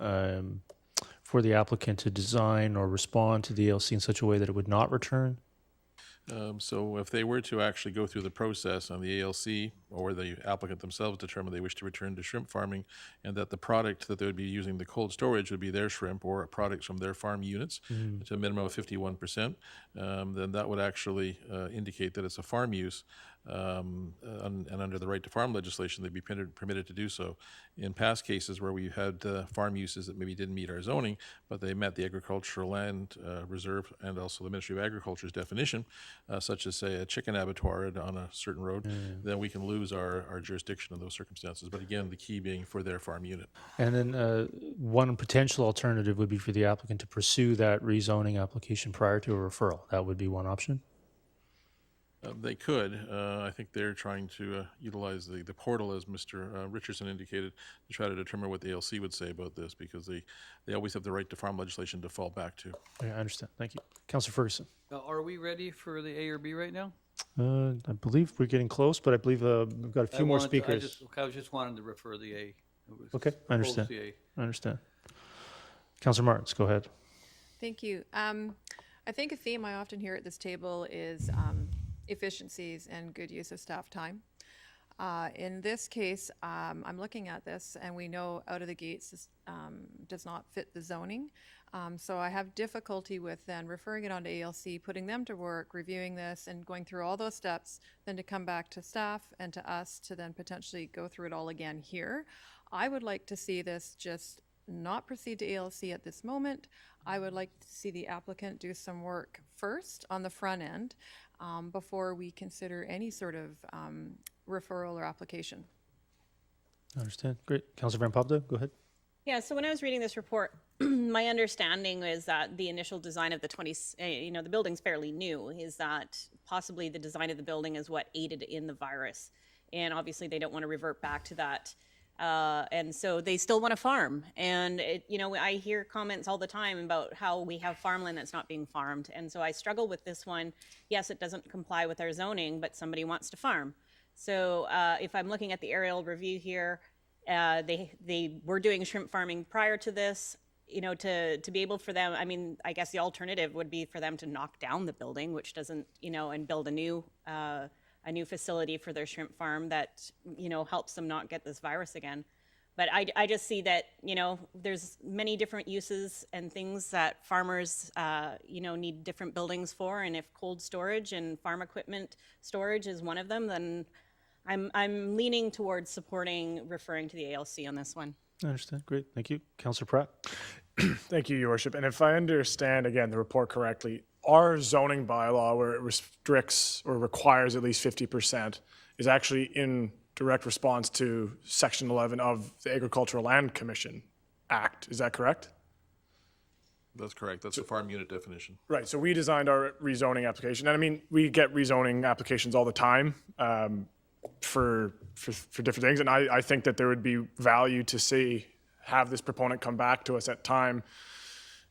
for the applicant to design or respond to the ALC in such a way that it would not return?
So if they were to actually go through the process on the ALC, or the applicant themselves determine they wish to return to shrimp farming, and that the product that they would be using, the cold storage, would be their shrimp or products from their farm units to a minimum of 51%, then that would actually indicate that it's a farm use, and under the right to farm legislation, they'd be permitted to do so. In past cases where we had farm uses that maybe didn't meet our zoning, but they met the agricultural land reserve and also the Ministry of Agriculture's definition, such as, say, a chicken abattoir on a certain road, then we can lose our jurisdiction in those circumstances. But again, the key being for their farm unit.
And then one potential alternative would be for the applicant to pursue that rezoning application prior to a referral. That would be one option.
They could. I think they're trying to utilize the portal, as Mr. Richardson indicated, to try to determine what the ALC would say about this, because they always have the right to farm legislation to fall back to.
Yeah, I understand. Thank you. Councillor Ferguson.
Are we ready for the A or B right now?
I believe we're getting close, but I believe we've got a few more speakers.
I was just wanting to refer the A.
Okay, I understand.
The A.
I understand. Councillor Martins, go ahead.
Thank you. I think a theme I often hear at this table is efficiencies and good use of staff time. In this case, I'm looking at this, and we know out of the gates this does not fit the zoning. So I have difficulty with then referring it on to ALC, putting them to work, reviewing this, and going through all those steps, then to come back to staff and to us to then potentially go through it all again here. I would like to see this just not proceed to ALC at this moment. I would like to see the applicant do some work first on the front end before we consider any sort of referral or application.
I understand. Great. Councillor Van Popde, go ahead.
Yeah, so when I was reading this report, my understanding is that the initial design of the the building's fairly new, is that possibly the design of the building is what aided in the virus. And obviously they don't want to revert back to that And so they still want to farm. And, I hear comments all the time about how we have farmland that's not being farmed. And so I struggle with this one. Yes, it doesn't comply with our zoning, but somebody wants to farm. So if I'm looking at the aerial review here, they were doing shrimp farming prior to this. To be able for them, I guess the alternative would be for them to knock down the building, which doesn't, and build a new facility for their shrimp farm that, helps them not get this virus again. But I just see that, there's many different uses and things that farmers, need different buildings for. And if cold storage and farm equipment storage is one of them, then I'm leaning towards referring to the ALC on this one.
I understand. Great. Thank you. Councillor Pratt.
Thank you, Your Worship. And if I understand, again, the report correctly, our zoning bylaw, where it restricts or requires at least 50%, is actually in direct response to Section 11 of the Agricultural Land Commission Act. Is that correct?
That's correct. That's the farm unit definition.
Right. So we designed our rezoning application. And we get rezoning applications all the time for different things. And I think that there would be value to have this proponent come back to us at time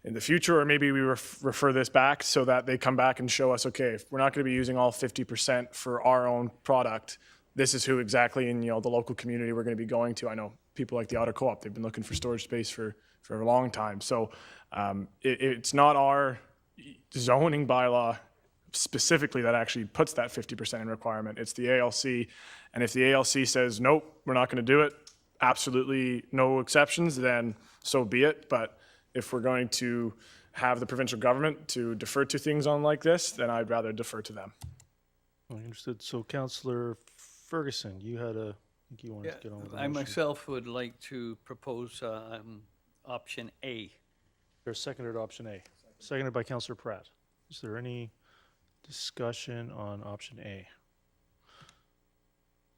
in the future, or maybe we refer this back so that they come back and show us, okay, if we're not going to be using all 50% for our own product, this is who exactly in the local community we're going to be going to. I know people like the Auto Co-op, they've been looking for storage space for a long time. So it's not our zoning bylaw specifically that actually puts that 50% in requirement. It's the ALC. And if the ALC says, nope, we're not going to do it, absolutely no exceptions, then so be it. But if we're going to have the provincial government to defer to things on like this, then I'd rather defer to them.
I understood. So, Councillor Ferguson, you wanted to get on with the
I
motion.
myself would like to propose option A.
There's seconded option A. Seconded by Councillor Pratt. Is there any discussion on option A?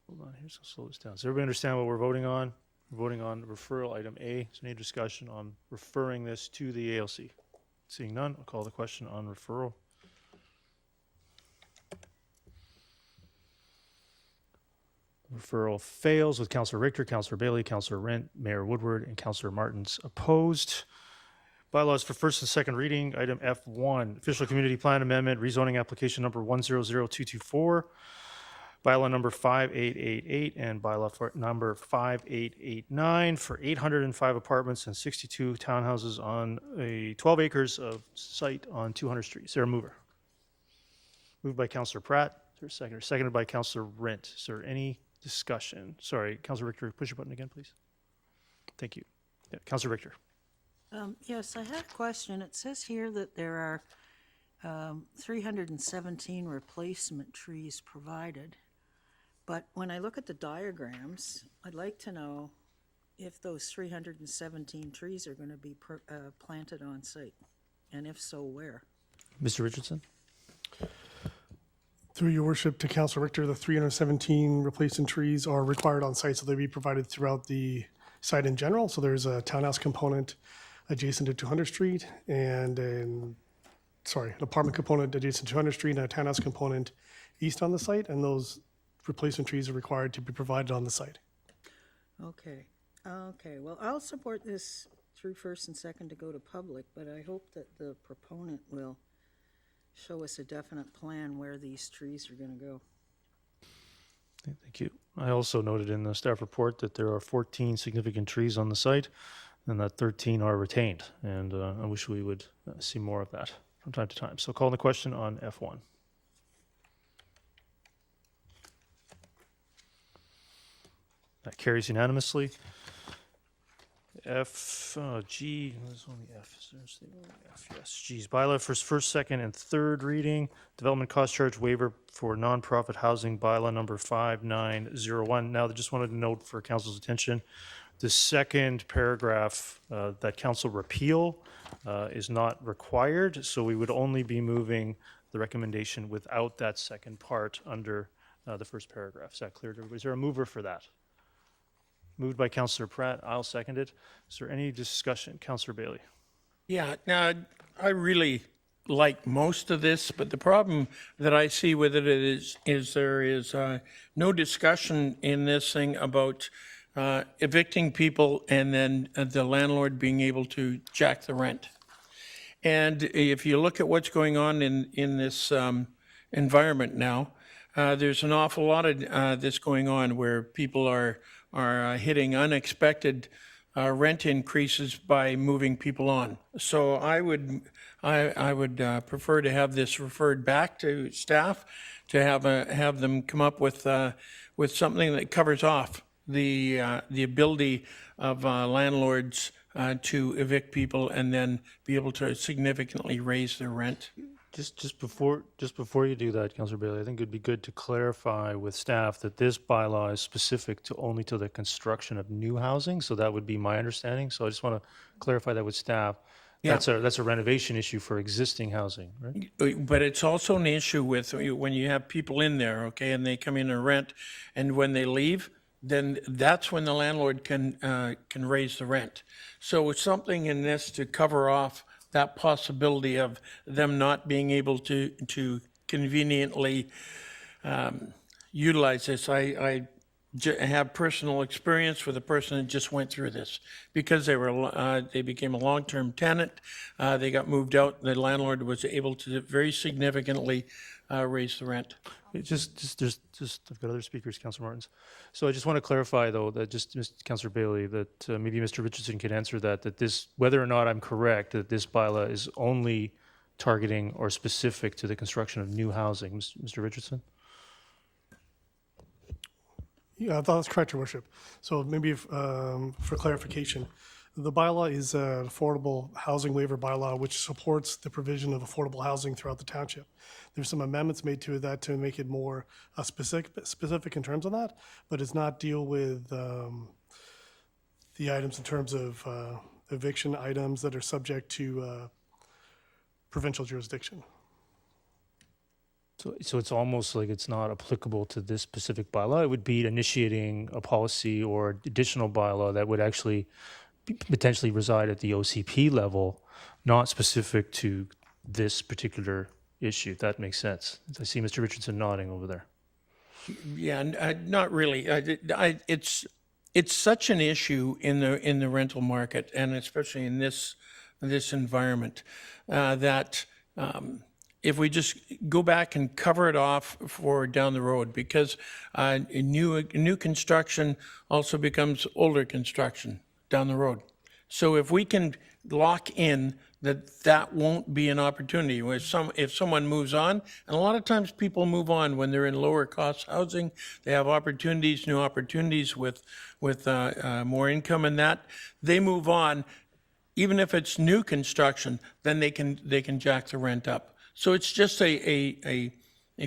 Hold on, here's, I'll slow this down. Does everybody understand what we're voting on? We're voting on referral item A. Is there any discussion on referring this to the ALC? Seeing none, I'll call the question on referral. Referral fails with Councillor Richter, Councillor Bailey, Councillor Rent, Mayor Woodward, and Councillor Martins opposed. Bylaws for first and second reading. Item F1, Official Community Plan Amendment, Rezoning Application Number 100224, Bylaw Number 5888, and Bylaw Number 5889 for 805 apartments and 62 townhouses on 12 acres of site on 200 Street. Is there a mover? Moved by Councillor Pratt. Is there a seconder? Seconded by Councillor Rent. Is there any discussion? Sorry, Councillor Richter, push your button again, please. Thank you. Yeah, Councillor Richter.
Yes, I had a question. It says here that there are 317 replacement trees provided. But when I look at the diagrams, I'd like to know if those 317 trees are going to be planted on site, and if so, where?
Mr. Richardson?
Through your worship to Councillor Richter, the 317 replacement trees are required on site, so they'll be provided throughout the site in general. So there's a townhouse component adjacent to 200 Street and an apartment component adjacent to 200 Street and a townhouse component east on the site, and those replacement trees are required to be provided on the site.
Okay. Well, I'll support this through first and second to go to public, but I hope that the proponent will show us a definite plan where these trees are going to go.
Okay, thank you. I also noted in the staff report that there are 14 significant trees on the site and that 13 are retained. And I wish we would see more of that from time to time. So call the question on F1. That carries unanimously. G, there's only F. There's the only F, yes. G's bylaw for first, second, and third reading. Development cost charge waiver for nonprofit housing, bylaw number 5901. Now, I just wanted to note for council's attention, the second paragraph that council repeal is not required, so we would only be moving the recommendation without that second part under the first paragraph. Is that clear to everybody? Is there a mover for that? Moved by Councillor Pratt. I'll second it. Is there any discussion? Councillor Bailey.
Yeah, now, I really like most of this, but the problem that I see with it is there is no discussion in this thing about evicting people and then the landlord being able to jack the rent. And if you look at what's going on in this environment now, there's an awful lot of this going on where people are hitting unexpected rent increases by moving people on. So I would prefer to have this referred back to staff to have them come up with something that covers off the ability of landlords to evict people and then be able to significantly raise their rent.
Just before you do that, Councillor Bailey, I think it'd be good to clarify with staff that this bylaw is specific to only to the construction of new housing. So that would be my understanding. So I just want to clarify that with staff.
Yeah.
That's a renovation issue for existing housing, right?
But it's also an issue with when you have people in there, okay, and they come in and rent, and when they leave, then that's when the landlord can raise the rent. So it's something in this to cover off that possibility of them not being able to conveniently utilize this. I have personal experience with a person that just went through this because they became a long-term tenant. They got moved out. The landlord was able to very significantly raise the rent.
I've got other speakers, Councillor Martins. So I just want to clarify, though, that Councillor Bailey, that maybe Mr. Richardson can answer that this, whether or not I'm correct, that this bylaw is only targeting or specific to the construction of new housing. Mr. Richardson?
Yeah, I thought that's correct, Your Worship. So maybe for clarification, the bylaw is an affordable housing waiver bylaw, which supports the provision of affordable housing throughout the township. There's some amendments made to that to make it more specific in terms of that, but it's not deal with the items in terms of eviction items that are subject to provincial jurisdiction.
So it's almost like it's not applicable to this specific bylaw. It would be initiating a policy or additional bylaw that would actually potentially reside at the OCP level, not specific to this particular issue, if that makes sense. I see Mr. Richardson nodding over there.
Yeah, not really. It's such an issue in the rental market, and especially in this environment, that if we just go back and cover it off for down the road, because new construction also becomes older construction down the road. So if we can lock in that won't be an opportunity. If someone moves on, and a lot of times people move on when they're in lower cost housing, they have opportunities, new opportunities with more income and that, they move on. Even if it's new construction, then they can jack the rent up. So it's just a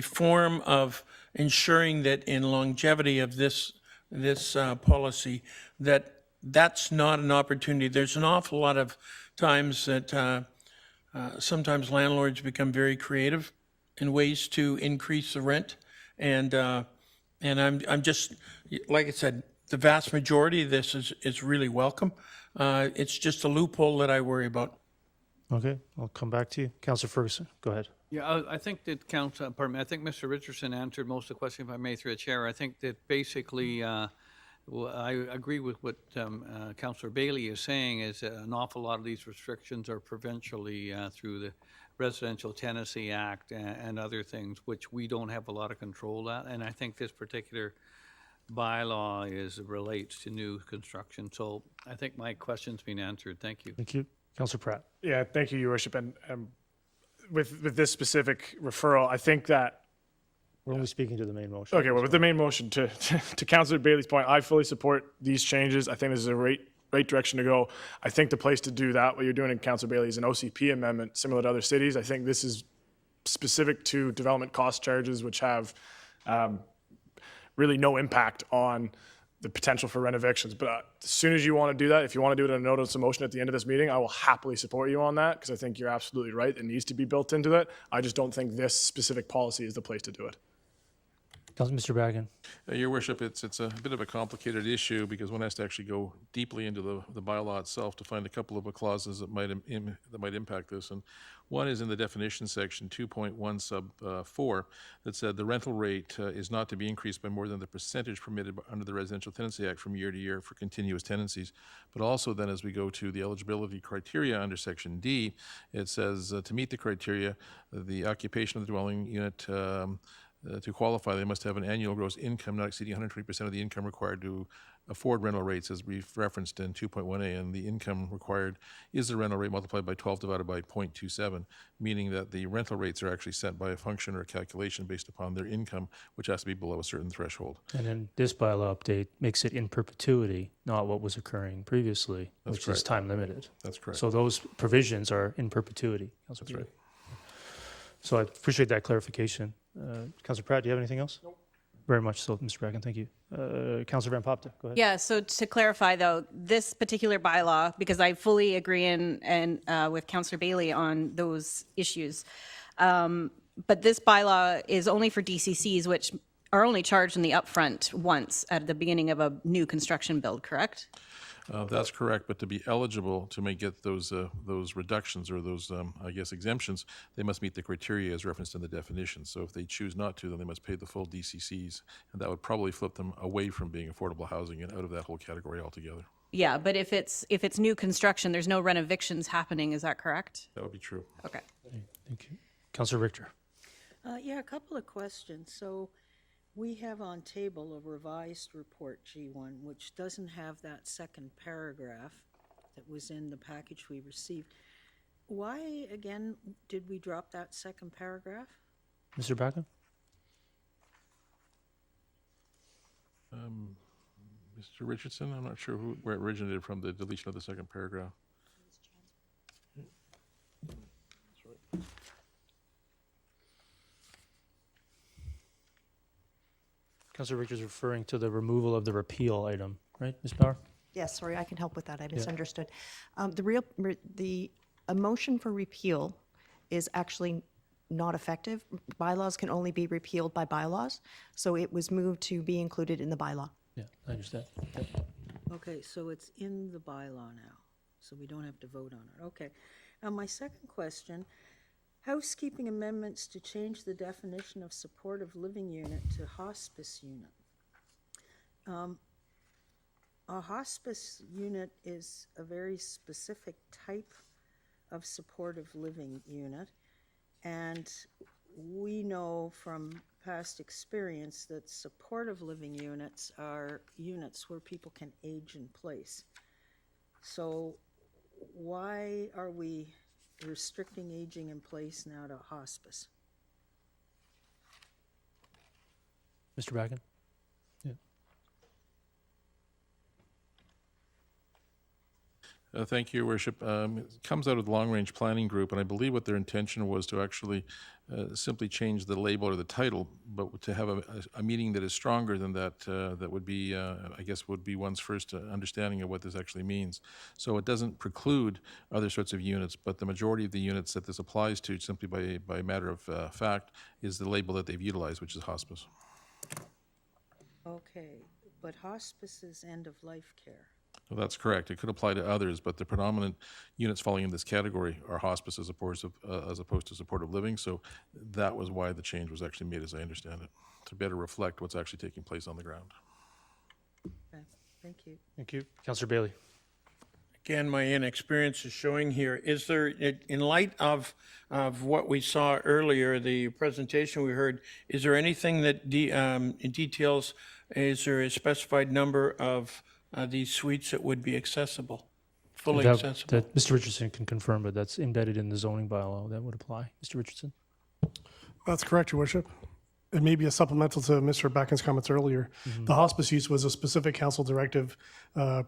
form of ensuring that in longevity of this policy, that's not an opportunity. There's an awful lot of times that sometimes landlords become very creative in ways to increase the rent, and I'm just, like I said, the vast majority of this is really welcome. It's just a loophole that I worry about.
Okay, I'll come back to you. Councillor Ferguson, go ahead.
Yeah, I think that I think Mr. Richardson answered most of the question, if I may, through the chair. I think that basically, I agree with what Councillor Bailey is saying, is an awful lot of these restrictions are provincially through the Residential Tenancy Act and other things, which we don't have a lot of control at. And I think this particular bylaw relates to new construction. So I think my question's been answered. Thank you.
Thank you. Councillor Pratt.
Yeah, thank you, Your Worship. And with this specific referral, I think that
we're only speaking to the main motion.
Okay, well, with the main motion, to Councillor Bailey's point, I fully support these changes. I think this is a right direction to go. I think the place to do that, what you're doing in Councillor Bailey, is an OCP amendment similar to other cities. I think this is specific to development cost charges, which have really no impact on the potential for renovictions. But as soon as you want to do that, if you want to do it in a notice of motion at the end of this meeting, I will happily support you on that, because I think you're absolutely right. It needs to be built into it. I just don't think this specific policy is the place to do it.
Mr. Bracken.
Your worship, it's a bit of a complicated issue because one has to actually go deeply into the bylaw itself to find a couple of clauses that might impact this. And one is in the definition section 2.1 sub 4 that said the rental rate is not to be increased by more than the percentage permitted under the Residential Tenancy Act from year to year for continuous tenancies. But also then as we go to the eligibility criteria under section D, it says to meet the criteria, the occupation of the dwelling unit to qualify, they must have an annual gross income not exceeding 120% of the income required to afford rental rates, as we've referenced in 2.1a, and the income required is the rental rate multiplied by 12 divided by 0.27, meaning that the rental rates are actually set by a function or a calculation based upon their income, which has to be below a certain threshold.
And then this bylaw update makes it in perpetuity, not what was occurring previously,
That's
which is
correct.
time limited.
That's correct.
So those provisions are in perpetuity. Councilor
That's right.
So I appreciate that clarification. Councilor Pratt, do you have anything else? Nope. Very much so, Mr. Bracken. Thank you. Councilor Van Popte, go ahead.
Yeah, so to clarify though, this particular bylaw, because I fully agree and with Councillor Bailey on those issues, but this bylaw is only for DCCs, which are only charged in the upfront once at the beginning of a new construction build, correct?
That's correct, but to be eligible to get those reductions or those, I guess, exemptions, they must meet the criteria as referenced in the definition. So if they choose not to, then they must pay the full DCCs, and that would probably flip them away from being affordable housing and out of that whole category altogether.
Yeah, but if it's new construction, there's no renovictions happening, is that correct?
That would be true.
Okay.
Thank you. Councilor Richter.
Yeah, a couple of questions. So we have on table a revised report G1, which doesn't have that second paragraph that was in the package we received. Why, again, did we drop that second paragraph?
Mr. Bracken?
Mr. Richardson, I'm not sure where it originated from, the deletion of the second paragraph.
Councilor Richter is referring to the removal of the repeal item, right, Ms. Bauer?
Yes, sorry, I can help with that. I misunderstood. The motion for repeal is actually not effective. Bylaws can only be repealed by bylaws, so it was moved to be included in the bylaw.
Yeah, I understand. Yep.
Okay, so it's in the bylaw now, so we don't have to vote on it. Okay. Now, my second question, housekeeping amendments to change the definition of supportive living unit to hospice unit. A hospice unit is a very specific type of supportive living unit, and we know from past experience that supportive living units are units where people can age in place. So why are we restricting aging in place now to hospice?
Mr. Bracken?
Thank you, Your Worship. It comes out of the Long Range Planning Group, and I believe what their intention was to actually simply change the label or the title, but to have a meaning that is stronger than that, that would be, I guess, would be one's first understanding of what this actually means. So it doesn't preclude other sorts of units, but the majority of the units that this applies to, simply by matter of fact, is the label that they've utilized, which is hospice.
Okay, but hospice is end-of-life care.
Well, that's correct. It could apply to others, but the predominant units falling in this category are hospice as opposed to supportive living. So that was why the change was actually made, as I understand it, to better reflect what's actually taking place on the ground.
Okay, thank you.
Thank you. Councilor Bailey.
Again, my inexperience is showing here. Is there, in light of what we saw earlier, the presentation we heard, is there anything that details, is there a specified number of these suites that would be accessible, fully accessible?
That Mr. Richardson can confirm, but that's embedded in the zoning bylaw. That would apply. Mr. Richardson?
That's correct, Your Worship. It may be a supplemental to Mr. Bracken's comments earlier. The hospice use was a specific council directive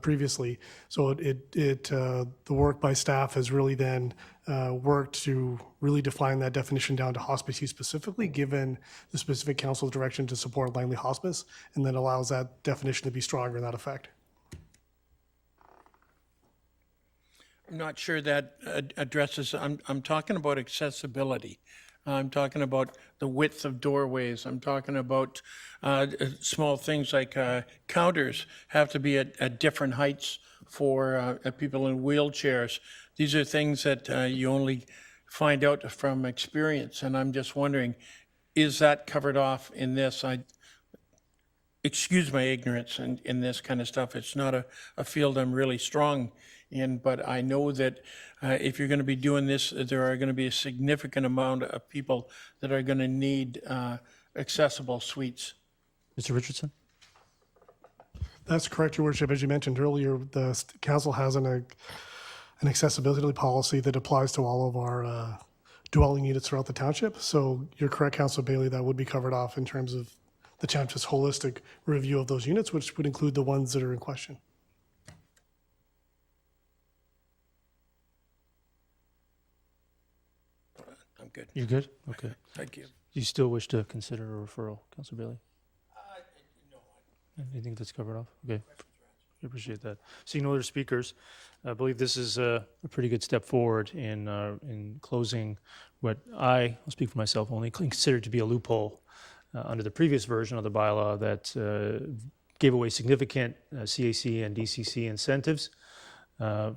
previously. So the work by staff has really then worked to really define that definition down to hospice use specifically, given the specific council direction to support Langley Hospice, and then allows that definition to be stronger in that effect.
I'm not sure that addresses, I'm talking about accessibility. I'm talking about the width of doorways. I'm talking about small things like counters have to be at different heights for people in wheelchairs. These are things that you only find out from experience, and I'm just wondering, is that covered off in this? Excuse my ignorance in this kind of stuff. It's not a field I'm really strong in, but I know that if you're going to be doing this, there are going to be a significant amount of people that are going to need accessible suites.
Mr. Richardson?
That's correct, Your Worship. As you mentioned earlier, the council has an accessibility policy that applies to all of our dwelling units throughout the township. So you're correct, Councilor Bailey, that would be covered off in terms of the township's holistic review of those units, which would include the ones that are in question.
I'm good.
You're good? Okay.
Thank you.
Do you still wish to consider a referral, Councilor Bailey? No. Anything that's covered off? Okay. I appreciate that. Seeing no other speakers, I believe this is a pretty good step forward in closing what I'll speak for myself, only considered to be a loophole under the previous version of the bylaw that gave away significant CAC and DCC incentives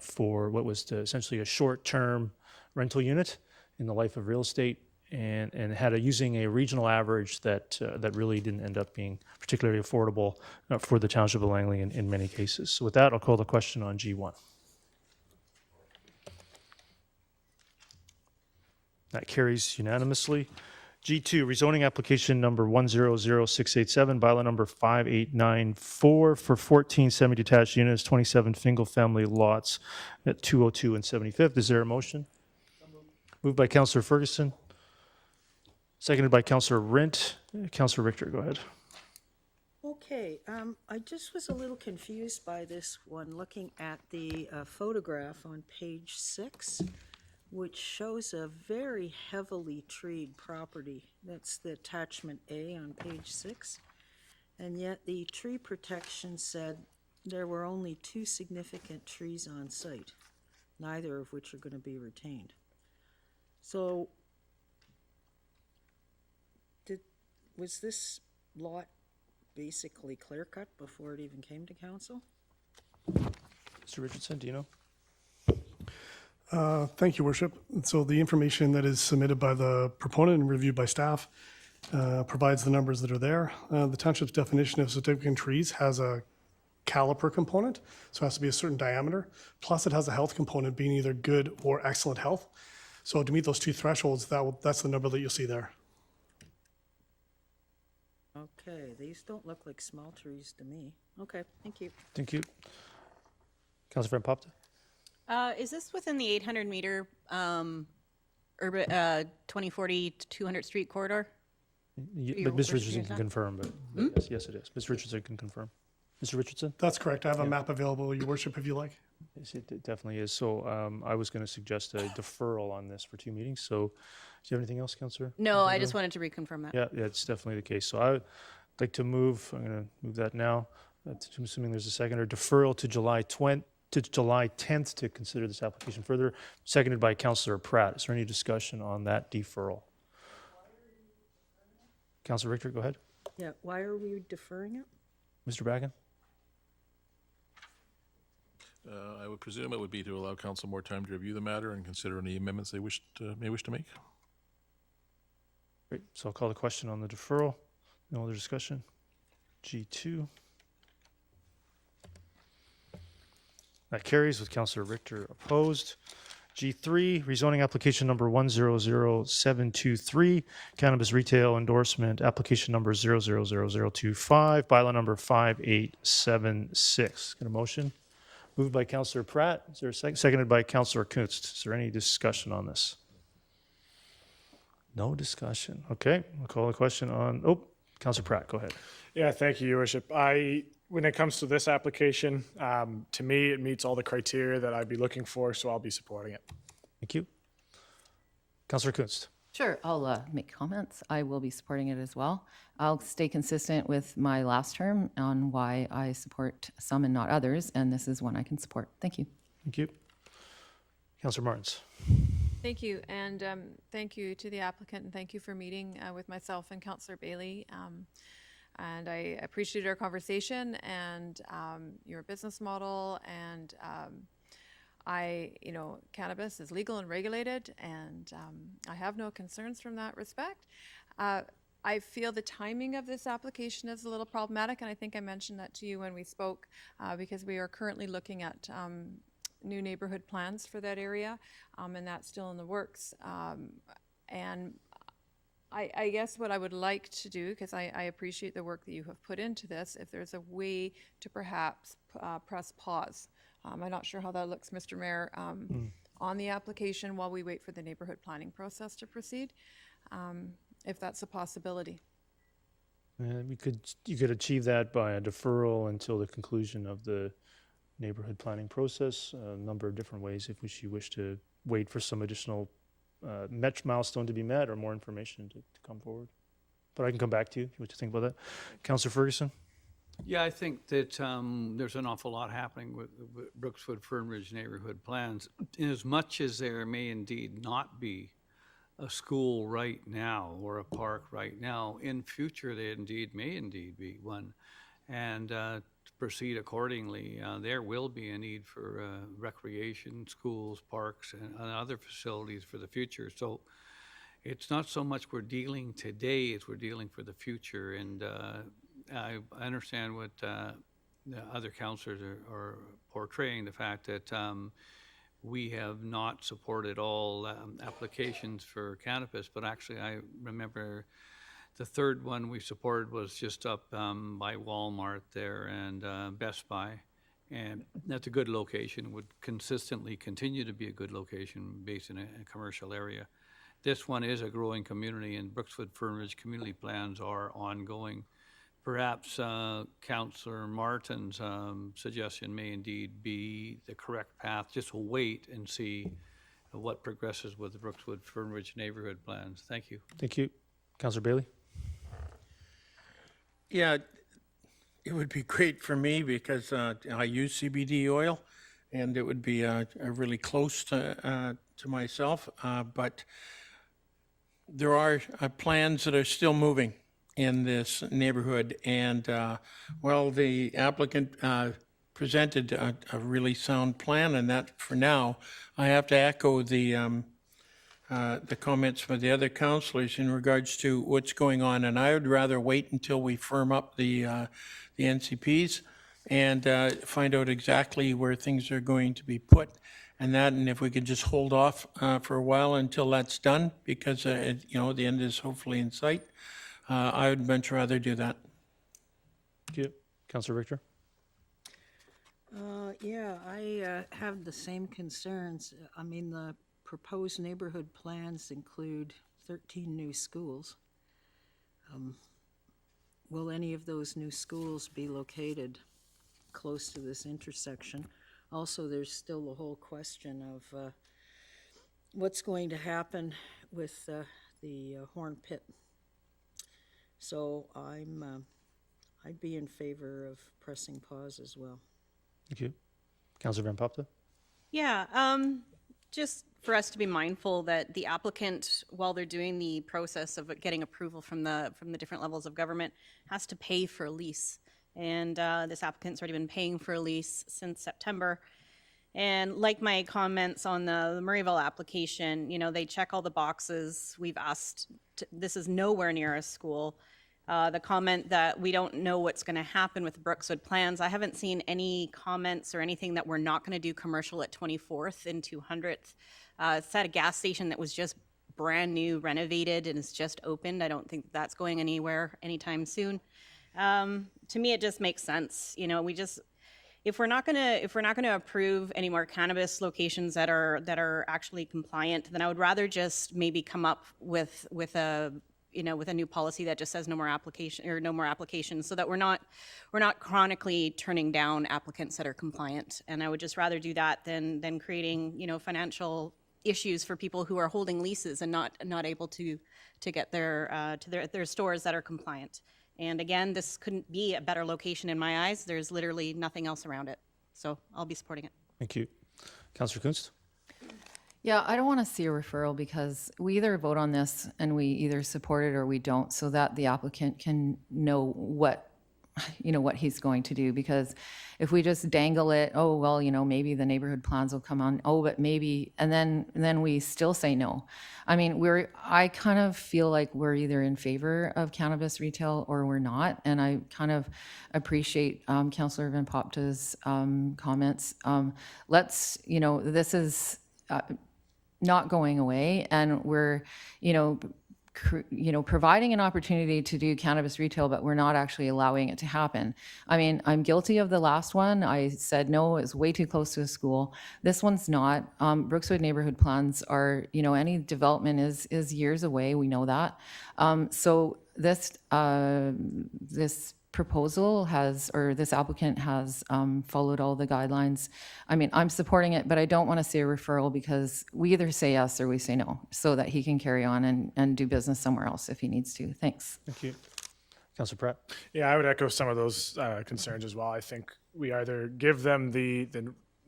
for what was essentially a short-term rental unit in the life of real estate, and had using a regional average that really didn't end up being particularly affordable for the Township of Langley in many cases. So with that, I'll call the question on G1. That carries unanimously. G2, rezoning application number 100687, bylaw number 5894 for 14 semi-detached units, 27 single-family lots at 202 and 75th. Is there a motion? Moved by Councillor Ferguson, seconded by Councillor Rint. Councillor Richter, go ahead.
Okay, I just was a little confused by this one, looking at the photograph on page 6, which shows a very heavily treed property. That's the attachment A on page 6. And yet the tree protection said there were only 2 significant trees on site, neither of which are going to be retained. So was this lot basically clear-cut before it even came to council?
Mr. Richardson, do you know?
Thank you, Worship. So the information that is submitted by the proponent and reviewed by staff provides the numbers that are there. The township's definition of significant trees has a caliper component, so it has to be a certain diameter. Plus, it has a health component, being either good or excellent health. So to meet those 2 thresholds, that's the number that you'll see there.
Okay, these don't look like small trees to me. Okay, thank you.
Thank you. Councillor Van Popta?
Is this within the 800-meter urban 2040 to 200 street corridor?
But Ms. Richardson can confirm, but yes, it is. Ms. Richardson can confirm. Mr. Richardson?
That's correct. I have a map available, Your Worship, if you like.
Yes, it definitely is. So I was going to suggest a deferral on this for 2 meetings. So do you have anything else, Councillor?
No, I just wanted to reconfirm that.
Yeah, it's definitely the case. So I would like to move, I'm going to move that now, I'm assuming there's a second, or deferral to July 10th to consider this application further, seconded by Councillor Pratt. Is there any discussion on that deferral? Councillor Richter, go ahead.
Yeah, why are we deferring it?
Mr. Bracken?
I would presume it would be to allow council more time to review the matter and consider any amendments they may wish to make.
Great. So I'll call the question on the deferral. No other discussion. G2. That carries with Councillor Richter opposed. G3, rezoning application number 100723, cannabis retail endorsement, application number 000025, bylaw number 5876. Get a motion? Moved by Councillor Pratt. Is there a second? Seconded by Councillor Kunst. Is there any discussion on this? No discussion. Okay, I'll call the question on, Councillor Pratt, go ahead.
Yeah, thank you, Your Worship. When it comes to this application, to me, it meets all the criteria that I'd be looking for, so I'll be supporting it.
Thank you. Councillor Kunst.
Sure, I'll make comments. I will be supporting it as well. I'll stay consistent with my last term on why I support some and not others, and this is one I can support. Thank you.
Thank you. Councillor Martins.
Thank you, and thank you to the applicant, and thank you for meeting with myself and Councillor Bailey. And I appreciated our conversation and your business model, and cannabis is legal and regulated, and I have no concerns from that respect. I feel the timing of this application is a little problematic, and I think I mentioned that to you when we spoke, because we are currently looking at new neighborhood plans for that area, and that's still in the works. And I guess what I would like to do, because I appreciate the work that you have put into this, if there's a way to perhaps press pause. I'm not sure how that looks, Mr. Mayor, on the application while we wait for the neighborhood planning process to proceed, if that's a possibility.
You could achieve that by a deferral until the conclusion of the neighborhood planning process, a number of different ways if you wish to wait for some additional milestone to be met or more information to come forward. But I can come back to you if you want to think about that. Councillor Ferguson?
Yeah, I think that there's an awful lot happening with Brookswood Fernridge neighborhood plans. In as much as there may indeed not be a school right now or a park right now, in future there may indeed be one. And to proceed accordingly, there will be a need for recreation, schools, parks, and other facilities for the future. So it's not so much we're dealing today as we're dealing for the future. And I understand what the other councillors are portraying, the fact that we have not supported all applications for cannabis, but actually I remember the third one we supported was just up by Walmart there and Best Buy. And that's a good location, would consistently continue to be a good location based in a commercial area. This one is a growing community, and Brookswood Fernridge community plans are ongoing. Perhaps Councillor Martin's suggestion may indeed be the correct path. Just wait and see what progresses with the Brookswood Fernridge neighborhood plans. Thank you.
Thank you. Councillor Bailey?
Yeah, it would be great for me because I use CBD oil, and it would be really close to myself. But there are plans that are still moving in this neighborhood, and the applicant presented a really sound plan, and that for now, I have to echo the comments from the other councillors in regards to what's going on, and I would rather wait until we firm up the NCPs and find out exactly where things are going to be put, and if we could just hold off for a while until that's done, because the end is hopefully in sight. I would much rather do that.
Thank you. Councillor Richter?
I have the same concerns. I mean, the proposed neighborhood plans include 13 new schools. Will any of those new schools be located close to this intersection? Also, there's still the whole question of what's going to happen with the Horn Pit. So I'd be in favor of pressing pause as well.
Thank you. Councillor Van Popta?
Yeah, just for us to be mindful that the applicant, while they're doing the process of getting approval from the different levels of government, has to pay for a lease. And this applicant's already been paying for a lease since September. And like my comments on the Murrayville application, they check all the boxes. We've asked, this is nowhere near a school. The comment that we don't know what's going to happen with Brookswood plans, I haven't seen any comments or anything that we're not going to do commercial at 24th and 200th. It's at a gas station that was just brand new, renovated, and it's just opened. I don't think that's going anywhere anytime soon. To me, it just makes sense. If we're not gonna approve any more cannabis locations that are actually compliant, then I would rather just maybe come up with a new policy that just says no more applications, so that we're not chronically turning down applicants that are compliant. And I would just rather do that than creating financial issues for people who are holding leases and not able to get their stores that are compliant. And again, this couldn't be a better location in my eyes. There's literally nothing else around it. So I'll be supporting it.
Thank you. Councillor Kunst?
Yeah, I don't want to see a referral because we either vote on this and we either support it or we don't, so that the applicant can know what, what he's going to do. Because if we just dangle it, oh, well, maybe the neighborhood plans will come on, oh, but maybe, and then we still say no. I mean, I kind of feel like we're either in favor of cannabis retail or we're not. And I kind of appreciate Councillor Van Popta's comments. This is not going away, and we're providing an opportunity to do cannabis retail, but we're not actually allowing it to happen. I mean, I'm guilty of the last one. I said no, it's way too close to a school. This one's not. Brookswood neighborhood plans are, any development is years away. We know that. So this proposal this applicant has followed all the guidelines. I mean, I'm supporting it, but I don't want to say a referral because we either say yes or we say no, so that he can carry on and do business somewhere else if he needs to. Thanks.
Thank you. Councillor Pratt?
Yeah, I would echo some of those concerns as well. I think we either give them the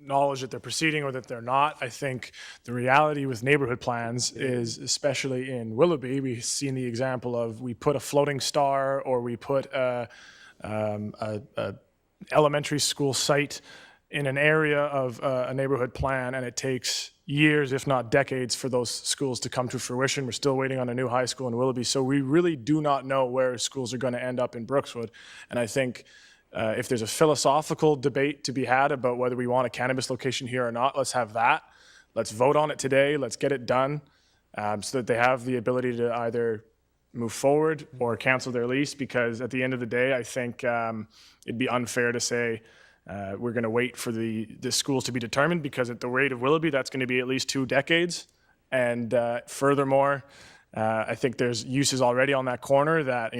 knowledge that they're proceeding or that they're not. I think the reality with neighborhood plans is, especially in Willoughby, we've seen the example of we put a floating star or we put a elementary school site in an area of a neighborhood plan, and it takes years, if not decades, for those schools to come to fruition. We're still waiting on a new high school in Willoughby, so we really do not know where schools are going to end up in Brookswood. And I think if there's a philosophical debate to be had about whether we want a cannabis location here or not, let's have that. Let's vote on it today. Let's get it done so that they have the ability to either move forward or cancel their lease, because at the end of the day, I think it'd be unfair to say we're going to wait for the schools to be determined, because at the rate of Willoughby, that's going to be at least 2 decades. And furthermore, I think there's uses already on that corner that,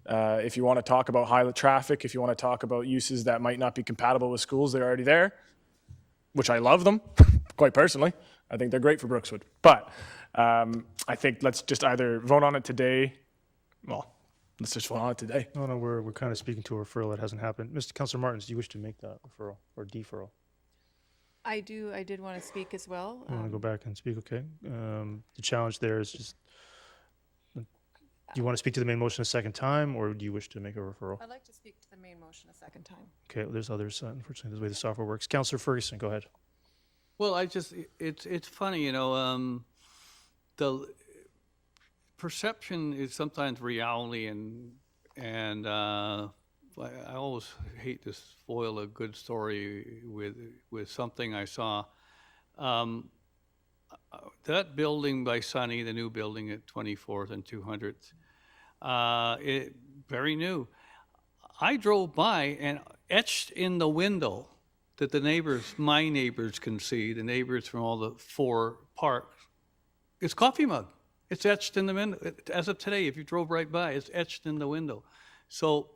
if you want to talk about high traffic, if you want to talk about uses that might not be compatible with schools, they're already there, which I love them, quite personally. I think they're great for Brookswood. But I think let's just either vote on it today. Well, let's just vote on it today.
No, we're kind of speaking to a referral that hasn't happened. Mr. Councillor Martins, do you wish to make that referral or deferral?
I did want to speak as well.
You want to go back and speak? Okay. The challenge there is just, do you want to speak to the main motion a second time, or do you wish to make a referral?
I'd like to speak to the main motion a second time.
Okay, there's others, unfortunately, the way the software works. Councillor Ferguson, go ahead.
Well, it's funny, the perception is sometimes reality, and I always hate to spoil a good story with something I saw. That building by Sunny, the new building at 24th and 200th, very new. I drove by, and etched in the window that my neighbors can see, the neighbors from all the 4 parks, it's coffee mug. It's etched in the window. As of today, if you drove right by, it's etched in the window. So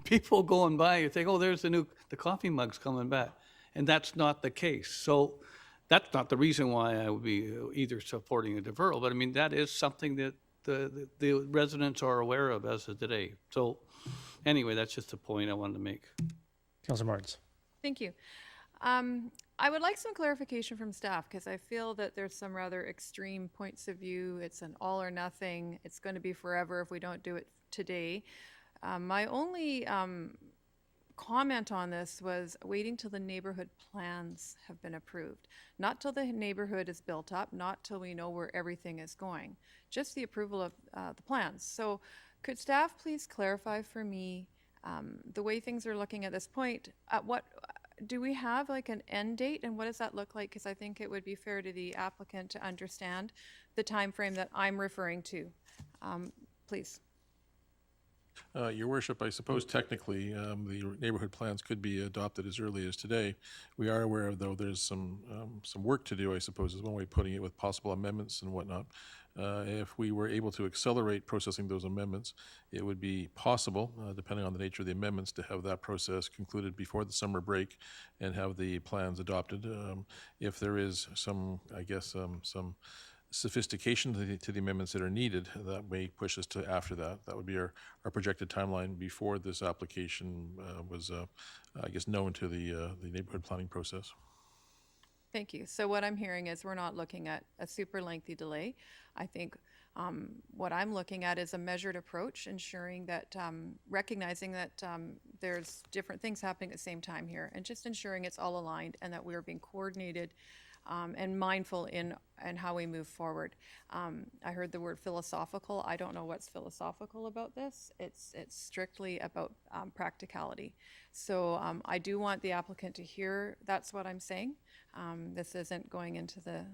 people going by, you think, oh, there's the coffee mug's coming back. And that's not the case. So that's not the reason why I would be either supporting a deferral, but I mean, that is something that the residents are aware of as of today. So anyway, that's just a point I wanted to make.
Councillor Martins.
Thank you. I would like some clarification from staff, because I feel that there's some rather extreme points of view. It's an all or nothing. It's going to be forever if we don't do it today. My only comment on this was waiting till the neighborhood plans have been approved. Not till the neighborhood is built up, not till we know where everything is going. Just the approval of the plans. So could staff please clarify for me the way things are looking at this point? Do we have like an end date, and what does that look like? Because I think it would be fair to the applicant to understand the time frame that I'm referring to. Please.
Your Worship, I suppose technically the neighborhood plans could be adopted as early as today. We are aware, though, there's some work to do, I suppose, is one way of putting it, with possible amendments and whatnot. If we were able to accelerate processing those amendments, it would be possible, depending on the nature of the amendments, to have that process concluded before the summer break and have the plans adopted. If there is some sophistication to the amendments that are needed, that may push us to after that. That would be our projected timeline before this application was, known to the neighborhood planning process.
Thank you. So what I'm hearing is we're not looking at a super lengthy delay. I think what I'm looking at is a measured approach, ensuring that, recognizing that there's different things happening at the same time here, and just ensuring it's all aligned and that we're being coordinated and mindful in how we move forward. I heard the word philosophical. I don't know what's philosophical about this. It's strictly about practicality. So I do want the applicant to hear that's what I'm saying. This isn't going into the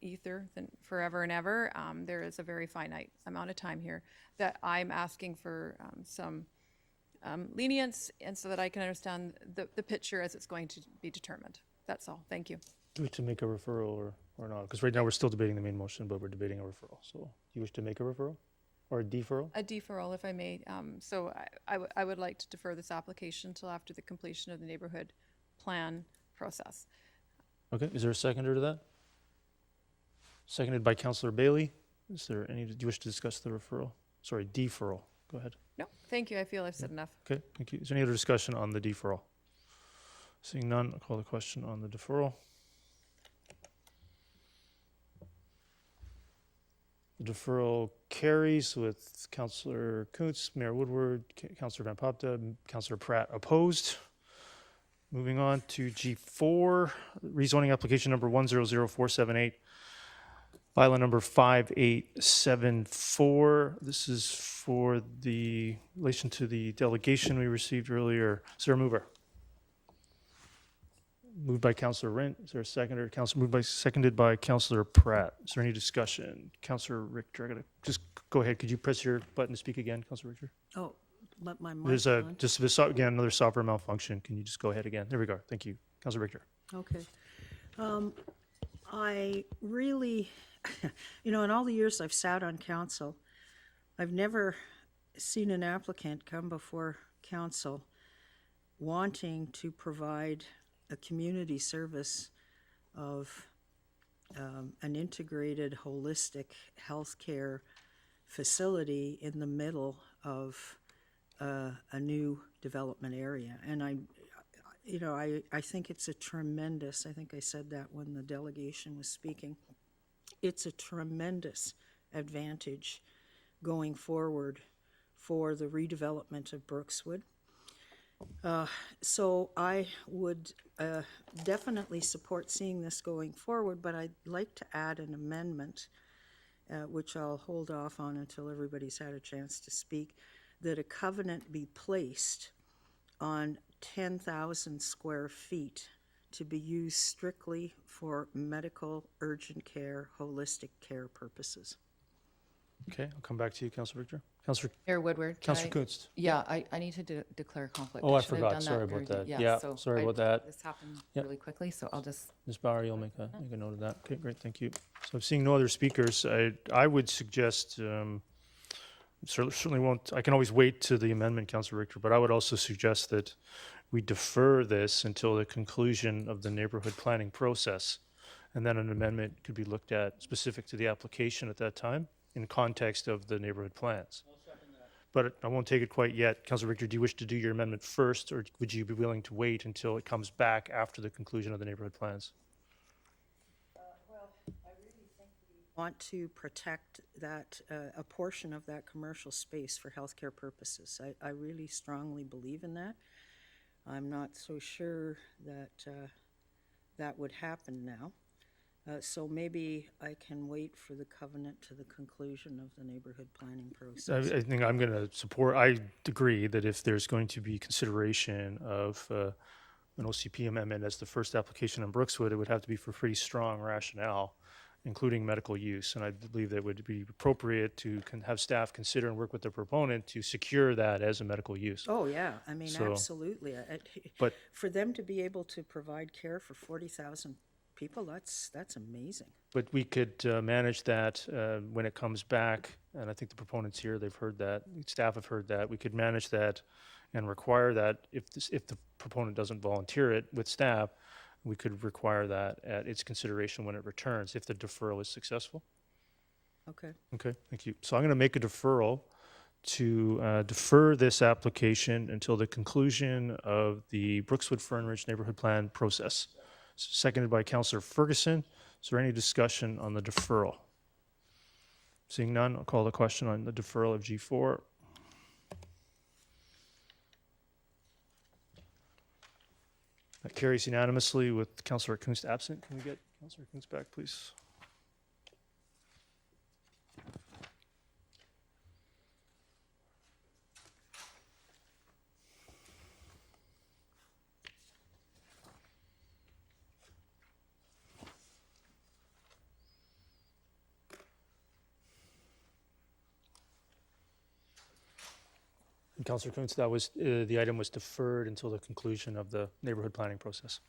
ether forever and ever. There is a very finite amount of time here that I'm asking for some lenience, and so that I can understand the picture as it's going to be determined. That's all. Thank you.
Do you wish to make a referral or not? Because right now we're still debating the main motion, but we're debating a referral. So do you wish to make a referral or a deferral?
A deferral, if I may. So I would like to defer this application until after the completion of the neighborhood plan process.
Okay, is there a seconder to that? Seconded by Councillor Bailey. Is there any, do you wish to discuss the referral? Sorry, deferral. Go ahead.
No, thank you. I feel I've said enough.
Okay, thank you. Is there any other discussion on the deferral? Seeing none, I'll call the question on the deferral. The deferral carries with Councillor Kuntz, Mayor Woodward, Councillor Van Popta, Councillor Pratt opposed. Moving on to G4, rezoning application number 100478, bylaw number 5874. This is for the relation to the delegation we received earlier. Is there a mover? Moved by Councillor Rent. Is there a seconder? Seconded by Councillor Pratt. Is there any discussion? Councillor Richter, I gotta just go ahead. Could you press your button to speak again, Councillor Richter?
Oh, let my mic
There's
on.
again, another software malfunction. Can you just go ahead again? There we go. Thank you. Councillor Richter.
Okay. I really, in all the years I've sat on council, I've never seen an applicant come before council wanting to provide a community service of an integrated, holistic healthcare facility in the middle of a new development area. And I think it's a tremendous, I think I said that when the delegation was speaking, it's a tremendous advantage going forward for the redevelopment of Brookswood. So I would definitely support seeing this going forward, but I'd like to add an amendment, which I'll hold off on until everybody's had a chance to speak, that a covenant be placed on 10,000 square feet to be used strictly for medical, urgent care, holistic care purposes.
Okay, I'll come back to you, Councillor Richter. Councillor
Mayor Woodward.
Councillor Kuntz.
Yeah, I need to declare conflict.
Oh, I
should have
forgot.
done
Sorry
very
about
deep.
that. Yeah,
so
sorry about that.
This happened
Yep.
really quickly, so I'll just.
Ms. Bauer, you'll make a note of that. Okay, great, thank you. So seeing no other speakers, I would suggest, certainly won't, I can always wait to the amendment, Councillor Richter, but I would also suggest that we defer this until the conclusion of the neighborhood planning process. And then an amendment could be looked at specific to the application at that time in context of the neighborhood plans. But I won't take it quite yet. Councillor Richter, do you wish to do your amendment first, or would you be willing to wait until it comes back after the conclusion of the neighborhood plans?
Want to protect that, a portion of that commercial space for healthcare purposes. I really strongly believe in that. I'm not so sure that that would happen now. So maybe I can wait for the covenant to the conclusion of the neighborhood planning process.
I think I'm going to support, I agree that if there's going to be consideration of an OCP amendment as the first application in Brookswood, it would have to be for pretty strong rationale, including medical use. And I believe that it would be appropriate to have staff consider and work with the proponent to secure that as a medical use.
Oh, yeah. I mean,
So-
absolutely.
But
For them to be able to provide care for 40,000 people, that's amazing.
But we could manage that when it comes back, and I think the proponents here, they've heard that, staff have heard that. We could manage that and require that if the proponent doesn't volunteer it with staff, we could require that at its consideration when it returns if the deferral is successful.
Okay.
Okay, thank you. So I'm going to make a deferral to defer this application until the conclusion of the Brookswood Fern Ridge Neighborhood Plan process. seconded by Councillor Ferguson. Is there any discussion on the deferral? Seeing none, I'll call the question on the deferral of G4. That carries unanimously with Councillor Kunst absent. Can we get Councillor Kunst back, please? And Councillor Kuntz, that was the item was deferred until the conclusion of the neighborhood planning process.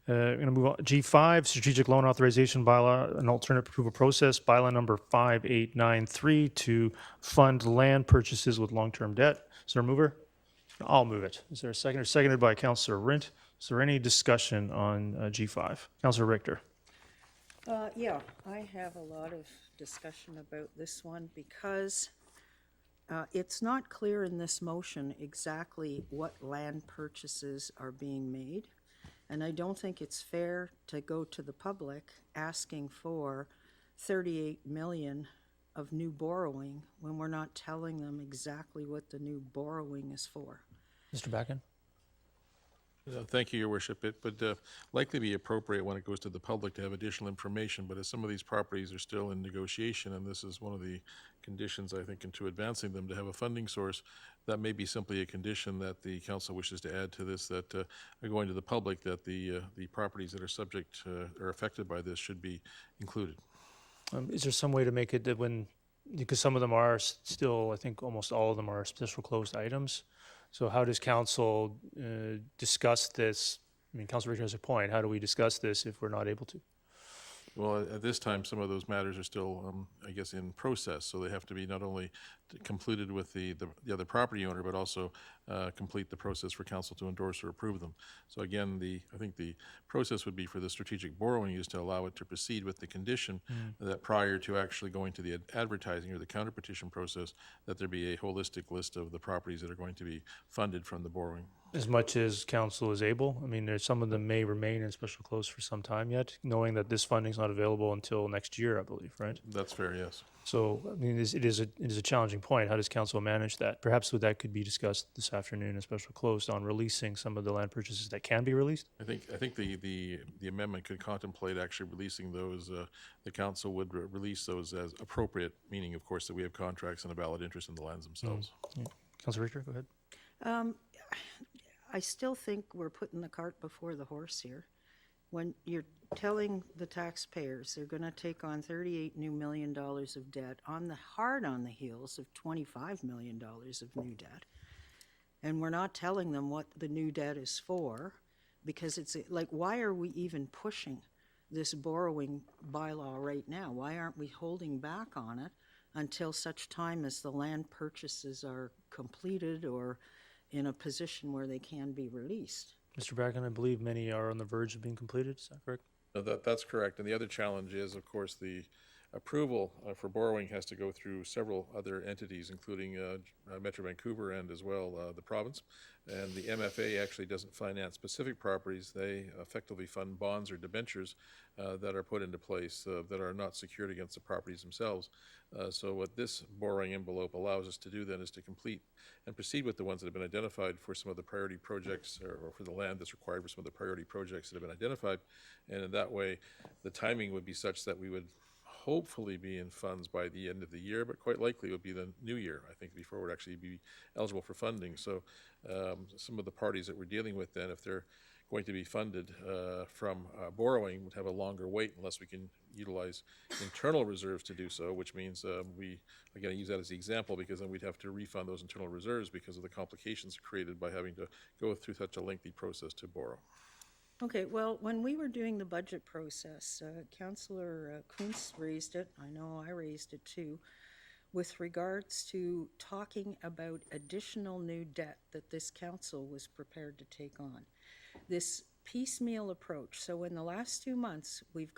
We're going to move on. G5, strategic loan authorization bylaw, an alternate approval process, bylaw number 5893 to fund land purchases with long-term debt. Is there a mover? I'll move it. Is there a seconder? Seconded by Councillor Rint. Is there any discussion on G5? Councillor Richter.
Yeah, I have a lot of discussion about this one because it's not clear in this motion exactly what land purchases are being made. And I don't think it's fair to go to the public asking for 38 million of new borrowing when we're not telling them exactly what the new borrowing is for.
Mr. Backen?
Thank you, Your Worship. It would likely be appropriate when it goes to the public to have additional information, but as some of these properties are still in negotiation, and this is one of the conditions, I think, into advancing them, to have a funding source, that may be simply a condition that the council wishes to add to this, that are going to the public, that the properties that are subject or affected by this should be included.
Is there some way to make it that when, because some of them are still, I think almost all of them are special closed items. So how does council discuss this? I mean, Councilor Richter has a point. How do we discuss this if we're not able to?
Well, at this time, some of those matters are still, I guess, in process. So they have to be not only completed with the other property owner, but also complete the process for council to endorse or approve them. So again, I think the process would be for the strategic borrowing is to allow it to proceed with the condition that prior to actually going to the advertising or the counter petition process, that there be a holistic list of the properties that are going to be funded from the borrowing.
As much as council is able. I mean, there's some of them may remain in special close for some time yet, knowing that this funding is not available until next year, I believe, right?
That's fair, yes.
So, I mean, it is a challenging point. How does council manage that? Perhaps that could be discussed this afternoon in special closed on releasing some of the land purchases that can be released.
I think the amendment could contemplate actually releasing those. The council would release those as appropriate, meaning, of course, that we have contracts and a valid interest in the lands themselves.
Yeah. Councilor Richter, go ahead.
I still think we're putting the cart before the horse here. When you're telling the taxpayers they're going to take on $38 million of debt hard on the heels of $25 million of new debt, and we're not telling them what the new debt is for, because it's like, why are we even pushing this borrowing bylaw right now? Why aren't we holding back on it until such time as the land purchases are completed or in a position where they can be released?
Mr. Bracken, I believe many are on the verge of being completed. Is that correct?
No, that's correct. And the other challenge is, of course, the approval for borrowing has to go through several other entities, including Metro Vancouver and as well the province. And the MFA actually doesn't finance specific properties. They effectively fund bonds or debentures that are put into place that are not secured against the properties themselves. So what this borrowing envelope allows us to do then is to complete and proceed with the ones that have been identified for some of the priority projects or for the land that's required for some of the priority projects that have been identified. And in that way, the timing would be such that we would hopefully be in funds by the end of the year, but quite likely it would be the new year, I think, before we'd actually be eligible for funding. So some of the parties that we're dealing with then, if they're going to be funded from borrowing, would have a longer wait unless we can utilize internal reserves to do so, which means we, again, I use that as the example because then we'd have to refund those internal reserves because of the complications created by having to go through such a lengthy process to borrow.
Okay, well, when we were doing the budget process, Councillor Kuntz raised it, I know I raised it too, with regards to talking about additional new debt that this council was prepared to take on. This piecemeal approach. So in the last 2 months, we've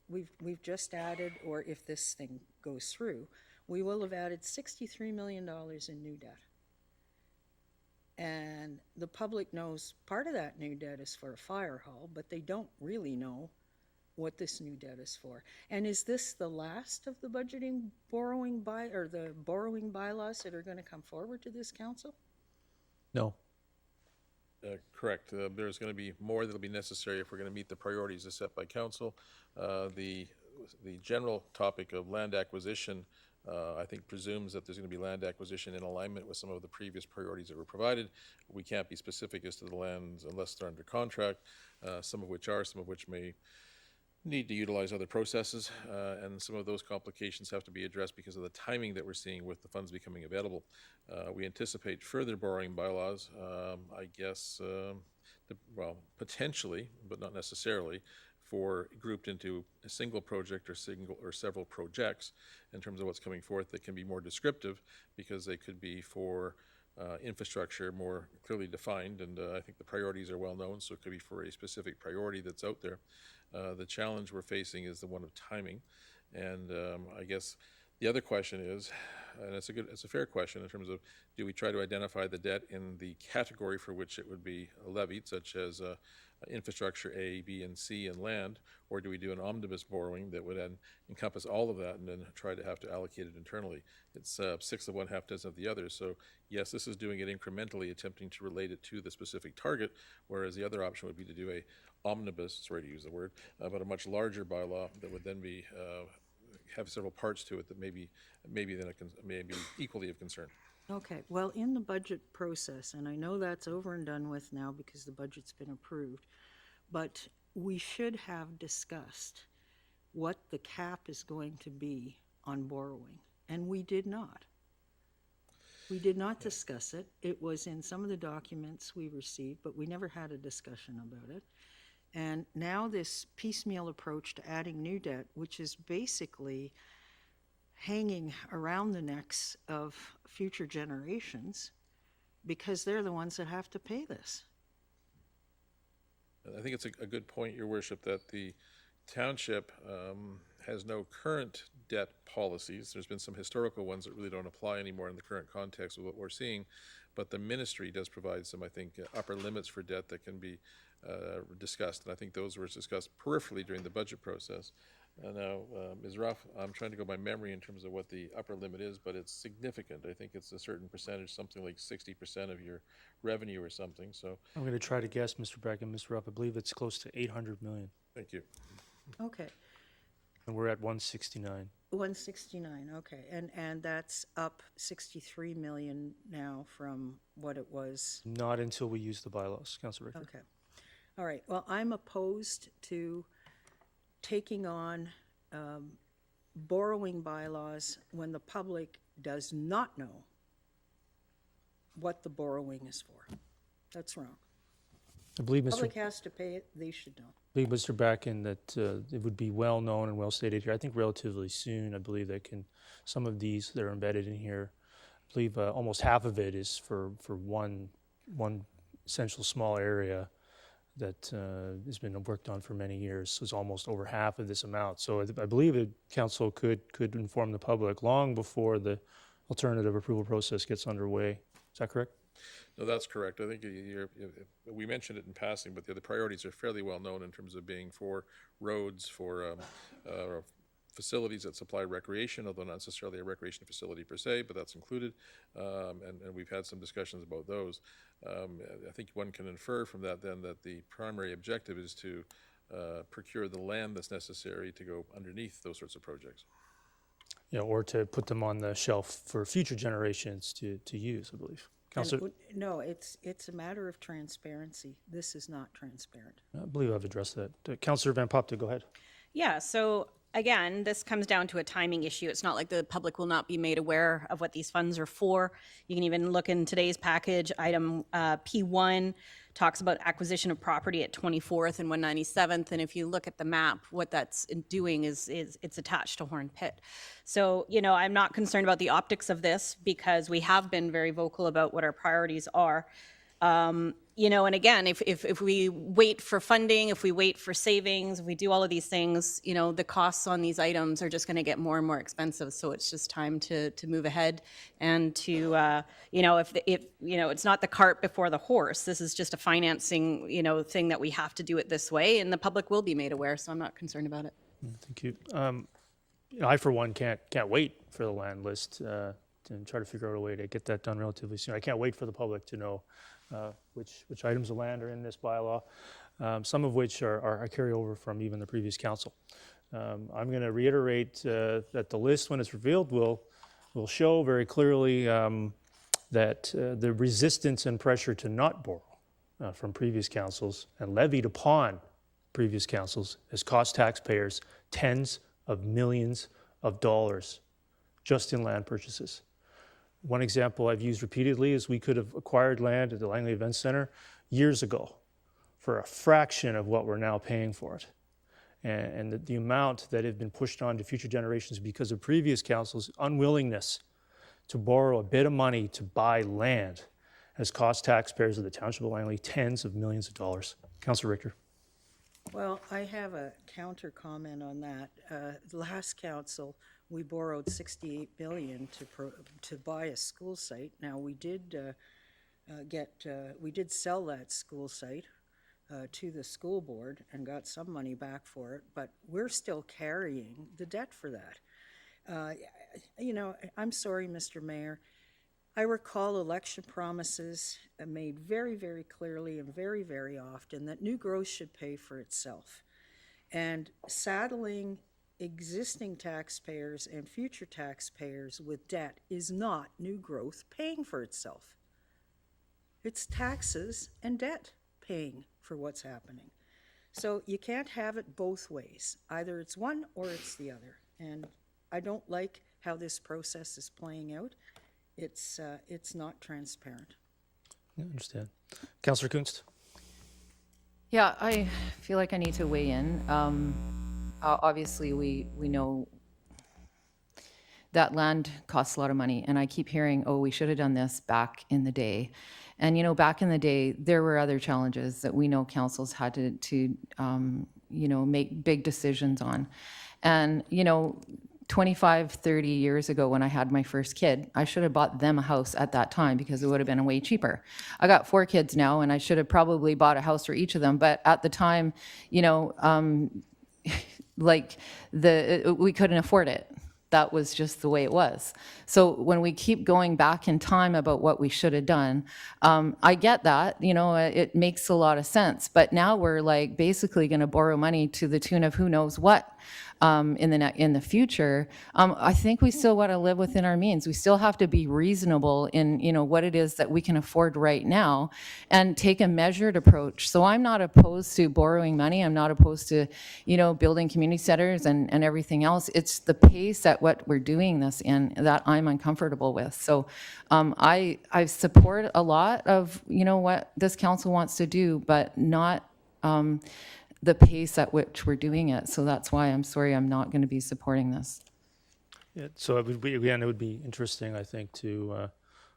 we've just added, or if this thing goes through, we will have added $63 million in new debt. And the public knows part of that new debt is for a fire hall, but they don't really know what this new debt is for. And is this the last of the the borrowing bylaws that are going to come forward to this council?
No.
Correct. There's going to be more that'll be necessary if we're going to meet the priorities as set by council. The general topic of land acquisition, I think, presumes that there's going to be land acquisition in alignment with some of the previous priorities that were provided. We can't be specific as to the lands unless they're under contract, some of which are, some of which may need to utilize other processes, and some of those complications have to be addressed because of the timing that we're seeing with the funds becoming available. We anticipate further borrowing bylaws, I guess, well, potentially, but not necessarily, for grouped into a single project or several projects in terms of what's coming forth that can be more descriptive, because they could be for infrastructure more clearly defined, and I think the priorities are well known, so it could be for a specific priority that's out there. The challenge we're facing is the one of timing, and I guess the other question is, and it's a fair question in terms of, do we try to identify the debt in the category for which it would be levied, such as infrastructure A, B, and C, and land, or do we do an omnibus borrowing that would then encompass all of that and then try to have to allocate it internally? It's 6 of one, half dozen of the other. So yes, this is doing it incrementally, attempting to relate it to the specific target, whereas the other option would be to do a omnibus, sorry to use the word, but a much larger bylaw that would then be have several parts to it that may be equally of concern.
Okay, well, in the budget process, and I know that's over and done with now because the budget's been approved, but we should have discussed what the cap is going to be on borrowing, and we did not. We did not discuss it. It was in some of the documents we received, but we never had a discussion about it. And now this piecemeal approach to adding new debt, which is basically hanging around the necks of future generations because they're the ones that have to pay this.
I think it's a good point, Your Worship, that the township has no current debt policies. There's been some historical ones that really don't apply anymore in the current context of what we're seeing, but the ministry does provide some, I think, upper limits for debt that can be discussed, and I think those were discussed peripherally during the budget process. Now, Ms. Ruff, I'm trying to go by memory in terms of what the upper limit is, but it's significant. I think it's a certain percentage, something like 60% of your revenue or something. So
I'm going to try to guess, Mr. Beck and Mr. Rupp. I believe it's close to 800 million,
thank you.
Okay,
and we're at 169.
169, okay, and that's up 63 million now from what it was.
Not until we use the bylaws, Councilor Ricker.
Okay, all right, well, I'm opposed to taking on borrowing bylaws when the public does not know what the borrowing is for. That's wrong.
I believe,
The
Mr.
public has to pay it, they should know.
I believe, Mr. Bracken, that it would be well known and well stated here. I think relatively soon. I believe that some of these that are embedded in here, I believe almost half of it is for one essential small area that has been worked on for many years. So it's almost over half of this amount. So I believe the council could inform the public long before the alternative approval process gets underway. Is that correct?
No, that's correct. I think we mentioned it in passing, but the other priorities are fairly well known in terms of being for roads, for facilities that supply recreation, although not necessarily a recreation facility per se, but that's included. And we've had some discussions about those. I think one can infer from that then that the primary objective is to procure the land that's necessary to go underneath those sorts of projects.
Yeah, or to put them on the shelf for future generations to use, I believe. Councilor,
No, it's a matter of transparency. This is not transparent.
I believe I've addressed that. Councilor Van Popte, go ahead.
Yeah, so again, this comes down to a timing issue. It's not like the public will not be made aware of what these funds are for. You can even look in today's package, item P1 talks about acquisition of property at 24th and 197th. And if you look at the map, what that's doing is it's attached to Horn Pit. So, I'm not concerned about the optics of this because we have been very vocal about what our priorities are. you know, and again, if we wait for funding, if we wait for savings, if we do all of these things, you know, the costs on these items are just going to get more and more expensive. So it's just time to move ahead and to, you know, if you know, it's not the cart before the horse. This is just a financing, you know, thing that we have to do it this way, and the public will be made aware. So I'm not concerned about it.
Thank you. You know, I, for one, can't wait for the land list and try to figure out a way to get that done relatively soon. I can't wait for the public to know which items of land are in this bylaw, some of which are a carryover from even the previous council. I'm going to reiterate that the list, when it's revealed, will show very clearly that the resistance and pressure to not borrow from previous councils and levied upon previous councils has cost taxpayers tens of millions of dollars just in land purchases. One example I've used repeatedly is we could have acquired land at the Langley Event Center years ago for a fraction of what we're now paying for it. And the amount that had been pushed on to future generations because of previous councils' unwillingness to borrow a bit of money to buy land has cost taxpayers of the Township of Langley tens of millions of dollars. Councillor Richter.
Well, I have a counter comment on that. Last council, we borrowed $68 billion to buy a school site. Now, we did sell that school site to the school board and got some money back for it, but we're still carrying the debt for that. You know, I'm sorry, Mr. Mayor. I recall election promises made very, very clearly and very, very often that new growth should pay for itself. And saddling existing taxpayers and future taxpayers with debt is not new growth paying for itself. It's taxes and debt paying for what's happening. So you can't have it both ways. Either it's one or it's the other. And I don't like how this process is playing out. It's not transparent.
I understand. Councillor Kunst.
Yeah, I feel like I need to weigh in. Obviously, we know that land costs a lot of money, and I keep hearing, oh, we should have done this back in the day. And, you know, back in the day, there were other challenges that we know councils had to you know, make big decisions on. And, you know, 25, 30 years ago when I had my first kid, I should have bought them a house at that time because it would have been way cheaper. I got 4 kids now, and I should have probably bought a house for each of them. But at the time, you know, like we couldn't afford it. That was just the way it was. So when we keep going back in time about what we should have done, I get that, you know, it makes a lot of sense. But now we're like basically going to borrow money to the tune of who knows what in the future. I think we still want to live within our means. We still have to be reasonable in, you know, what it is that we can afford right now and take a measured approach. So I'm not opposed to borrowing money. I'm not opposed to, you know, building community centers and everything else. It's the pace at what we're doing this in that I'm uncomfortable with. So I support a lot of, you know, what this council wants to do, but not the pace at which we're doing it. So that's why I'm sorry, I'm not going to be supporting this.
Yeah, so it would be, again, it would be interesting, I think, to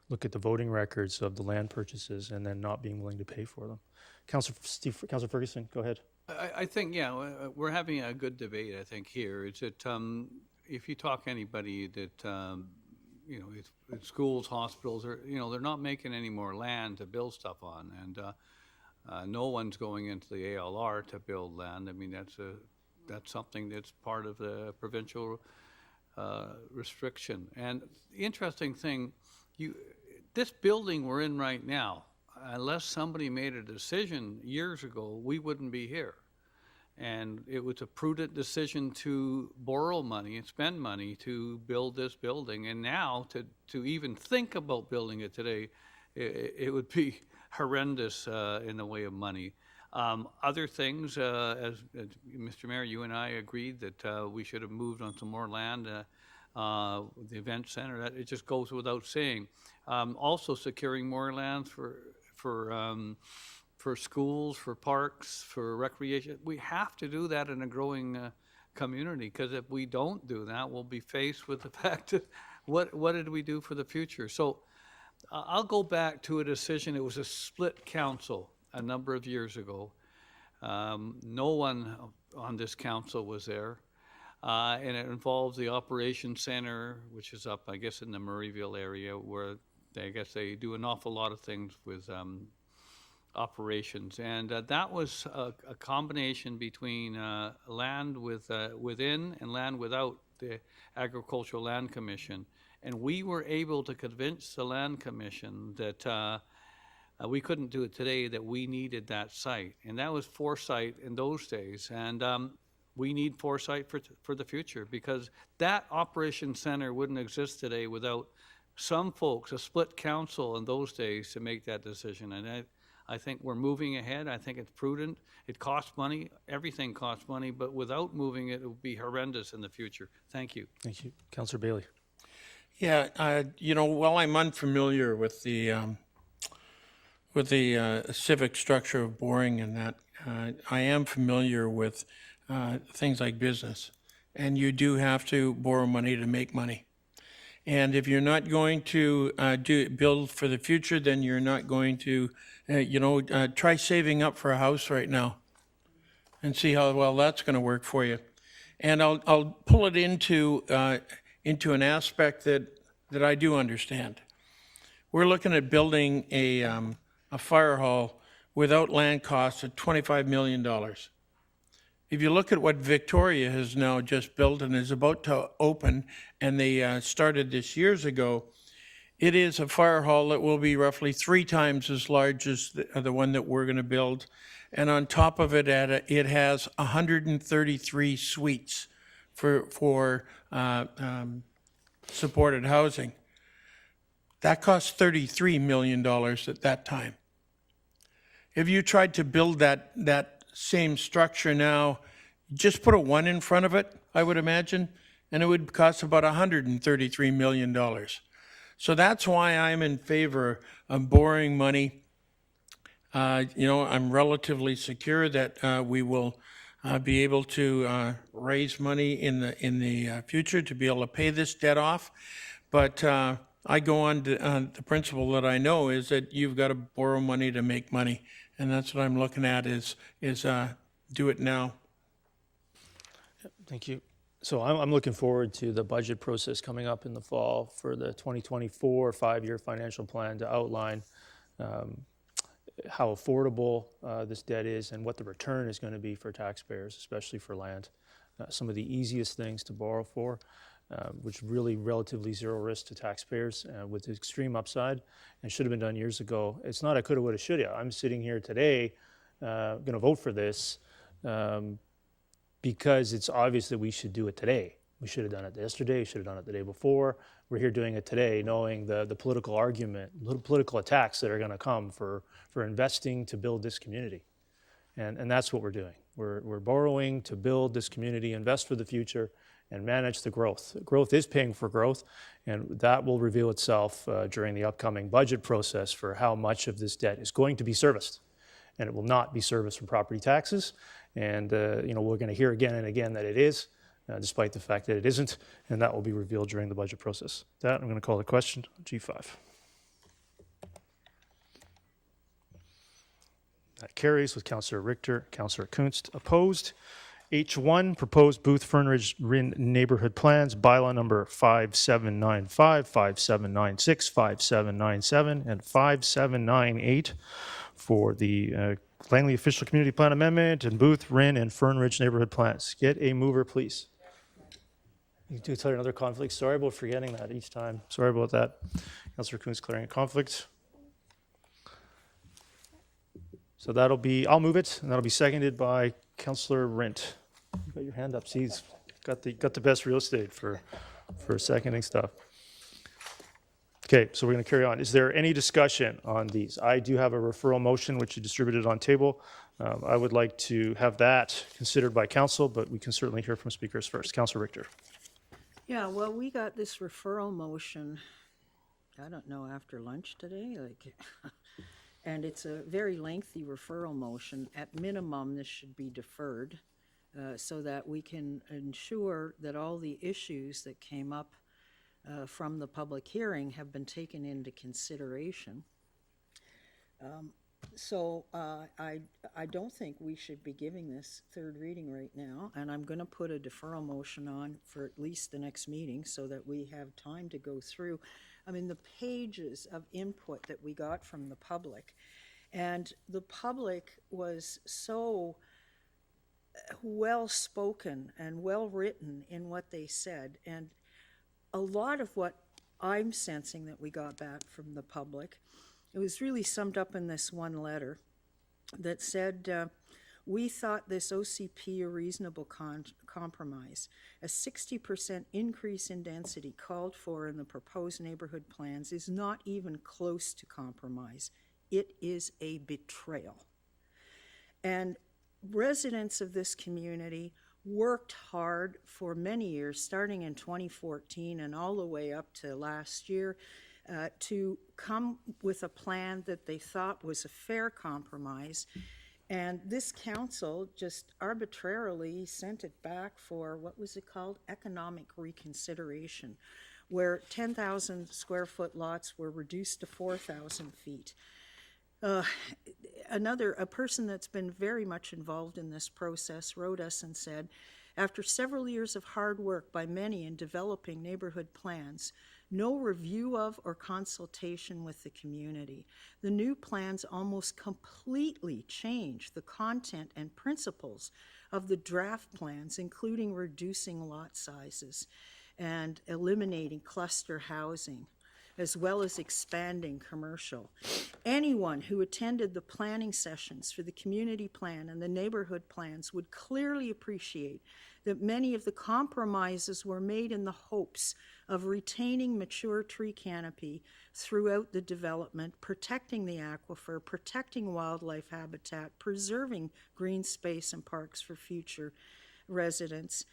look at the voting records of the land purchases and then not being willing to pay for them. Councillor Ferguson, go ahead.
I think, yeah, we're having a good debate, I think, here. It's that if you talk to anybody that, you know, it's schools, hospitals, or, you know, they're not making any more land to build stuff on. And no one's going into the ALR to build land. I mean, that's something that's part of the provincial restriction. And the interesting thing, this building we're in right now, unless somebody made a decision years ago, we wouldn't be here. And it was a prudent decision to borrow money and spend money to build this building. And now to even think about building it today, it would be horrendous in the way of money. Other things, as Mr. Mayor, you and I agreed that we should have moved on some more land, the event center. That it just goes without saying. Also, securing more lands for schools, for parks, for recreation. We have to do that in a growing community, because if we don't do that, we'll be faced with the fact that what did we do for the future? So I'll go back to a decision. It was a split council a number of years ago. No one on this council was there. And it involves the operations center, which is up, I guess, in the Murrayville area, where I guess they do an awful lot of things with operations. And that was a combination between land within and land without the Agricultural Land Commission. And we were able to convince the Land Commission that we couldn't do it today, that we needed that site. And that was foresight in those days. And we need foresight for the future, because that operations center wouldn't exist today without some folks, a split council in those days, to make that decision. And I think we're moving ahead. I think it's prudent. It costs money. Everything costs money, but without moving it, it would be horrendous in the future. Thank you.
Thank you. Councillor Bailey.
Yeah, while I'm unfamiliar with the civic structure of borrowing and that, I am familiar with things like business. And you do have to borrow money to make money. And if you're not going to build for the future, then you're not going to, try saving up for a house right now and see how well that's going to work for you. And I'll pull it into an aspect that I do understand. We're looking at building a fire hall without land costs at $25 million. If you look at what Victoria has now just built and is about to open, and they started this years ago, it is a fire hall that will be roughly 3 times as large as the one that we're going to build. And on top of it, it has 133 suites for supported housing. That cost $33 million at that time. If you tried to build that same structure now, just put a 1 in front of it, I would imagine, and it would cost about $133 million. So that's why I'm in favor of borrowing money. I'm relatively secure that we will be able to raise money in the future to be able to pay this debt off. But I go on to the principle that I know is that you've got to borrow money to make money. And that's what I'm looking at is do it now.
Thank you. So I'm looking forward to the budget process coming up in the fall for the 2024 5-year financial plan to outline how affordable this debt is and what the return is going to be for taxpayers, especially for land. Some of the easiest things to borrow for, which really relatively zero risk to taxpayers with extreme upside, and should have been done years ago. It's not a coulda, woulda, shoulda. I'm sitting here today going to vote for this because it's obvious that we should do it today. We should have done it yesterday, we should have done it the day before. We're here doing it today, knowing the political argument, political attacks that are going to come for investing to build this community. And that's what we're doing. We're borrowing to build this community, invest for the future, and manage the growth. Growth is paying for growth, and that will reveal itself during the upcoming budget process for how much of this debt is going to be serviced. And it will not be serviced from property taxes. And we're going to hear again and again that it is, despite the fact that it isn't, and that will be revealed during the budget process. With that, I'm going to call the question G5. That carries with Councillor Richter, Councillor Kunst opposed. H1, proposed Booth Fernridge Rin neighborhood plans, bylaw number 5795, 5796, 5797, and 5798 for the Langley Official Community Plan Amendment and Booth, Rin, and Fernridge neighborhood plans. Get a mover, please. You do tell another conflict. Sorry about forgetting that each time. Sorry about that. Councillor Kunz clearing a conflict. So that'll be, I'll move it, and that'll be seconded by Councillor Rint. You got your hand up. See, he's got the best real estate for seconding stuff. Okay, so we're going to carry on. Is there any discussion on these? I do have a referral motion which you distributed on table. I would like to have that considered by council, but we can certainly hear from speakers first. Councillor Richter.
Yeah, well, we got this referral motion, I don't know, after lunch today, and it's a very lengthy referral motion. At minimum, this should be deferred so that we can ensure that all the issues that came up from the public hearing have been taken into consideration. So I don't think we should be giving this third reading right now, and I'm going to put a deferral motion on for at least the next meeting so that we have time to go through. I mean, the pages of input that we got from the public, and the public was so well-spoken and well-written in what they said, and a lot of what I'm sensing that we got back from the public, it was really summed up in this one letter that said, we thought this OCP a reasonable compromise. A 60% increase in density called for in the proposed neighborhood plans is not even close to compromise. It is a betrayal. And residents of this community worked hard for many years, starting in 2014 and all the way up to last year, to come with a plan that they thought was a fair compromise. And this council just arbitrarily sent it back for, what was it called? Economic reconsideration, where 10,000 square foot lots were reduced to 4,000 feet. A person that's been very much involved in this process wrote us and said, after several years of hard work by many in developing neighborhood plans, no review of or consultation with the community, the new plans almost completely change the content and principles of the draft plans, including reducing lot sizes and eliminating cluster housing, as well as expanding commercial. Anyone who attended the planning sessions for the community plan and the neighborhood plans would clearly appreciate that many of the compromises were made in the hopes of retaining mature tree canopy throughout the development, protecting the aquifer, protecting wildlife habitat, preserving green space and parks for future residents.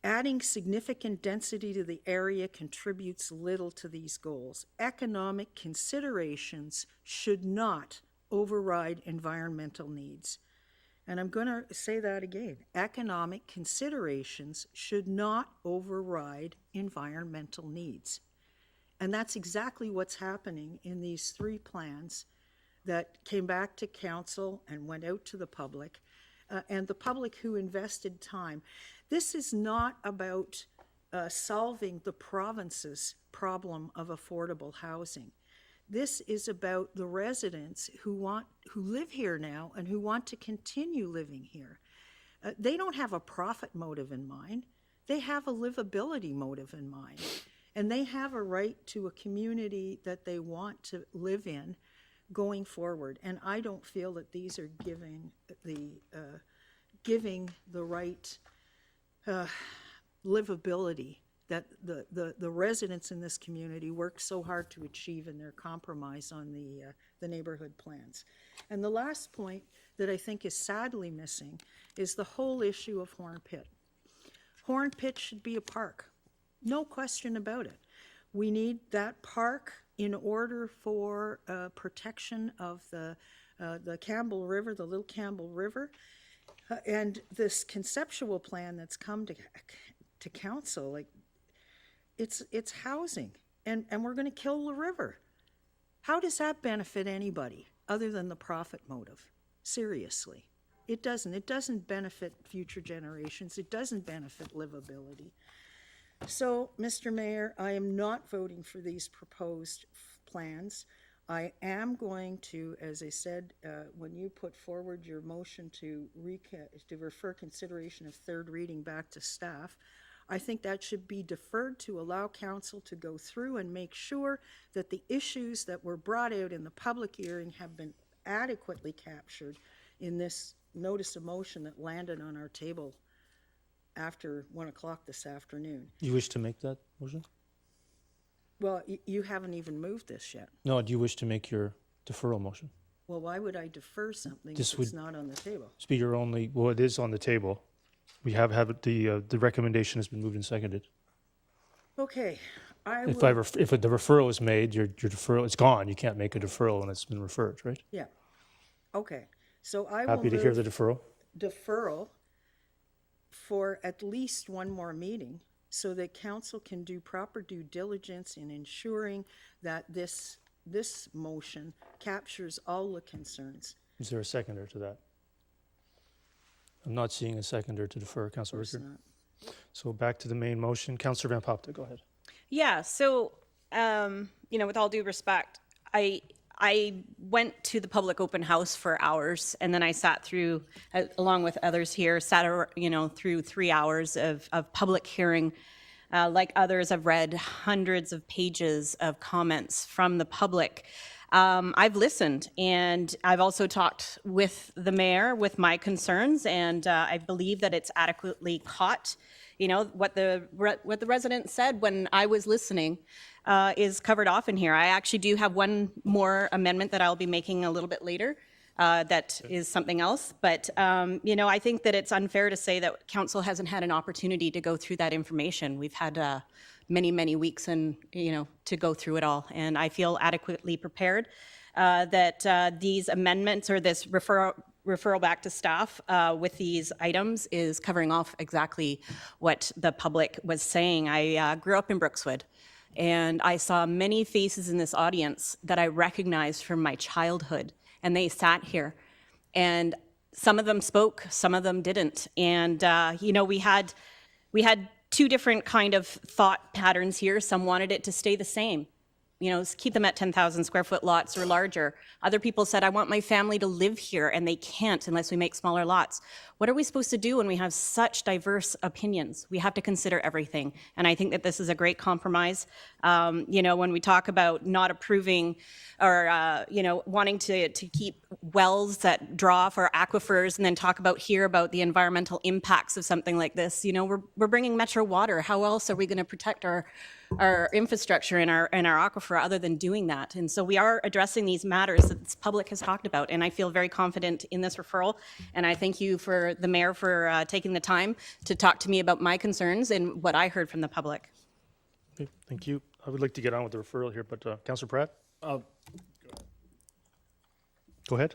Adding significant density to the area contributes little to these goals. Economic considerations should not override environmental needs. And I'm going to say that again. Economic considerations should not override environmental needs. And that's exactly what's happening in these three plans that came back to council and went out to the public, and the public who invested time. This is not about solving the province's problem of affordable housing. This is about the residents who live here now and who want to continue living here. They don't have a profit motive in mind. They have a livability motive in mind. And they have a right to a community that they want to live in going forward. And I don't feel that these are giving the right livability that the residents in this community worked so hard to achieve in their compromise on the neighborhood plans. And the last point that I think is sadly missing is the whole issue of Horn Pit. Horn Pit should be a park, no question about it. We need that park in order for protection of the Campbell River, the Little Campbell River, and this conceptual plan that's come to council, like, it's housing, and we're going to kill the river. How does that benefit anybody other than the profit motive? Seriously, it doesn't. It doesn't benefit future generations. It doesn't benefit livability. So, Mr. Mayor, I am not voting for these proposed plans. I am going to, as I said, when you put forward your motion to refer consideration of third reading back to staff, I think that should be deferred to allow council to go through and make sure that the issues that were brought out in the public hearing have been adequately captured in this notice of motion that landed on our table after 1 o'clock this afternoon.
You wish to make that motion?
Well, you haven't even moved this yet.
No, do you wish to make your deferral motion?
Well, why would I defer something
This
if it's
would-
not on the table?
This be your only, well, it is on the table. We have it, the recommendation has been moved and seconded.
Okay,
If the referral is made, your deferral, it's gone. You can't make a deferral when it's been referred, right?
Yeah. Okay, so I will
Happy to hear the
move
deferral.
deferral for at least one more meeting so that council can do proper due diligence in ensuring that this this motion captures all the concerns.
Is there a seconder to that? I'm not seeing a seconder to defer, Councillor
It's
Richard.
not.
So back to the main motion. Councillor Van Popta, go ahead.
Yeah, so, with all due respect, I went to the public open house for hours, and then I sat through, along with others here, through 3 hours of public hearing. Like others, I've read hundreds of pages of comments from the public. I've listened, and I've also talked with the mayor with my concerns, and I believe that it's adequately caught. What the resident said when I was listening is covered off in here. I actually do have one more amendment that I'll be making a little bit later. That is something else. But, I think that it's unfair to say that council hasn't had an opportunity to go through that information. We've had many, many weeks to go through it all. And I feel adequately prepared that these amendments or this referral back to staff with these items is covering off exactly what the public was saying. I grew up in Brookswood, and I saw many faces in this audience that I recognized from my childhood, and they sat here. And some of them spoke, some of them didn't. And, we had two different kind of thought patterns here. Some wanted it to stay the same. Keep them at 10,000 square foot lots or larger. Other people said, I want my family to live here, and they can't unless we make smaller lots. What are we supposed to do when we have such diverse opinions? We have to consider everything. And I think that this is a great compromise. When we talk about not approving or, wanting to keep wells that draw for aquifers and then talk about the environmental impacts of something like this, we're bringing Metro Water. How else are we going to protect our infrastructure and our aquifer other than doing that? And so we are addressing these matters that the public has talked about, and I feel very confident in this referral. And I thank you for the mayor for taking the time to talk to me about my concerns and what I heard from the public.
Okay, thank you. I would like to get on with the referral here, but Councillor Pratt? Go ahead.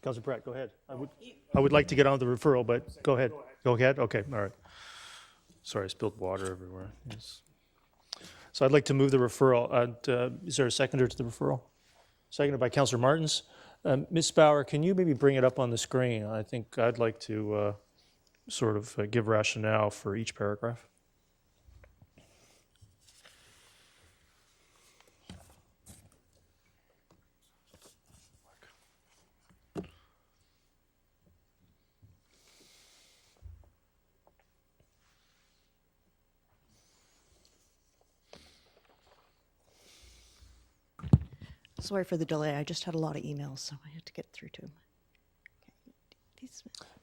Councillor Pratt, go ahead. I would like to get on with the referral, but go ahead. Go ahead? Okay, all right. Sorry, I spilled water everywhere. Yes. So I'd like to move the referral. Is there a seconder to the referral? Seconded by Councillor Martins. Ms. Bauer, can you maybe bring it up on the screen? I think I'd like to give rationale for each paragraph.
Sorry for the delay. I just had a lot of emails, so I had to get through to them.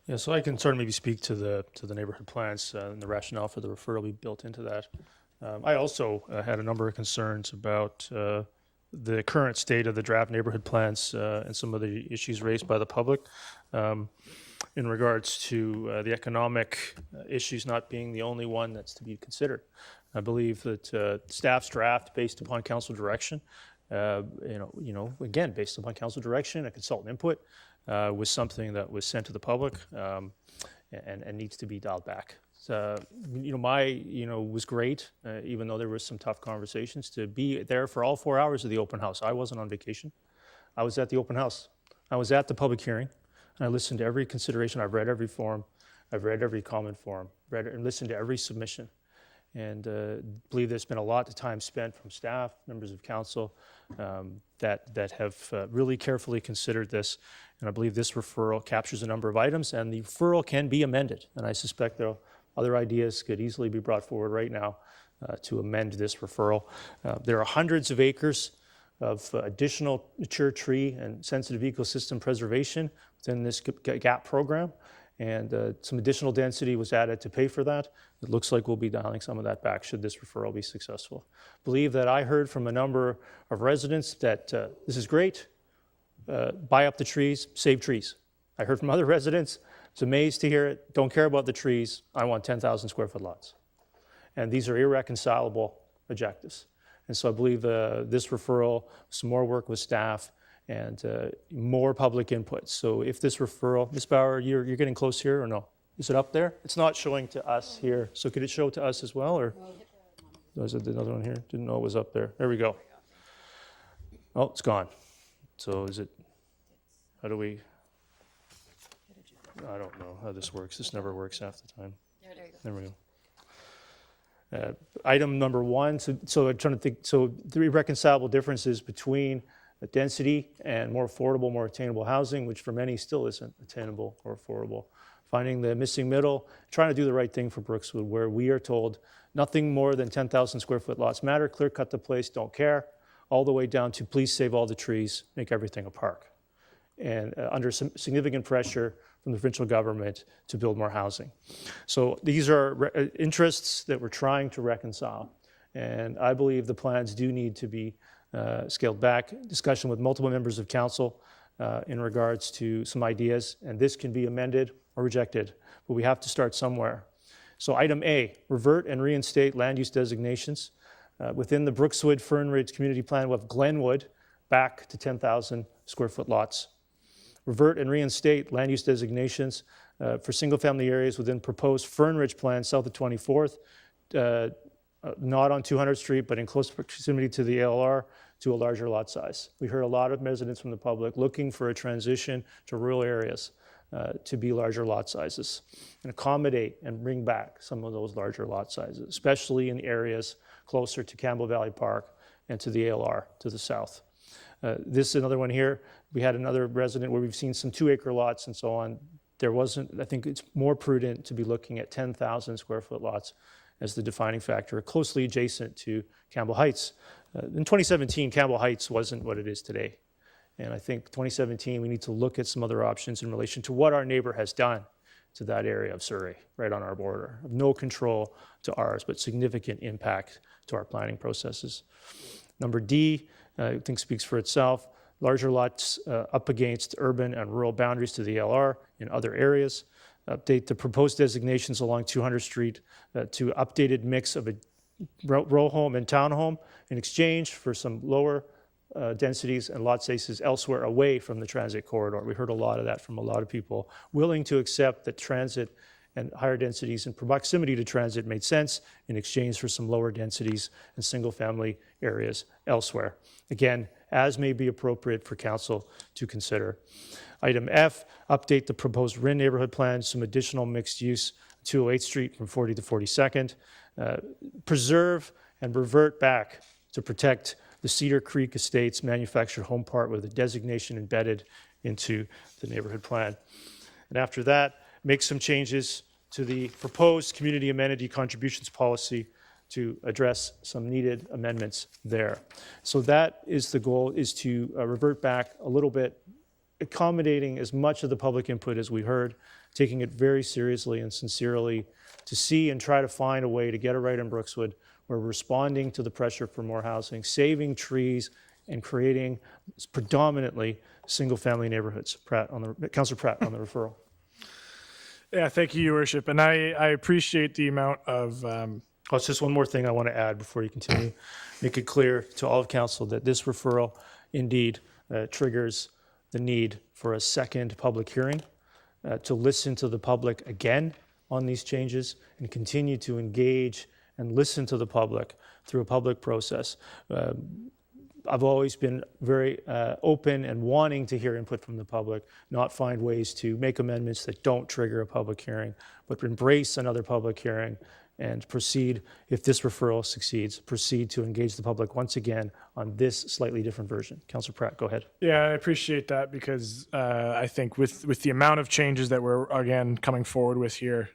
Yeah, so I can sort of maybe speak to the neighborhood plans and the rationale for the referral we built into that. I also had a number of concerns about the current state of the draft neighborhood plans and some of the issues raised by the public in regards to the economic issues not being the only one that's to be considered. I believe that staff's draft, based upon council direction, again, based upon council direction and consultant input, was something that was sent to the public and needs to be dialed back. So, was great, even though there was some tough conversations, to be there for all 4 hours of the open house. I wasn't on vacation. I was at the open house. I was at the public hearing, and I listened to every consideration. I've read every form. I've read every comment form, read and listened to every submission. And believe there's been a lot of time spent from staff, members of council, that have really carefully considered this. And I believe this referral captures a number of items, and the referral can be amended. And I suspect there are other ideas could easily be brought forward right now to amend this referral. There are hundreds of acres of additional mature tree and sensitive ecosystem preservation within this GAP program. And some additional density was added to pay for that. It looks like we'll be dialing some of that back should this referral be successful. Believe that I heard from a number of residents that this is great, buy up the trees, save trees. I heard from other residents, was amazed to hear it, don't care about the trees, I want 10,000 square foot lots. And these are irreconcilable objectives. And so I believe this referral, some more work with staff, and more public input. So if this referral, Ms. Bauer, you're getting close here or no? Is it up there? It's not showing to us here. So could it show to us as well, or? Was it another one here? Didn't know it was up there. There we go. Oh, it's gone. So is it, how do we, I don't know how this works. This never works half the time. There we go. Item number 1, so I'm trying to think, so 3 reconcilable differences between density and more affordable, more attainable housing, which for many still isn't attainable or affordable. Finding the missing middle, trying to do the right thing for Brookswood, where we are told nothing more than 10,000 square foot lots matter, clear cut the place, don't care, all the way down to please save all the trees, make everything a park. And under some significant pressure from the provincial government to build more housing. So these are interests that we're trying to reconcile. And I believe the plans do need to be scaled back. Discussion with multiple members of council in regards to some ideas, and this can be amended or rejected, but we have to start somewhere. So item A, revert and reinstate land use designations. Within the Brookswood Fern Ridge Community Plan, we'll have Glenwood back to 10,000 square foot lots. Revert and reinstate land use designations for single-family areas within proposed Fern Ridge Plan south of 24th, not on 200th Street, but in close proximity to the ALR, to a larger lot size. We heard a lot of residents from the public looking for a transition to rural areas to be larger lot sizes and accommodate and bring back some of those larger lot sizes, especially in areas closer to Campbell Valley Park and to the ALR to the south. This is another one here. We had another resident where we've seen some 2-acre lots and so on. There wasn't, I think it's more prudent to be looking at 10,000 square foot lots as the defining factor, closely adjacent to Campbell Heights. In 2017, Campbell Heights wasn't what it is today. And I think 2017, we need to look at some other options in relation to what our neighbor has done to that area of Surrey, right on our border. No control to ours, but significant impact to our planning processes. Number D, I think speaks for itself. Larger lots up against urban and rural boundaries to the LR in other areas. Update the proposed designations along 200th Street to updated mix of a row home and townhome in exchange for some lower densities and lot sizes elsewhere away from the transit corridor. We heard a lot of that from a lot of people willing to accept that transit and higher densities in proximity to transit made sense in exchange for some lower densities and single-family areas elsewhere. Again, as may be appropriate for council to consider. Item F, update the proposed RIN neighborhood plan, some additional mixed use, 208th Street from 40 to 42nd. Preserve and revert back to protect the Cedar Creek Estates manufactured home part with a designation embedded into the neighborhood plan. And after that, make some changes to the proposed community amenity contributions policy to address some needed amendments there. So that is the goal, is to revert back a little bit, accommodating as much of the public input as we heard, taking it very seriously and sincerely to see and try to find a way to get it right in Brookswood. We're responding to the pressure for more housing, saving trees, and creating predominantly single-family neighborhoods. Councillor Pratt on the referral.
Yeah, thank you, Your Worship. And I appreciate the amount of...
Oh, it's just one more thing I want to add before you continue. Make it clear to all of council that this referral indeed triggers the need for a second public hearing to listen to the public again on these changes and continue to engage and listen to the public through a public process. I've always been very open and wanting to hear input from the public, not find ways to make amendments that don't trigger a public hearing, but embrace another public hearing and proceed, if this referral succeeds, proceed to engage the public once again on this slightly different version. Councillor Pratt, go ahead.
Yeah, I appreciate that because I think with the amount of changes that we're, again, coming forward with here,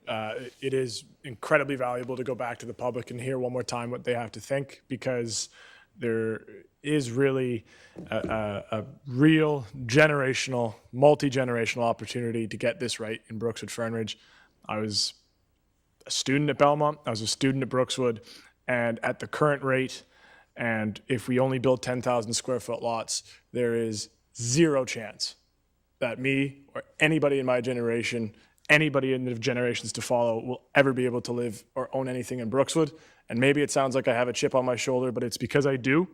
it is incredibly valuable to go back to the public and hear one more time what they have to think, because there is really a real generational, multi-generational opportunity to get this right in Brookswood Fern Ridge. I was a student at Belmont, I was a student at Brookswood, and at the current rate, and if we only build 10,000 square foot lots, there is zero chance that me or anybody in my generation, anybody in the generations to follow, will ever be able to live or own anything in Brookswood. And maybe it sounds like I have a chip on my shoulder, but it's because I do.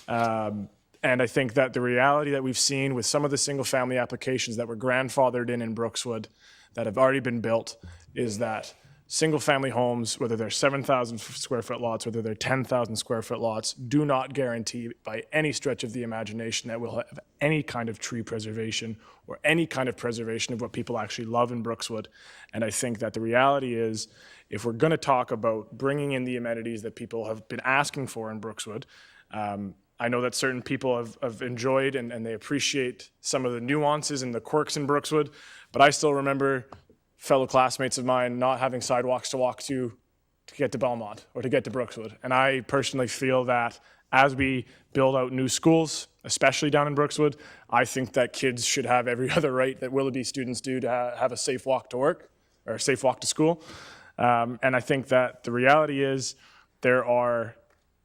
And I think that the reality that we've seen with some of the single family applications that were grandfathered in Brookswood that have already been built is that single-family homes, whether they're 7,000 square foot lots, whether they're 10,000 square foot lots, do not guarantee by any stretch of the imagination that we'll have any kind of tree preservation or any kind of preservation of what people actually love in Brookswood. And I think that the reality is, if we're going to talk about bringing in the amenities that people have been asking for in Brookswood, I know that certain people have enjoyed and they appreciate some of the nuances and the quirks in Brookswood, but I still remember fellow classmates of mine not having sidewalks to walk to get to Belmont or to get to Brookswood. And I personally feel that as we build out new schools, especially down in Brookswood, I think that kids should have every other right that Willoughby students do to have a safe walk to work or a safe walk to school. And I think that the reality is there are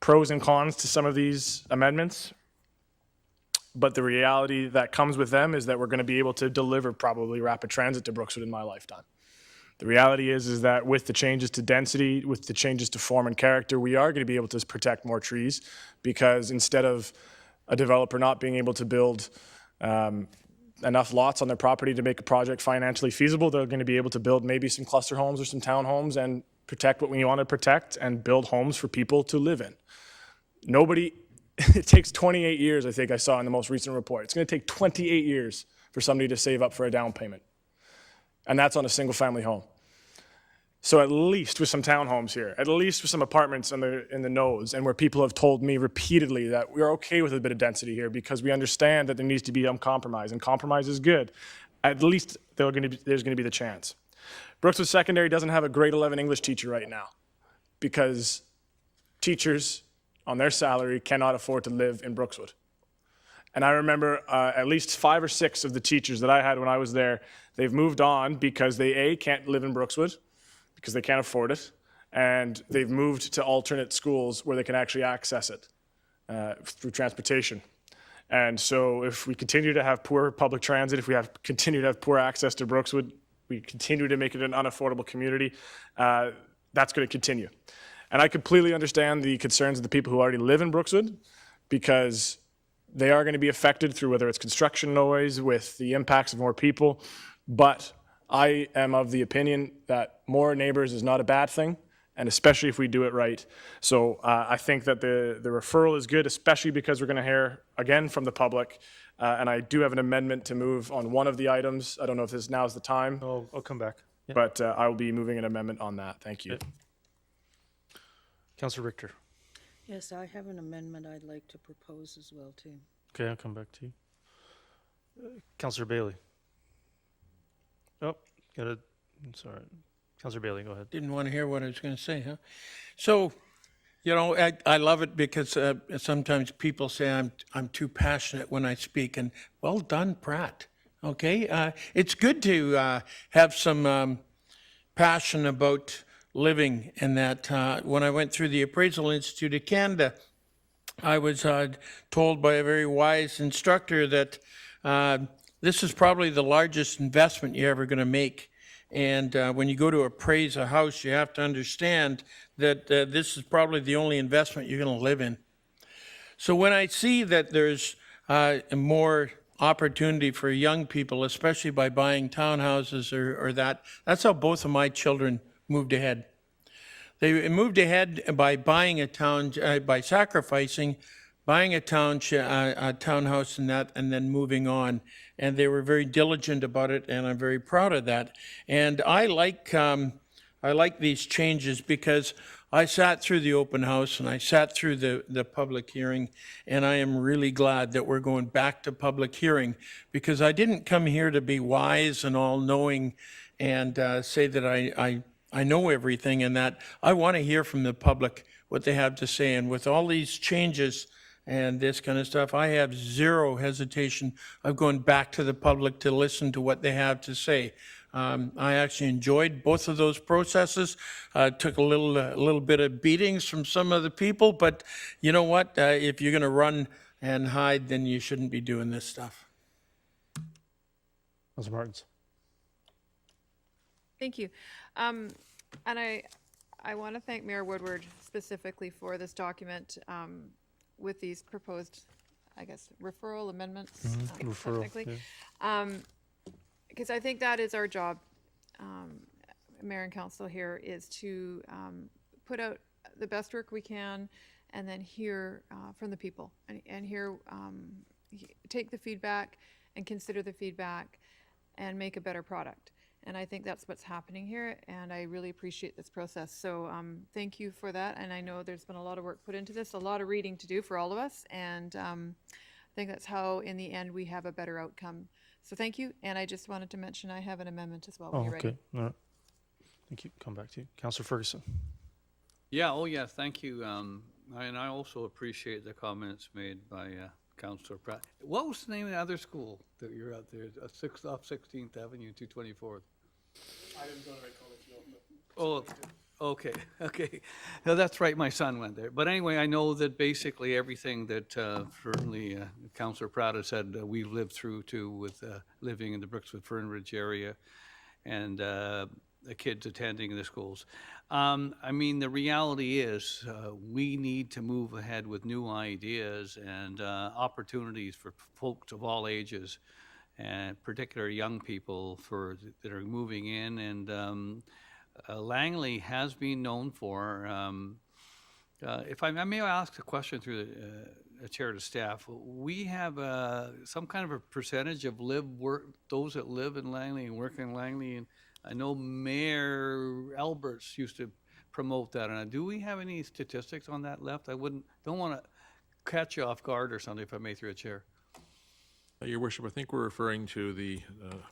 pros and cons to some of these amendments, but the reality that comes with them is that we're going to be able to deliver probably rapid transit to Brookswood in my lifetime. The reality is that with the changes to density, with the changes to form and character, we are going to be able to protect more trees, because instead of a developer not being able to build enough lots on their property to make a project financially feasible, they're going to be able to build maybe some cluster homes or some townhomes and protect what we want to protect and build homes for people to live in. It takes 28 years, I think I saw in the most recent report. It's going to take 28 years for somebody to save up for a down payment. And that's on a single family home. So at least with some townhomes here, at least with some apartments in the nose, and where people have told me repeatedly that we're okay with a bit of density here because we understand that there needs to be some compromise, and compromise is good. At least there's going to be the chance. Brookswood Secondary doesn't have a grade 11 English teacher right now because teachers on their salary cannot afford to live in Brookswood. And I remember at least 5 or 6 of the teachers that I had when I was there, they've moved on because they, A, can't live in Brookswood because they can't afford it, and they've moved to alternate schools where they can actually access it through transportation. And so if we continue to have poor public transit, if we continue to have poor access to Brookswood, we continue to make it an unaffordable community, that's going to continue. And I completely understand the concerns of the people who already live in Brookswood, because they are going to be affected through whether it's construction noise, with the impacts of more people. But I am of the opinion that more neighbors is not a bad thing, and especially if we do it right. So I think that the referral is good, especially because we're going to hear again from the public. And I do have an amendment to move on one of the items. I don't know if this now is the time.
I'll come back. Yeah.
But I will be moving an amendment on that. Thank you.
Councillor Richter.
Yes, I have an amendment I'd like to propose as well, too.
Okay, I'll come back to you. Councillor Bailey. Oh, sorry. Councillor Bailey, go ahead.
Didn't want to hear what I was going to say, huh? So, you know, I love it because sometimes people say I'm too passionate when I speak, and well done, Pratt. Okay, it's good to have some passion about living, and that when I went through the Appraisal Institute of Canada, I was told by a very wise instructor that this is probably the largest investment you're ever going to make. And when you go to appraise a house, you have to understand that this is probably the only investment you're going to live in. So when I see that there's more opportunity for young people, especially by buying townhouses or that's how both of my children moved ahead. They moved ahead by buying by sacrificing, buying a townhouse and then moving on. And they were very diligent about it, and I'm very proud of that. And I like these changes because I sat through the open house and I sat through the public hearing, and I am really glad that we're going back to public hearing, because I didn't come here to be wise and all-knowing and say that I know everything, and that I want to hear from the public what they have to say. And with all these changes and this kind of stuff, I have zero hesitation of going back to the public to listen to what they have to say. I actually enjoyed both of those processes. Took a little bit of beatings from some of the people, but you know what? If you're going to run and hide, then you shouldn't be doing this stuff.
Councillor Martins.
Thank you. And I want to thank Mayor Woodward specifically for this document with these proposed, I guess, referral amendments.
Referral,
technically. Because I think that is our job. Mayor and Council here is to put out the best work we can and then hear from the people and hear, take the feedback and consider the feedback and make a better product. And I think that's what's happening here, and I really appreciate this process. So thank you for that, and I know there's been a lot of work put into this, a lot of reading to do for all of us, and I think that's how, in the end, we have a better outcome. So thank you, and I just wanted to mention I have an amendment as well when
Oh,
you're ready.
okay. All right. Thank you. Come back to you. Councillor Ferguson.
Yeah, oh yeah, thank you. And I also appreciate the comments made by Councillor Pratt. What was the name of the other school that you're out there? 6th off 16th Avenue, 224th?
I didn't go to that college,
Oh, okay, okay. No, that's right, my son went there. But anyway, I know that basically everything that certainly Councillor Pratt has said we've lived through too with living in the Brookswood Fern Ridge area and the kids attending the schools. I mean, the reality is we need to move ahead with new ideas and opportunities for folks of all ages, and particularly young people that are moving in. And Langley has been known for, if I may ask a question through the chair to staff, we have some kind of a percentage of those that live in Langley and work in Langley. And I know Mayor Alberts used to promote that. And do we have any statistics on that left? Don't want to catch you off guard or something, if I may, through a chair.
Your Worship, I think we're referring to the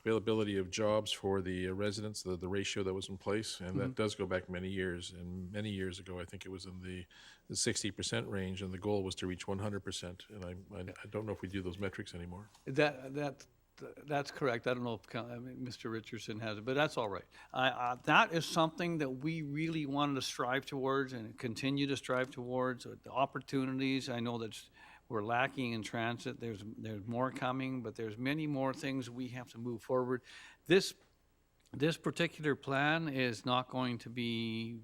availability of jobs for the residents, the ratio that was in place, and that does go back many years. And many years ago, I think it was in the 60% range, and the goal was to reach 100%. And I don't know if we do those metrics anymore.
That's correct. I don't know if Mr. Richardson has it, but that's all right. That is something that we really wanted to strive towards and continue to strive towards. The opportunities, I know that we're lacking in transit. There's more coming, but there's many more things we have to move forward. This particular plan is not going to be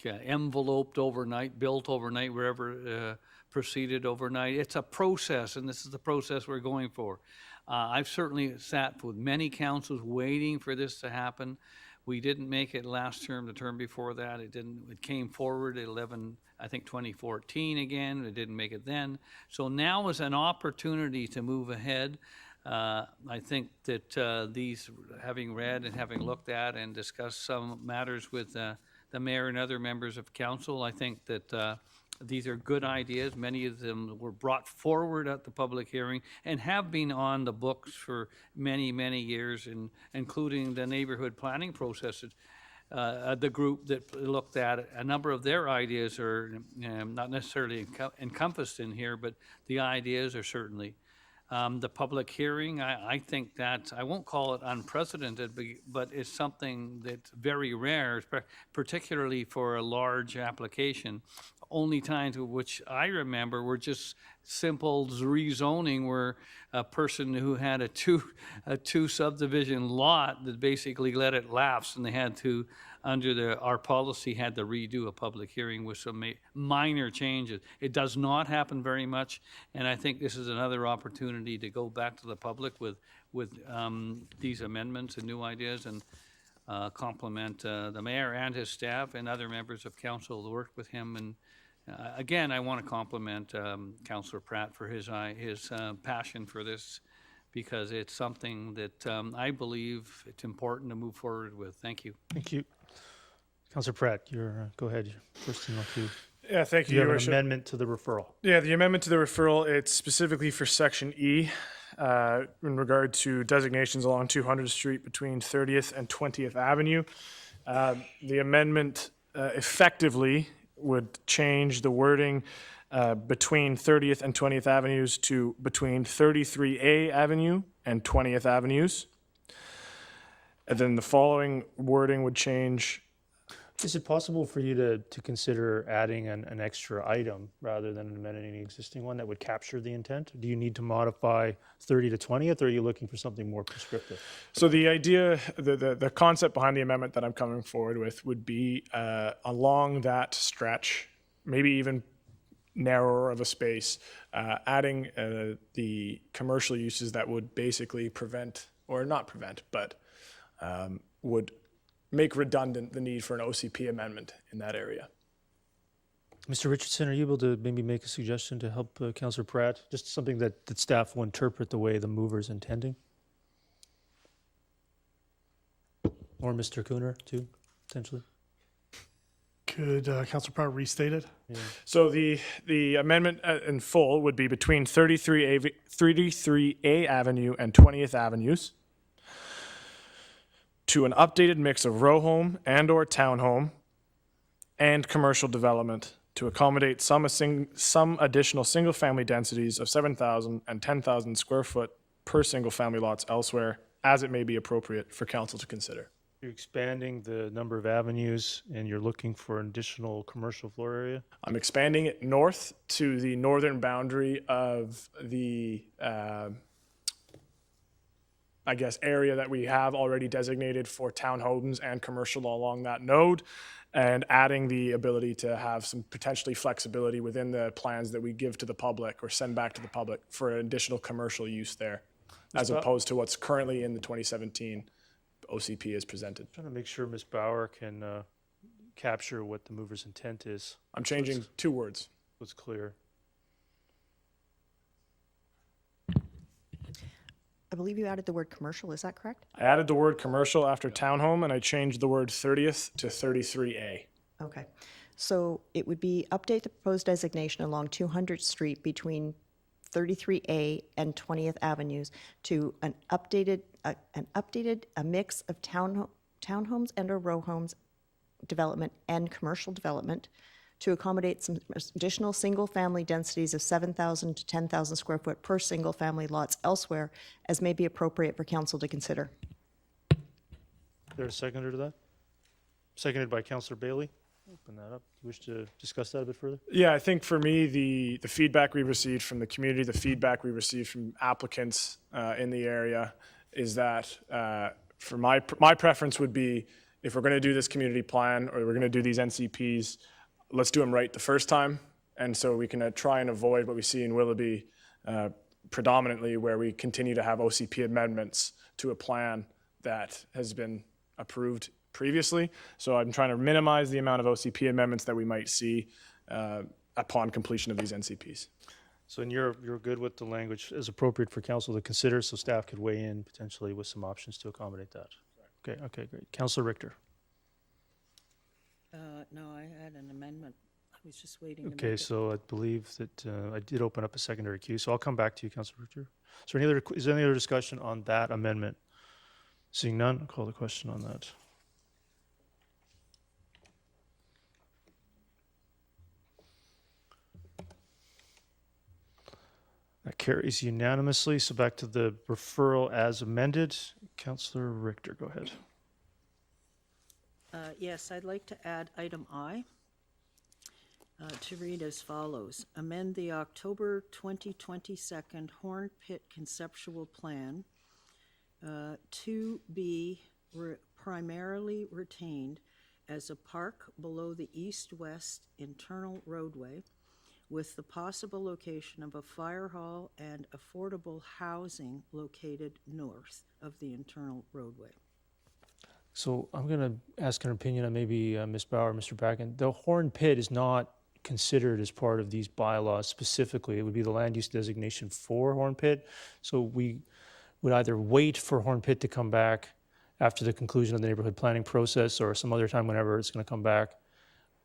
enveloped overnight, built overnight, wherever proceeded overnight. It's a process, and this is the process we're going for. I've certainly sat with many councils waiting for this to happen. We didn't make it last term, the term before that. It came forward at 2014 again. It didn't make it then. So now is an opportunity to move ahead. I think that these, having read and having looked at and discussed some matters with the mayor and other members of council, I think that these are good ideas. Many of them were brought forward at the public hearing and have been on the books for many, many years, including the neighborhood planning processes. The group that looked at it, a number of their ideas are not necessarily encompassed in here, but the ideas are certainly. The public hearing, I think that, I won't call it unprecedented, but it's something that's very rare, particularly for a large application. Only times which I remember were just simple rezoning, where a person who had a two subdivision lot that basically let it lapse, and they had to, under our policy, had to redo a public hearing with some minor changes. It does not happen very much, and I think this is another opportunity to go back to the public with these amendments and new ideas, and compliment the mayor and his staff and other members of council who worked with him. And again, I want to compliment Councillor Pratt for his passion for this, because it's something that I believe it's important to move forward with. Thank you.
Thank you. Councillor Pratt, go ahead. First in queue.
Yeah, thank you,
You have
Your
an
Worship.
amendment to the referral.
Yeah, the amendment to the referral, it's specifically for Section E in regard to designations along 200th Street between 30th and 20th Avenue. The amendment effectively would change the wording between 30th and 20th Avenues to between 33A Avenue and 20th Avenues. And then the following wording would change.
Is it possible for you to consider adding an extra item rather than amending the existing one that would capture the intent? Do you need to modify 30 to 20th, or are you looking for something more prescriptive?
So the idea, the concept behind the amendment that I'm coming forward with would be along that stretch, maybe even narrower of a space, adding the commercial uses that would basically prevent, or not prevent, but would make redundant the need for an OCP amendment in that area.
Mr. Richardson, are you able to maybe make a suggestion to help Councillor Pratt? Just something that staff will interpret the way the mover is intending? Or Mr. Cooner, too, potentially?
Could Councilor Pratt restate it?
So the amendment in full would be between 33A Avenue and 20th Avenues to an updated mix of row home and or townhome and commercial development to accommodate some additional single-family densities of 7,000 and 10,000 square foot per single-family lots elsewhere, as it may be appropriate for council to consider.
You're expanding the number of avenues and you're looking for an additional commercial floor area?
I'm expanding it north to the northern boundary of the, area that we have already designated for townhomes and commercial along that node, and adding the ability to have some potentially flexibility within the plans that we give to the public or send back to the public for an additional commercial use there, as opposed to what's currently in the 2017 OCP as presented.
Trying to make sure Ms. Bauer can capture what the mover's intent is.
I'm changing 2 words.
What's clear.
I believe you added the word commercial, is that correct?
I added the word commercial after townhome, and I changed the word 30th to 33A.
Okay. So it would be update the proposed designation along 200th Street between 33A and 20th Avenues to a mix of townhomes and or row homes development and commercial development to accommodate some additional single-family densities of 7,000 to 10,000 square foot per single-family lots elsewhere, as may be appropriate for council to consider.
Is there a seconder to that? Seconded by Councillor Bailey. Open that up. You wish to discuss that a bit further?
Yeah, I think for me, the feedback we received from the community, the feedback we received from applicants in the area is that for my preference would be, if we're going to do this community plan or we're going to do these NCPs, let's do them right the first time. And so we can try and avoid what we see in Willoughby predominantly, where we continue to have OCP amendments to a plan that has been approved previously. So I'm trying to minimize the amount of OCP amendments that we might see upon completion of these NCPs.
So and you're good with the language as appropriate for council to consider, so staff could weigh in potentially with some options to accommodate that. Okay, great. Councillor Richter.
No, I had an amendment. I was just waiting.
Okay, so I believe that I did open up a secondary queue, so I'll come back to you, Councillor Richter. Is there any other discussion on that amendment? Seeing none, I'll call the question on that. That carries unanimously. So back to the referral as amended. Councillor Richter, go ahead.
Yes, I'd like to add item I to read as follows. Amend the October 2022 Horn Pit Conceptual Plan to be primarily retained as a park below the east-west internal roadway, with the possible location of a fire hall and affordable housing located north of the internal roadway.
So I'm going to ask an opinion on maybe Ms. Bauer, Mr. Bracken. The Horn Pit is not considered as part of these bylaws specifically. It would be the land use designation for Horn Pit. So we would either wait for Horn Pit to come back after the conclusion of the neighborhood planning process or some other time whenever it's going to come back.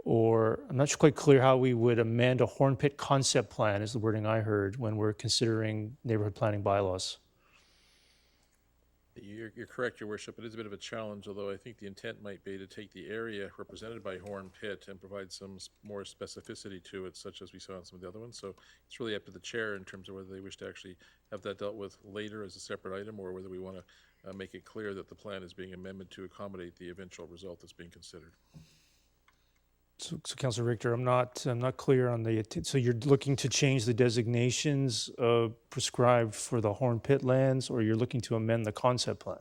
Or I'm not quite clear how we would amend a Horn Pit concept plan, is the wording I heard, when we're considering neighborhood planning bylaws.
You're correct, Your Worship. It is a bit of a challenge, although I think the intent might be to take the area represented by Horn Pit and provide some more specificity to it, such as we saw in some of the other ones. So it's really up to the chair in terms of whether they wish to actually have that dealt with later as a separate item, or whether we want to make it clear that the plan is being amended to accommodate the eventual result that's being considered.
So Councillor Richter, I'm not clear on the. So you're looking to change the designations prescribed for the Horn Pit lands, or you're looking to amend the concept plan?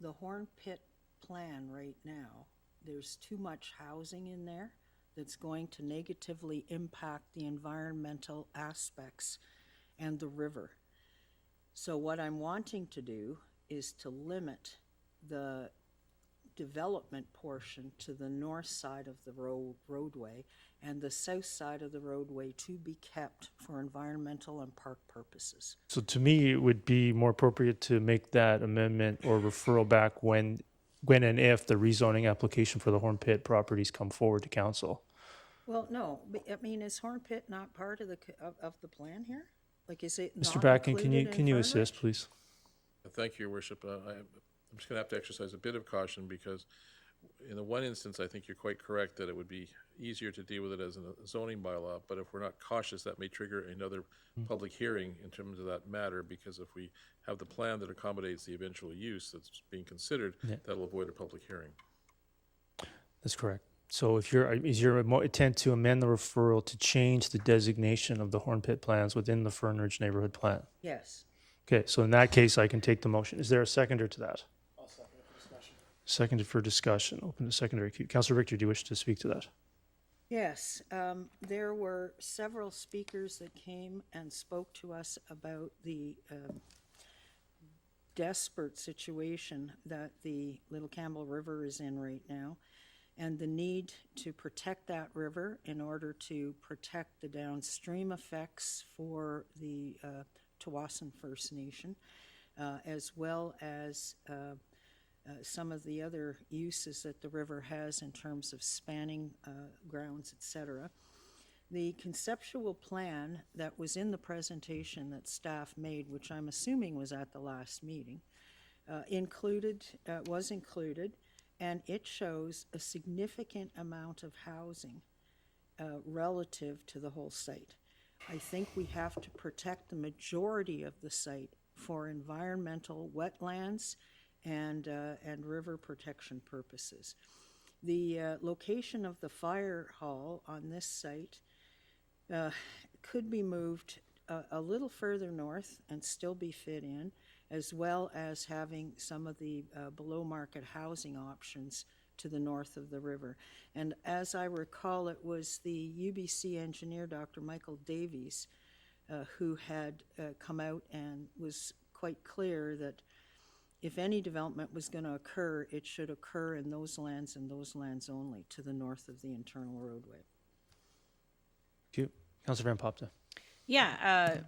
The Horn Pit plan right now, there's too much housing in there that's going to negatively impact the environmental aspects and the river. So what I'm wanting to do is to limit the development portion to the north side of the roadway and the south side of the roadway to be kept for environmental and park purposes.
So to me, it would be more appropriate to make that amendment or referral back when and if the rezoning application for the Horn Pit properties come forward to council.
Well, no, but, I mean, is Horn Pit not part of of the plan here? Like, is it
Mr.
not
Bracken,
included
can
in
you
Fern
assist,
Ridge?
please?
Thank you, Your Worship. I'm just going to have to exercise a bit of caution because in the one instance, I think you're quite correct that it would be easier to deal with it as a zoning bylaw, but if we're not cautious, that may trigger another public hearing in terms of that matter, because if we have the plan that accommodates the eventual use that's being considered, that'll avoid a public hearing.
That's correct. So if is your intent to amend the referral to change the designation of the Horn Pit plans within the Fern Ridge neighborhood plan?
Yes.
Okay, so in that case, I can take the motion. Is there a seconder to that?
I'll second it for discussion.
Seconded for discussion. Open to secondary queue. Councillor Richter, do you wish to speak to that?
Yes, there were several speakers that came and spoke to us about the desperate situation that the Little Campbell River is in right now, and the need to protect that river in order to protect the downstream effects for the Tawasin First Nation, as well as some of the other uses that the river has in terms of spanning grounds, etc. The conceptual plan that was in the presentation that staff made, which I'm assuming was at the last meeting, was included, and it shows a significant amount of housing relative to the whole site. I think we have to protect the majority of the site for environmental wetlands and river protection purposes. The location of the fire hall on this site could be moved a little further north and still be fit in, as well as having some of the below market housing options to the north of the river. And as I recall, it was the UBC engineer, Dr. Michael Davies, who had come out and was quite clear that if any development was going to occur, it should occur in those lands and those lands only, to the north of the internal roadway.
Thank you. Councillor Van Popta.
Yeah,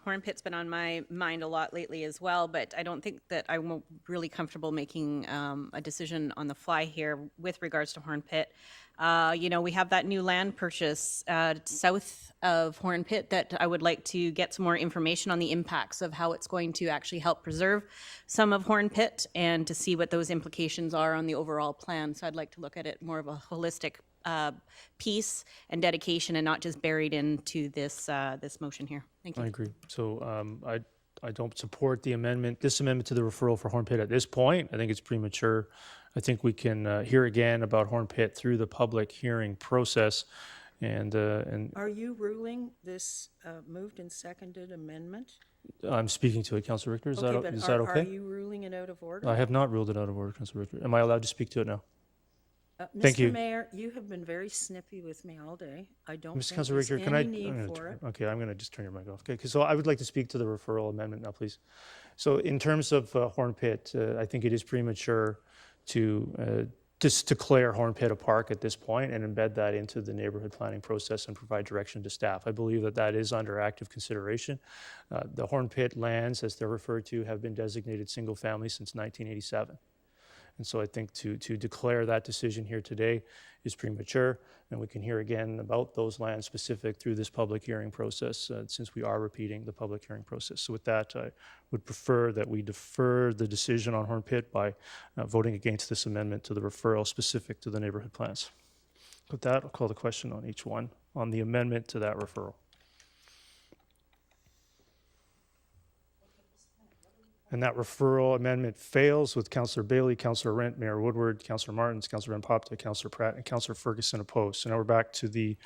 Horn Pit's been on my mind a lot lately as well, but I don't think that I'm really comfortable making a decision on the fly here with regards to Horn Pit. We have that new land purchase south of Horn Pit that I would like to get some more information on the impacts of how it's going to actually help preserve some of Horn Pit and to see what those implications are on the overall plan. So I'd like to look at it more of a holistic piece and dedication, and not just buried into this motion here. Thank you.
I agree. So I don't support this amendment to the referral for Horn Pit at this point. I think it's premature. I think we can hear again about Horn Pit through the public hearing process. And
Are you ruling this moved and seconded amendment?
I'm speaking to it, Councillor Richter. Is that okay?
Are you ruling it out of order?
I have not ruled it out of order, Councillor Richter. Am I allowed to speak to it now? Thank
Mr.
you.
Mayor, you have been very snippy with me all day. I don't
Mr.
think
Councillor
there's
Richter,
any need for it.
Okay, I'm going to just turn your mic off. Okay, so I would like to speak to the referral amendment now, please. So in terms of Horn Pit, I think it is premature to just declare Horn Pit a park at this point and embed that into the neighborhood planning process and provide direction to staff. I believe that is under active consideration. The Horn Pit lands, as they're referred to, have been designated single family since 1987. And so I think to declare that decision here today is premature, and we can hear again about those lands specific through this public hearing process, since we are repeating the public hearing process. So with that, I would prefer that we defer the decision on Horn Pit by voting against this amendment to the referral specific to the neighborhood plans. With that, I'll call the question on each one on the amendment to that referral. And that referral amendment fails with Councillor Bailey, Councillor Rent, Mayor Woodward, Councillor Martins, Councillor Van Popta, Councillor Pratt, and Councillor Ferguson opposed. So now we're back to the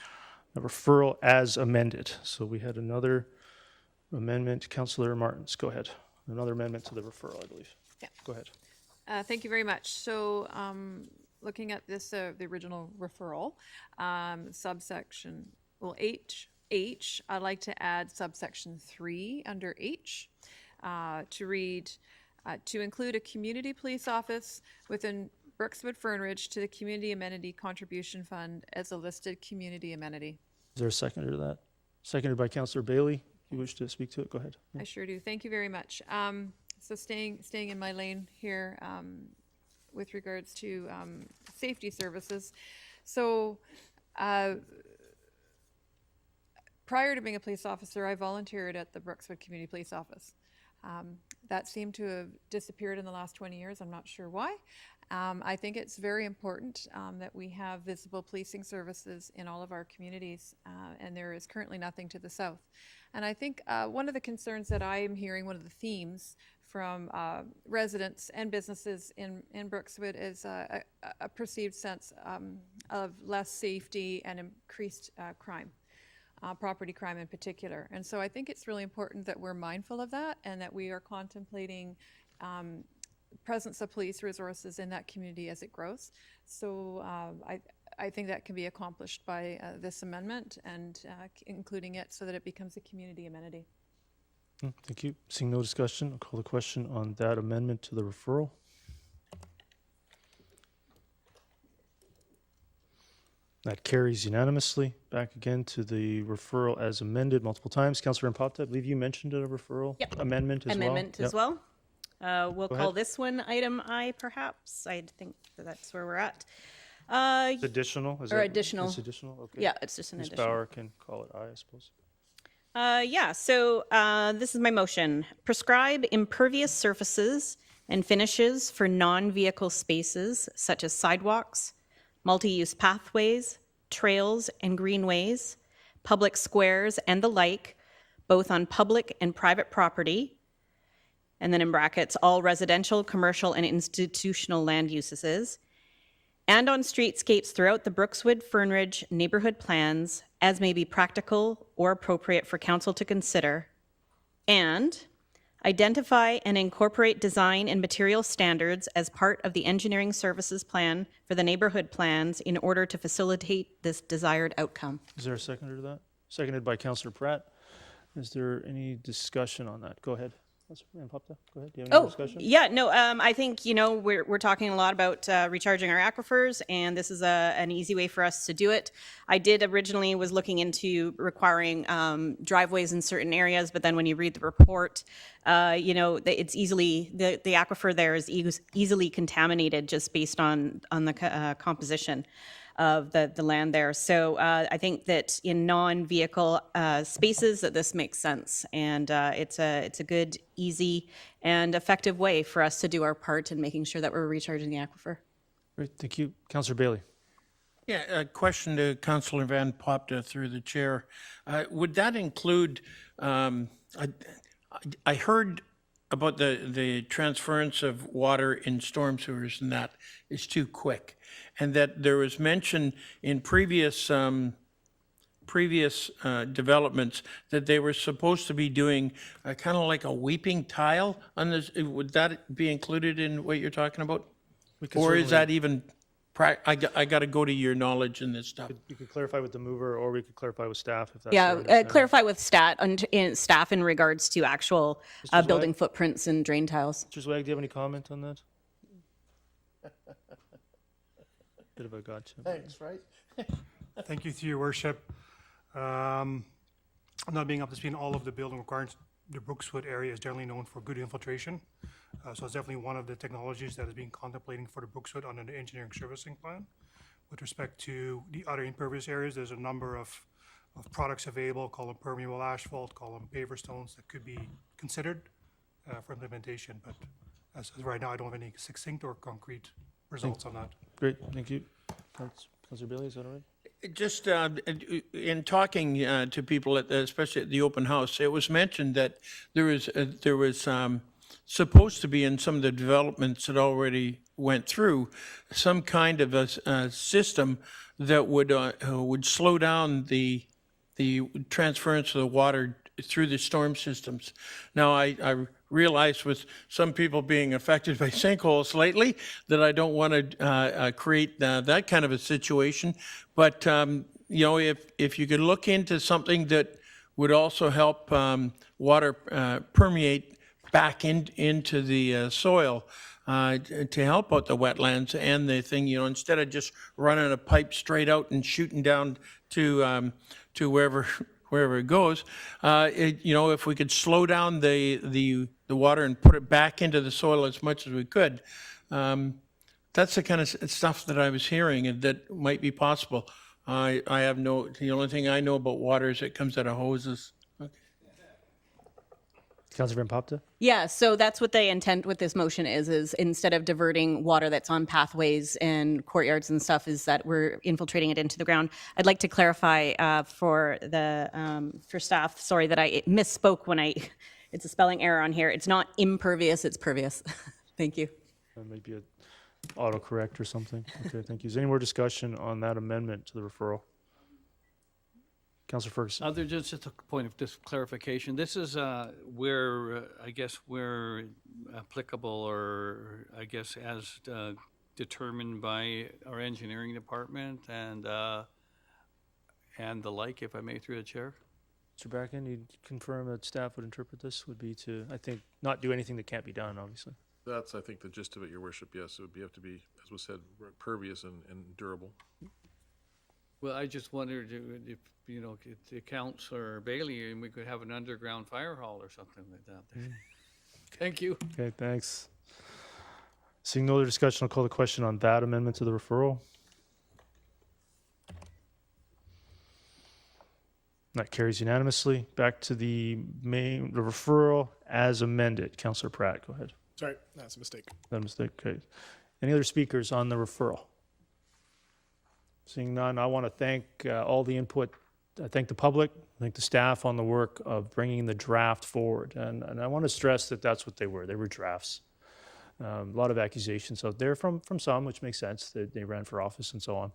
referral as amended. So we had another amendment. Councillor Martins, go ahead. Another amendment to the referral, I believe.
Yeah.
Go ahead.
Thank you very much. So looking at this, the original referral, subsection, well, H, I'd like to add subsection 3 under H. To read, to include a community police office within Brookswood Fernridge to the Community Amenity Contribution Fund as a listed community amenity.
Is there a seconder to that? Seconded by Councillor Bailey. You wish to speak to it? Go ahead.
I sure do. Thank you very much. So staying in my lane here with regards to safety services. So prior to being a police officer, I volunteered at the Brookswood Community Police Office. That seemed to have disappeared in the last 20 years. I'm not sure why. I think it's very important that we have visible policing services in all of our communities, and there is currently nothing to the south. And I think one of the concerns that I am hearing, one of the themes from residents and businesses in Brookswood is a perceived sense of less safety and increased crime. Property crime in particular. And so I think it's really important that we're mindful of that and that we are contemplating presence of police resources in that community as it grows. So I think that can be accomplished by this amendment and including it so that it becomes a community amenity.
Thank you. Seeing no discussion, I'll call the question on that amendment to the referral. That carries unanimously. Back again to the referral as amended multiple times. Councillor Impopta, I believe you mentioned a referral amendment as well.
Amendment as well. We'll
Go
call
ahead.
this one item I, perhaps. I think that's where we're at.
It's additional? Is
Or
that-
additional.
It's additional? Okay.
Yeah, it's just an
Ms.
additional.
Bauer can call it aye, I suppose.
So this is my motion. Prescribe impervious surfaces and finishes for non-vehicle spaces such as sidewalks, multi-use pathways, trails and greenways, public squares and the like, both on public and private property, and then in brackets, all residential, commercial, and institutional land uses, and on streetscapes throughout the Brookswood Fernridge neighborhood plans as may be practical or appropriate for council to consider, and identify and incorporate design and material standards as part of the engineering services plan for the neighborhood plans in order to facilitate this desired outcome.
Is there a seconder to that? Seconded by Councillor Pratt. Is there any discussion on that? Go ahead. Councillor Impopta, go ahead. Do you have any discussion?
Yeah, no, I think, we're talking a lot about recharging our aquifers, and this is an easy way for us to do it. I did originally was looking into requiring driveways in certain areas, but then when you read the report, it's easily, the aquifer there is easily contaminated just based on the composition of the land there. So I think that in non-vehicle spaces that this makes sense, and it's a good, easy, and effective way for us to do our part in making sure that we're recharging the aquifer.
Great, thank you. Councillor Bailey.
Yeah, a question to Councillor Van Popta through the chair. Would that include, I heard about the transference of water in storm sewers, and that is too quick. And that there was mention in previous developments that they were supposed to be doing kind of like a weeping tile on this. Would that be included in what you're talking about? Or is that even, I got to go to your knowledge in this stuff.
You could clarify with the mover, or we could clarify with staff if that's your
Yeah,
understanding.
clarify with staff in regards to actual building footprints and drain tiles.
Mr. Zwag, do you have any comment on that? Bit of a gotcha.
Thanks, right?
Thank you, through your worship. Not being up to speed on all of the building requirements, the Brookswood area is generally known for good infiltration. So it's definitely one of the technologies that is being contemplating for the Brookswood under the engineering servicing plan. With respect to the other impervious areas, there's a number of products available, call them permeable asphalt, call them paver stones, that could be considered for implementation. But as of right now, I don't have any succinct or concrete results on that.
Great, thank you. Councillor Bailey, is that all right?
Just in talking to people, especially at the open house, it was mentioned that there was supposed to be in some of the developments that already went through some kind of a system that would slow down the transference of the water through the storm systems. Now, I realize with some people being affected by sinkholes lately that I don't want to create that kind of a situation. But, if you could look into something that would also help water permeate back into the soil to help out the wetlands and the thing, instead of just running a pipe straight out and shooting down to wherever it goes. If we could slow down the water and put it back into the soil as much as we could, that's the kind of stuff that I was hearing and that might be possible. The only thing I know about water is it comes out of hoses.
Councilor Van Popta?
Yeah, so that's what the intent with this motion is instead of diverting water that's on pathways and courtyards and stuff, is that we're infiltrating it into the ground. I'd like to clarify for staff, sorry that I misspoke when it's a spelling error on here. It's not impervious, it's pervious. Thank you.
That might be an autocorrect or something. Okay, thank you. Is there any more discussion on that amendment to the referral? Councilor Ferguson.
There's just a point of just clarification. This is where, I guess, where applicable, or I guess as determined by our engineering department and the like, if I may, through the chair.
Mr. Bracken, you confirm that staff would interpret this would be to, I think, not do anything that can't be done, obviously.
That's, I think, the gist of it, Your Worship. Yes, it would have to be, as was said, pervious and durable.
Well, I just wondered if the Councilor Bailey, and we could have an underground fire hall or something like that. Thank you.
Okay, thanks. Seeing no other discussion, I'll call the question on that amendment to the referral. That carries unanimously. Back to the referral as amended. Councilor Pratt, go ahead.
Sorry, that's a mistake.
That mistake, okay. Any other speakers on the referral? Seeing none, I want to thank all the input. I thank the public, thank the staff on the work of bringing the draft forward. And I want to stress that that's what they were. They were drafts. A lot of accusations out there from some, which makes sense, that they ran for office and so on.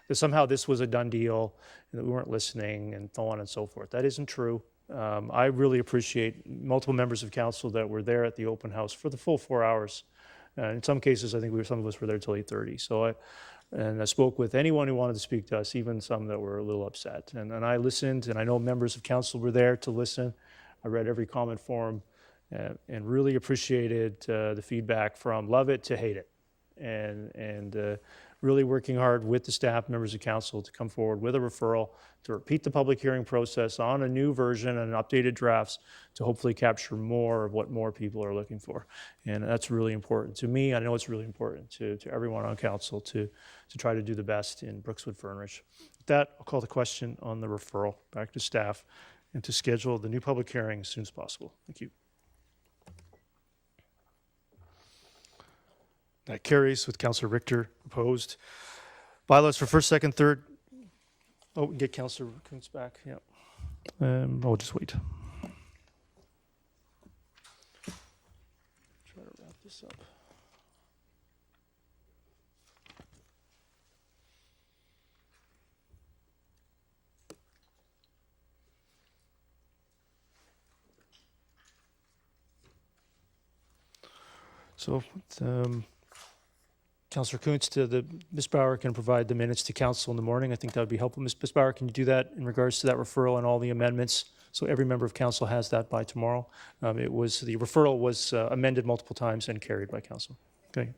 That somehow this was a done deal, and that we weren't listening and so on and so forth. That isn't true. I really appreciate multiple members of council that were there at the open house for the full 4 hours. In some cases, I think some of us were there till 8:30. So I spoke with anyone who wanted to speak to us, even some that were a little upset. And I listened, and I know members of council were there to listen. I read every comment form and really appreciated the feedback from love it to hate it. And really working hard with the staff, members of council, to come forward with a referral, to repeat the public hearing process on a new version and updated drafts to hopefully capture more of what more people are looking for. And that's really important to me. I know it's really important to everyone on council to try to do the best in Brookswood Fernridge. With that, I'll call the question on the referral back to staff and to schedule the new public hearing as soon as possible. Thank you. That carries with Councilor Richter opposed. Bylaws for first, second, third. Oh, we can get Councilor Kuntz back. Yeah. I'll just wait. Try to wrap this up. So, Councilor Kuntz, Ms. Bauer can provide the minutes to council in the morning. I think that would be helpful. Ms. Bauer, can you do that in regards to that referral and all the amendments? So every member of council has that by tomorrow. The referral was amended multiple times and carried by council. Okay.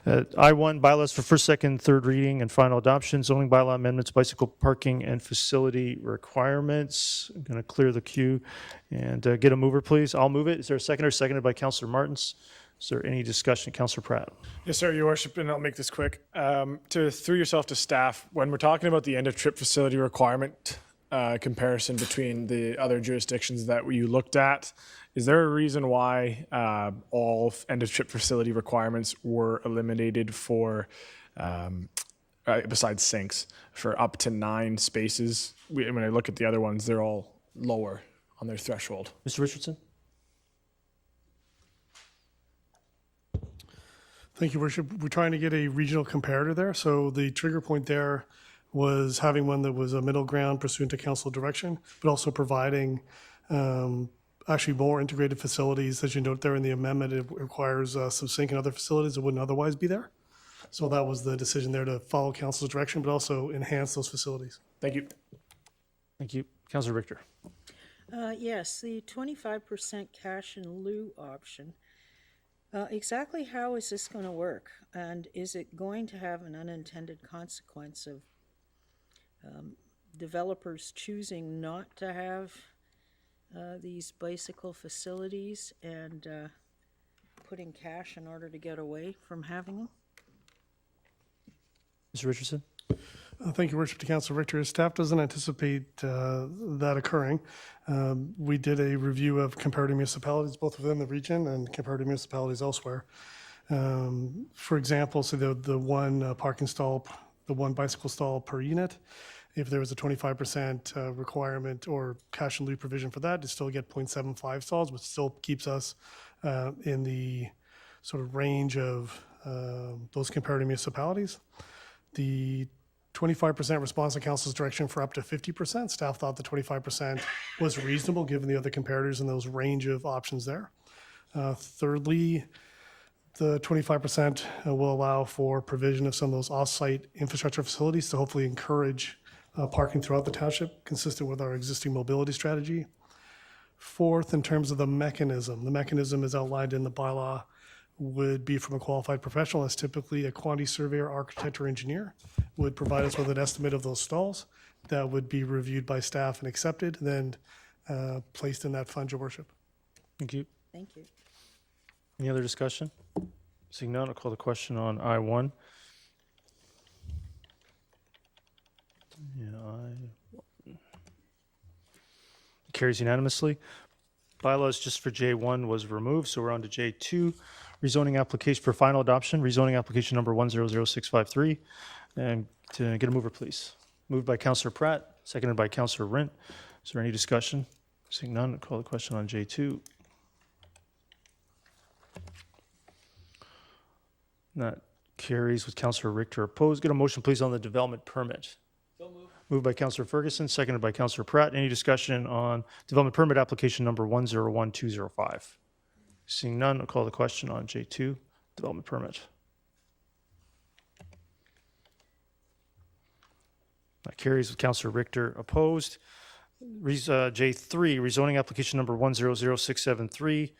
I1, bylaws for first, second, third reading and final adoption, zoning bylaw amendments, bicycle parking and facility requirements. I'm going to clear the queue and get a mover, please. I'll move it. Is there a seconder? Seconded by Councilor Martins. Is there any discussion? Councilor Pratt.
Yes, sir, Your Worship, and I'll make this quick. Through yourself to staff, when we're talking about the end-of-trip facility requirement comparison between the other jurisdictions that you looked at, is there a reason why all end-of-trip facility requirements were eliminated for, besides sinks, for up to 9 spaces? When I look at the other ones, they're all lower on their threshold.
Mr. Richardson?
Thank you, Worship. We're trying to get a regional comparator there. So the trigger point there was having one that was a middle ground pursuant to council direction, but also providing actually more integrated facilities. As you note there in the amendment, it requires some sink and other facilities that wouldn't otherwise be there. So that was the decision there, to follow council's direction, but also enhance those facilities.
Thank you.
Thank you. Councilor Richter.
Yes, the 25% cash in lieu option. Exactly how is this going to work? And is it going to have an unintended consequence of developers choosing not to have these bicycle facilities and putting cash in order to get away from having them?
Mr. Richardson?
Thank you, Worship to Councilor Richter. Staff doesn't anticipate that occurring. We did a review of comparative municipalities, both within the region and comparative municipalities elsewhere. For example, so the one parking stall, the one bicycle stall per unit, if there was a 25% requirement or cash in lieu provision for that, to still get 0.75 stalls, which still keeps us in the sort of range of those comparative municipalities. The 25% response to council's direction for up to 50%. Staff thought the 25% was reasonable given the other comparators and those range of options there. Thirdly, the 25% will allow for provision of some of those off-site infrastructure facilities to hopefully encourage parking throughout the township, consistent with our existing mobility strategy. Fourth, in terms of the mechanism is outlined in the bylaw, would be from a qualified professional, as typically a quantity surveyor, architect, or engineer would provide us with an estimate of those stalls that would be reviewed by staff and accepted, then placed in that fund, Your Worship.
Thank you.
Thank you.
Any other discussion? Seeing none, I'll call the question on I1. Carries unanimously. Bylaws just for J1 was removed, so we're on to J2. Rezoning application for final adoption, rezoning application number 100653. And to get a mover, please. Moved by Councillor Pratt, seconded by Councillor Rint. Is there any discussion? Seeing none, I'll call the question on J2. That carries with Councillor Richter opposed. Get a motion, please, on the development permit. Moved by Councillor Ferguson, seconded by Councillor Pratt. Any discussion on development permit application number 101205? Seeing none, I'll call the question on J2, development permit. That carries with Councillor Richter opposed. J3, rezoning application number 100673.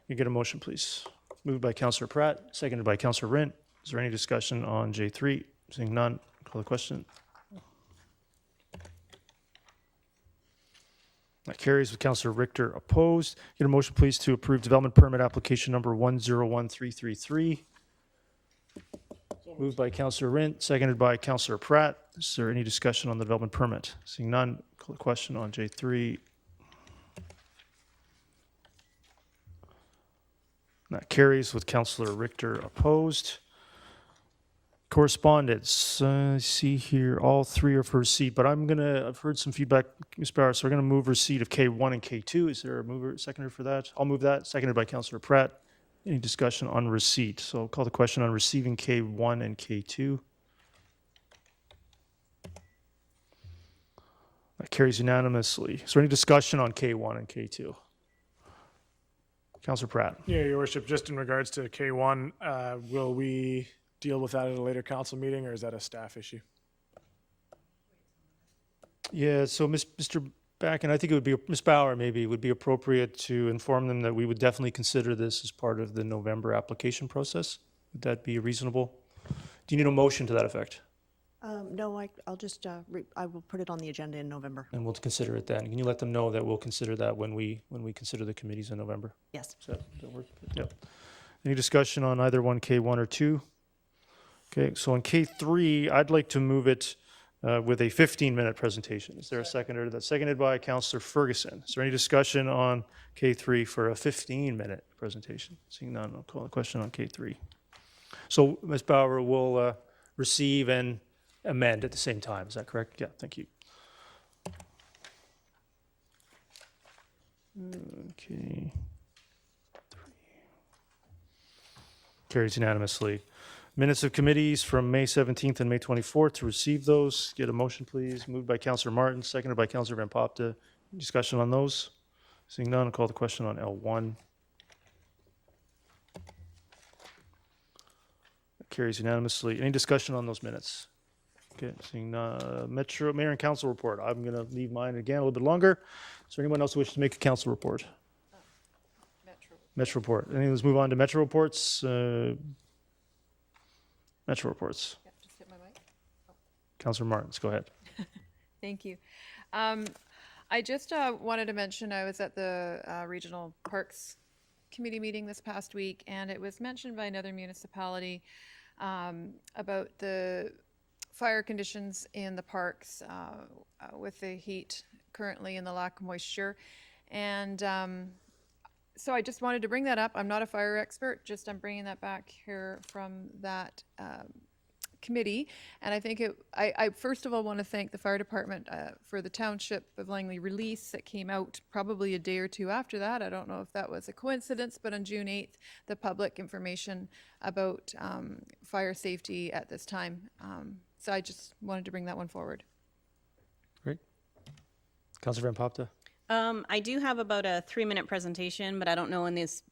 You get a motion, please. Moved by Councillor Pratt, seconded by Councillor Rint. Is there any discussion on J3? Seeing none, call the question. That carries with Councillor Richter opposed. Get a motion, please, to approve development permit application number 101333. Moved by Councillor Rint, seconded by Councillor Pratt. Is there any discussion on the development permit? Seeing none, call the question on J3. That carries with Councillor Richter opposed. Correspondence, I see here all three are for receipt, but I've heard some feedback, Ms. Bauer, so we're gonna move receipt of K1 and K2. Is there a mover, seconder for that? I'll move that, seconded by Councillor Pratt. Any discussion on receipt? So I'll call the question on receiving K1 and K2. That carries unanimously. Is there any discussion on K1 and K2? Councillor Pratt.
Yeah, Your Worship, just in regards to K1, will we deal with that at a later council meeting, or is that a staff issue?
Yeah, so Mr. Backen, I think it would be, Ms. Bauer maybe, would be appropriate to inform them that we would definitely consider this as part of the November application process. Would that be reasonable? Do you need a motion to that effect?
No, I'll just, I will put it on the agenda in November.
And we'll consider it then. Can you let them know that we'll consider that when we consider the committees in November?
Yes.
Does that work? Yep. Any discussion on either one, K1 or 2? Okay, so on K3, I'd like to move it with a 15-minute presentation. Is there a seconder? That's seconded by Councillor Ferguson. Is there any discussion on K3 for a 15-minute presentation? Seeing none, I'll call the question on K3. So Ms. Bauer will receive and amend at the same time. Is that correct? Yeah, thank you. Okay. Carries unanimously. Minutes of committees from May 17th and May 24th to receive those. Get a motion, please. Moved by Councillor Martin, seconded by Councillor Van Popta. Discussion on those? Seeing none, I'll call the question on L1. That carries unanimously. Any discussion on those minutes? Okay, seeing Metro Mayor and Council report. I'm going to leave mine again a little bit longer. Is there anyone else who wishes to make a council report? Metro report. Let's move on to Metro reports. Metro reports.
Yeah, just hit my mic.
Councillor Martins, go ahead.
Thank you. I just wanted to mention I was at the Regional Parks Committee meeting this past week, and it was mentioned by another municipality about the fire conditions in the parks with the heat currently and the lack of moisture. And so I just wanted to bring that up. I'm not a fire expert, just I'm bringing that back here from that committee. And I think I first of all want to thank the fire department for the Township of Langley release that came out probably a day or two after that. I don't know if that was a coincidence, but on June 8th, the public information about fire safety at this time. So I just wanted to bring that one forward.
Great. Councillor Van Popta.
I do have about a 3-minute presentation, but I don't know in this,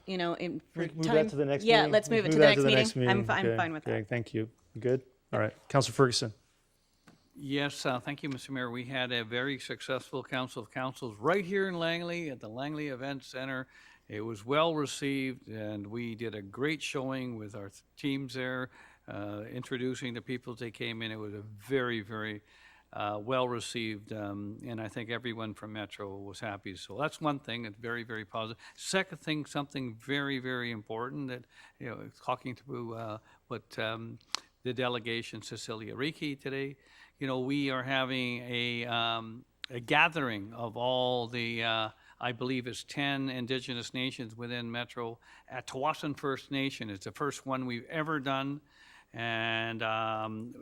in for
Move
time.
that to the next
Yeah,
meeting.
let's move it to
that
the next meeting. I'm
Okay,
fine with
okay,
that.
thank you. You good? All right. Councillor Ferguson.
Yes, thank you, Mr. Mayor. We had a very successful Council of Councils right here in Langley at the Langley Event Center. It was well received, and we did a great showing with our teams there, introducing the people as they came in. It was a very, very well received, and I think everyone from Metro was happy. So that's one thing that's very, very positive. Second thing, something very, very important that, talking to what the delegation, Cecilia Ricci today, we are having a gathering of all the, I believe it's 10 Indigenous nations within Metro at Tawasin First Nation. It's the first one we've ever done. And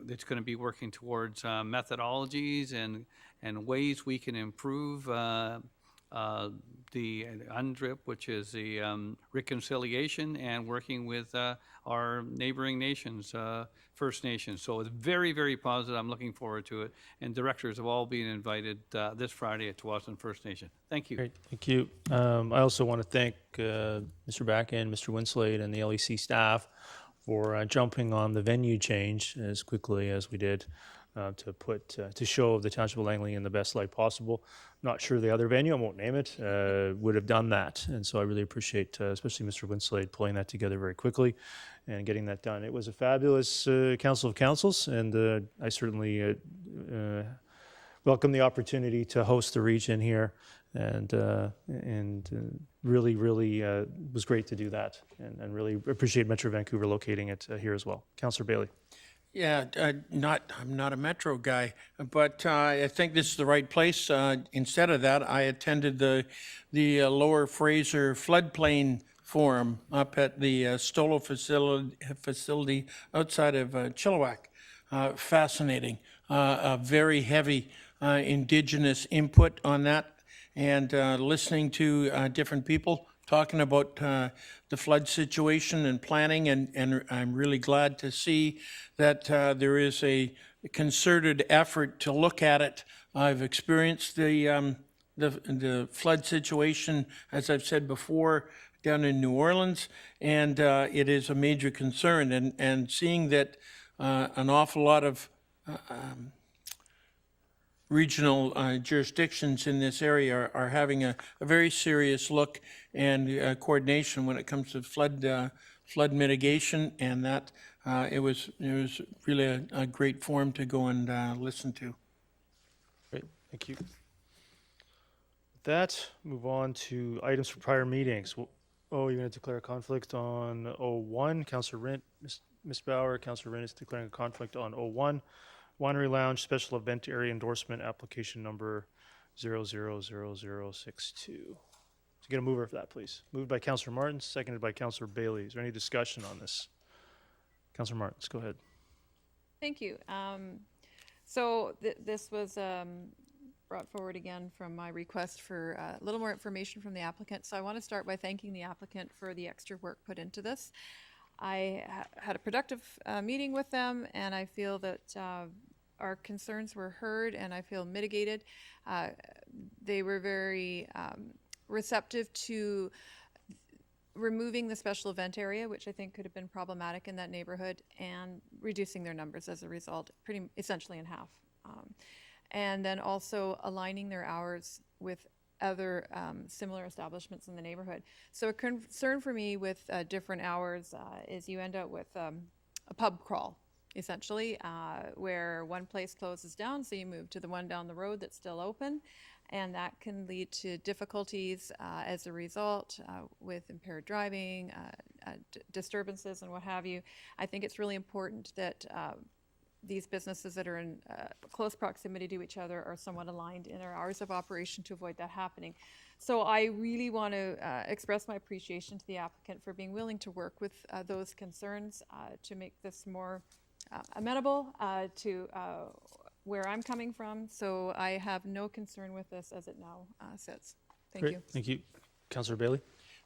it's going to be working towards methodologies and ways we can improve the UNDRIP, which is the reconciliation, and working with our neighboring nations, First Nations. So it's very, very positive. I'm looking forward to it. And directors have all been invited this Friday at Tawasin First Nation. Thank you.
Great, thank you. I also want to thank Mr. Backen, Mr. Winslade, and the LEC staff for jumping on the venue change as quickly as we did to show the Township of Langley in the best light possible. Not sure the other venue, I won't name it, would have done that. And so I really appreciate, especially Mr. Winslade, pulling that together very quickly and getting that done. It was a fabulous Council of Councils, and I certainly welcome the opportunity to host the region here. And really was great to do that, and really appreciate Metro Vancouver locating it here as well. Councillor Bailey.
Yeah, I'm not a Metro guy, but I think this is the right place. Instead of that, I attended the Lower Fraser floodplain forum up at the Stolo facility outside of Chilliwack. Fascinating, very heavy Indigenous input on that. And listening to different people talking about the flood situation and planning, and I'm really glad to see that there is a concerted effort to look at it. I've experienced the flood situation, as I've said before, down in New Orleans, and it is a major concern. And seeing that an awful lot of regional jurisdictions in this area are having a very serious look and coordination when it comes to flood mitigation, and that it was really a great forum to go and listen to.
Great, thank you. With that, move on to items for prior meetings. You're going to declare a conflict on 01. Councillor Rint, Ms. Bauer, Councillor Rint is declaring a conflict on 01. Winery Lounge Special Event Area Endorsement Application Number 000062. So get a mover for that, please. Moved by Councillor Martins, seconded by Councillor Bailey. Is there any discussion on this? Councillor Martins, go ahead.
Thank you. So this was brought forward again from my request for a little more information from the applicant. So I want to start by thanking the applicant for the extra work put into this. I had a productive meeting with them, and I feel that our concerns were heard and I feel mitigated. They were very receptive to removing the special event area, which I think could have been problematic in that neighborhood, and reducing their numbers as a result, essentially in half. And then also aligning their hours with other similar establishments in the neighborhood. So a concern for me with different hours is you end up with a pub crawl, essentially, where one place closes down, so you move to the one down the road that's still open, and that can lead to difficulties as a result with impaired driving, disturbances, and what have you. I think it's really important that these businesses that are in close proximity to each other are somewhat aligned in their hours of operation to avoid that happening. So I really want to express my appreciation to the applicant for being willing to work with those concerns to make this more amenable to where I'm coming from. So I have no concern with this as it now sits. Thank you.
Thank you. Councillor Bailey?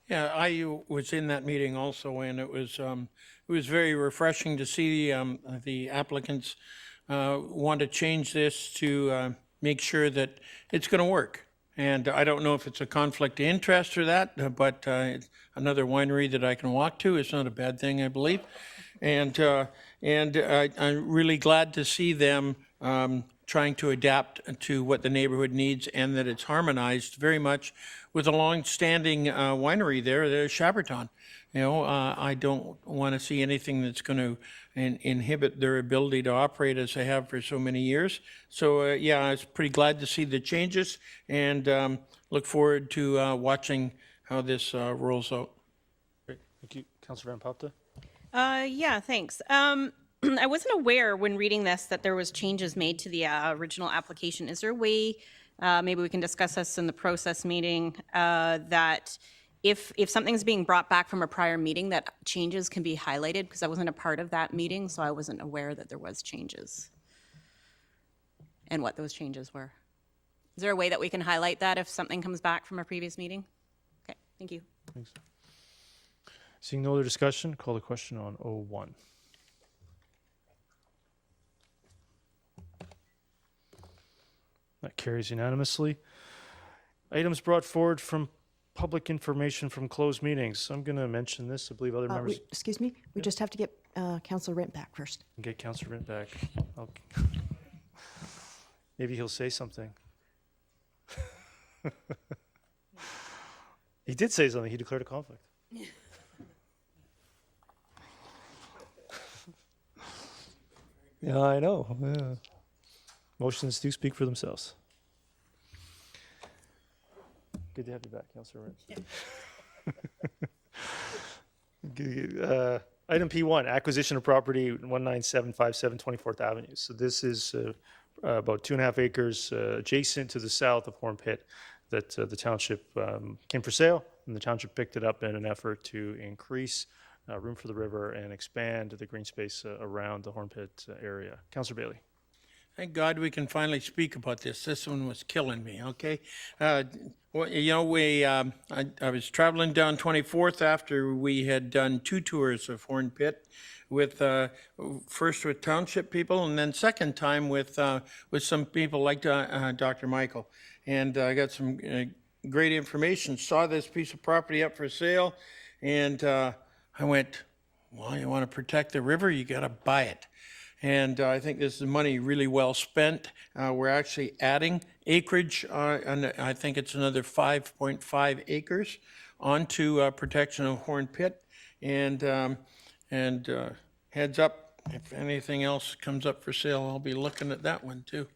Yeah, I was in that meeting also, and it was very refreshing to see the applicants want to change this to make sure that it's going to work. And I don't know if it's a conflict of interest or that, but it's another winery that I can walk to is not a bad thing, I believe. And I'm really glad to see them trying to adapt to what the neighborhood needs, and that it's harmonized very much with a long-standing winery there, the Chaberton. You know, I don't want to see anything that's going to inhibit their ability to operate as they have for so many years. So yeah, I was pretty glad to see the changes, and look forward to watching how this rolls out.
Great. Thank you. Councillor Van Popta?
Yeah, thanks. I wasn't aware when reading this that there was changes made to the original application. Is there a way, maybe we can discuss this in the process meeting, that if something's being brought back from a prior meeting, that changes can be highlighted? Because I wasn't a part of that meeting, so I wasn't aware that there was changes and what those changes were. Is there a way that we can highlight that if something comes back from a previous meeting? Okay, thank you.
Thanks. Seeing no other discussion, call the question on 01. That carries unanimously. Items brought forward from public information from closed meetings. I'm going to mention this. I believe other members
Excuse me, we just have to get Councillor Rent back first.
can get Councillor Rint back. Maybe he'll say something. He did say something. He declared a conflict. Yeah, I know. Yeah. Motions do speak for themselves. Good to have you back, Councillor Rint. Item P1, acquisition of property 19757 24th Avenue. So this is about 2.5 acres adjacent to the south of Horn Pit that the township came for sale, and the township picked it up in an effort to increase room for the river and expand the green space around the Horn Pit area. Councillor Bailey.
Thank God we can finally speak about this. This one was killing me, okay? Well, you know, I was traveling down 24th after we had done 2 tours of Horn Pit with, first with township people, and then second time with some people like Dr. Michael. And I got some great information, saw this piece of property up for sale, and I went, well, you want to protect the river, you got to buy it. And I think this is money really well spent. We're actually adding acreage, and I think it's another 5.5 acres onto protection of Horn Pit. And heads up, if anything else comes up for sale, I'll be looking at that one too.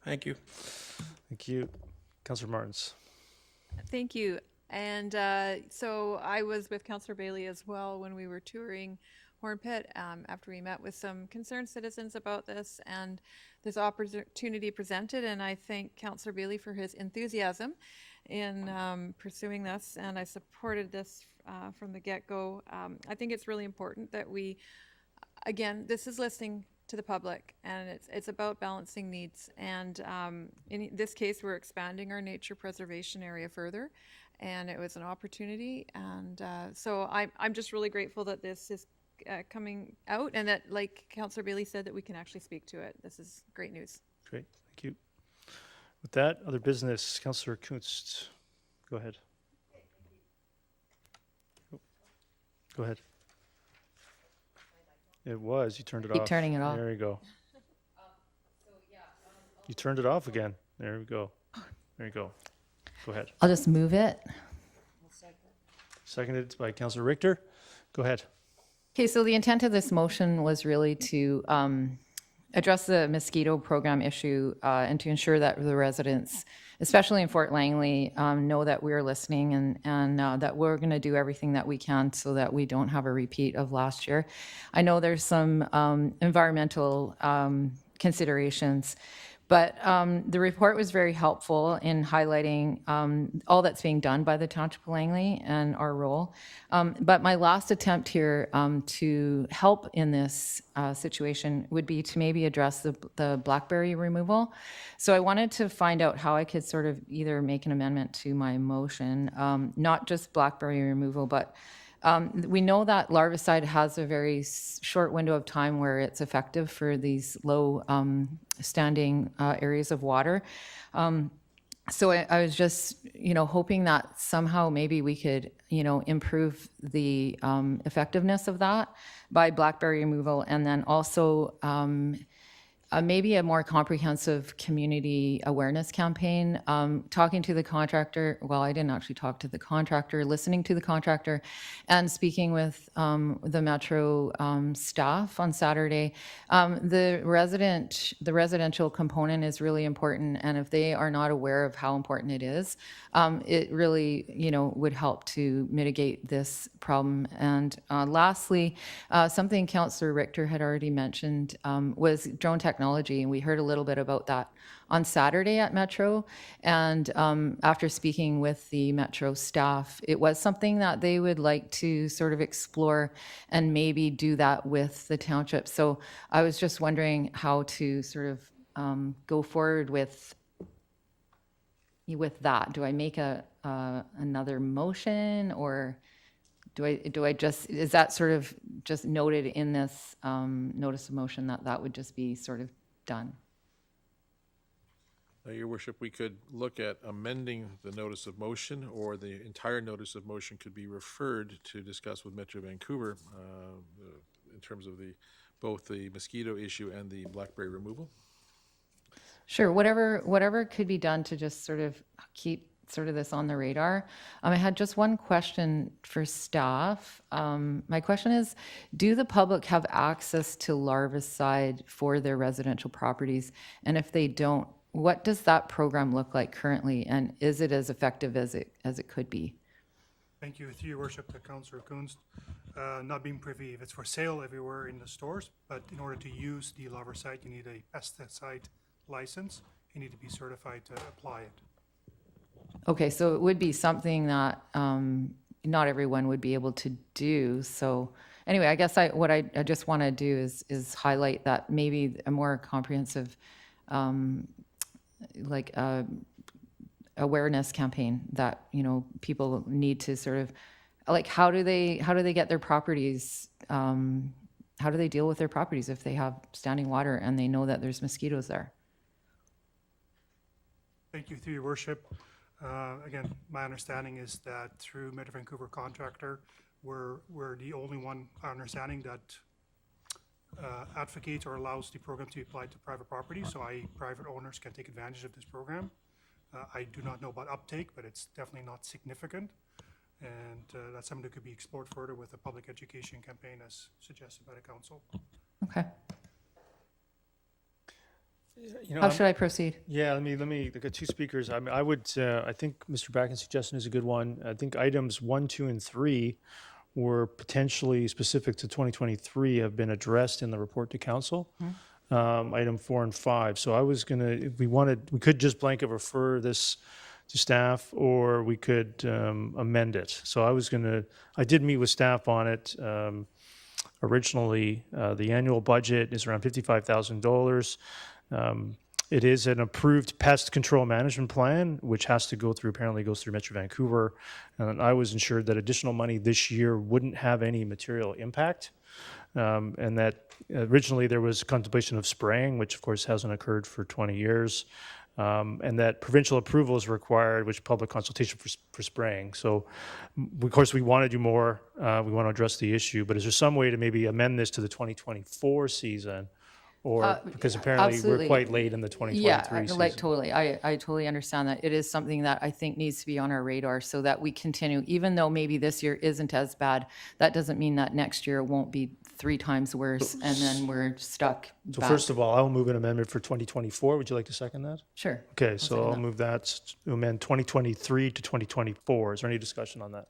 Thank you.
Thank you. Councillor Martins.
Thank you. And so I was with Councillor Bailey as well when we were touring Horn Pit after we met with some concerned citizens about this, and this opportunity presented, and I thank Councillor Bailey for his enthusiasm in pursuing this, and I supported this from the get-go. I think it's really important that we, again, this is listening to the public, and it's about balancing needs, and in this case we're expanding our nature preservation area further, and it was an opportunity, and so I'm just really grateful that this is coming out, and that, like Councillor Bailey said, that we can actually speak to it. This is great news.
Great, thank you. With that, other business, Councillor Kunst, go ahead.
Go ahead. It was. You turned it
Keep
off.
turning it off.
There you go. You turned it off again. There we go. There you go. Go ahead.
I'll just move it.
Seconded by Councillor Richter. Go ahead.
Okay, so the intent of this motion was really to address the Mosquito program issue and to ensure that the residents, especially in Fort Langley, know that we're listening and that we're going to do everything that we can so that we don't have a repeat of last year. I know there's some environmental considerations, but the report was very helpful in highlighting all that's being done by the Township of Langley and our role. But my last attempt here to help in this situation would be to maybe address the blackberry removal. So I wanted to find out how I could sort of either make an amendment to my motion, not just blackberry removal, but we know that larvicide has a very short window of time where it's effective for these low standing areas of water. So I was just, hoping that somehow maybe we could, improve the effectiveness of that by blackberry removal, and then also maybe a more comprehensive community awareness campaign. Talking to the contractor, well, I didn't actually talk to the contractor, listening to the contractor, and speaking with the Metro staff on Saturday. The residential component is really important, and if they are not aware of how important it is, it really, would help to mitigate this problem. And lastly, something Councillor Richter had already mentioned was drone technology, and we heard a little bit about that on Saturday at Metro. And after speaking with the Metro staff, it was something that they would like to sort of explore and maybe do that with the township. So I was just wondering how to sort of go forward with that. Do I make another motion, or do I just, is that sort of just noted in this notice of motion that would just be sort of done?
Your worship, we could look at amending the notice of motion, or the entire notice of motion could be referred to discuss with Metro Vancouver in terms of both the mosquito issue and the blackberry removal.
Sure, whatever could be done to just sort of keep sort of this on the radar. I had just one question for staff. My question is, do the public have access to larvicide for their residential properties? And if they don't, what does that program look like currently? And is it as effective as it could be?
Thank you. Through your worship, Councillor Kunst, not being privy if it's for sale everywhere in the stores, but in order to use the larvicide, you need a pesticide license. You need to be certified to apply it.
Okay, so it would be something that not everyone would be able to do. So anyway, I guess what I just want to do is highlight that maybe a more comprehensive awareness campaign that people need to sort of, like, how do they get their properties, how do they deal with their properties if they have standing water and they know that there's mosquitoes there?
Thank you. Through your worship, again, my understanding is that through Metro Vancouver contractor, we're the only one understanding that advocates or allows the program to be applied to private property, so private owners can take advantage of this program. I do not know about uptake, but it's definitely not significant, and that's something that could be explored further with a public education campaign as suggested by the council.
Okay. How should I proceed?
Yeah, let me look at two speakers. I think Mr. Bracken's suggestion is a good one. I think items 1, 2, and 3 were potentially specific to 2023 have been addressed in the report to council. Item 4 and 5. So I was gonna, if we could just blanket refer this to staff, or we could amend it. So I did meet with staff on it. Originally, the annual budget is around $55,000. It is an approved pest control management plan, which apparently goes through Metro Vancouver. And I was ensured that additional money this year wouldn't have any material impact. And that originally there was contemplation of spraying, which of course hasn't occurred for 20 years.
and that provincial approval is required, which public consultation for spraying. So, of course, we want to do more. We want to address the issue, but is there some way to maybe amend this to the 2024 season? Or, because apparently
absolutely.
we're quite late in the 2023
Yeah,
season.
like totally. I totally understand that. It is something that I think needs to be on our radar so that we continue, even though maybe this year isn't as bad, that doesn't mean that next year won't be 3 times worse and then we're stuck
So
back.
first of all, I'll move an amendment for 2024. Would you like to second that?
Sure.
Okay, so
second
I'll
that.
move that to amend 2023 to 2024. Is there any discussion on that?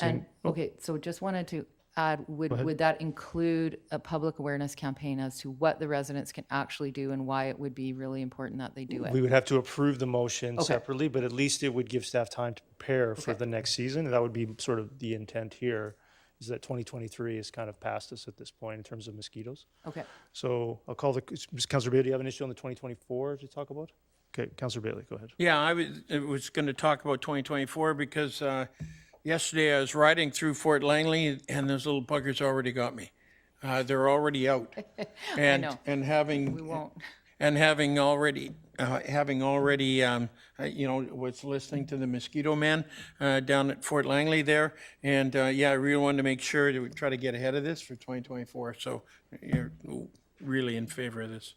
And, okay, so just wanted to add, would that include a public awareness campaign as to what the residents can actually do and why it would be really important that they do it?
We would have to approve the motion
Okay.
separately, but at least it would give staff time to prepare for the next season. And that would be sort of the intent here, is that 2023 is kind of past us at this point in terms of mosquitoes.
Okay.
So I'll call Councillor Bailey, do you have an issue on the 2024 to talk about? Okay, Councillor Bailey, go ahead.
Yeah, I was going to talk about 2024 because yesterday I was riding through Fort Langley and those little buggers already got me. They're already out. And,
know.
and having,
We won't.
and having already, was listening to the Mosquito Man down at Fort Langley there. And yeah, I really wanted to make sure that we try to get ahead of this for 2024. So you're really in favor of this.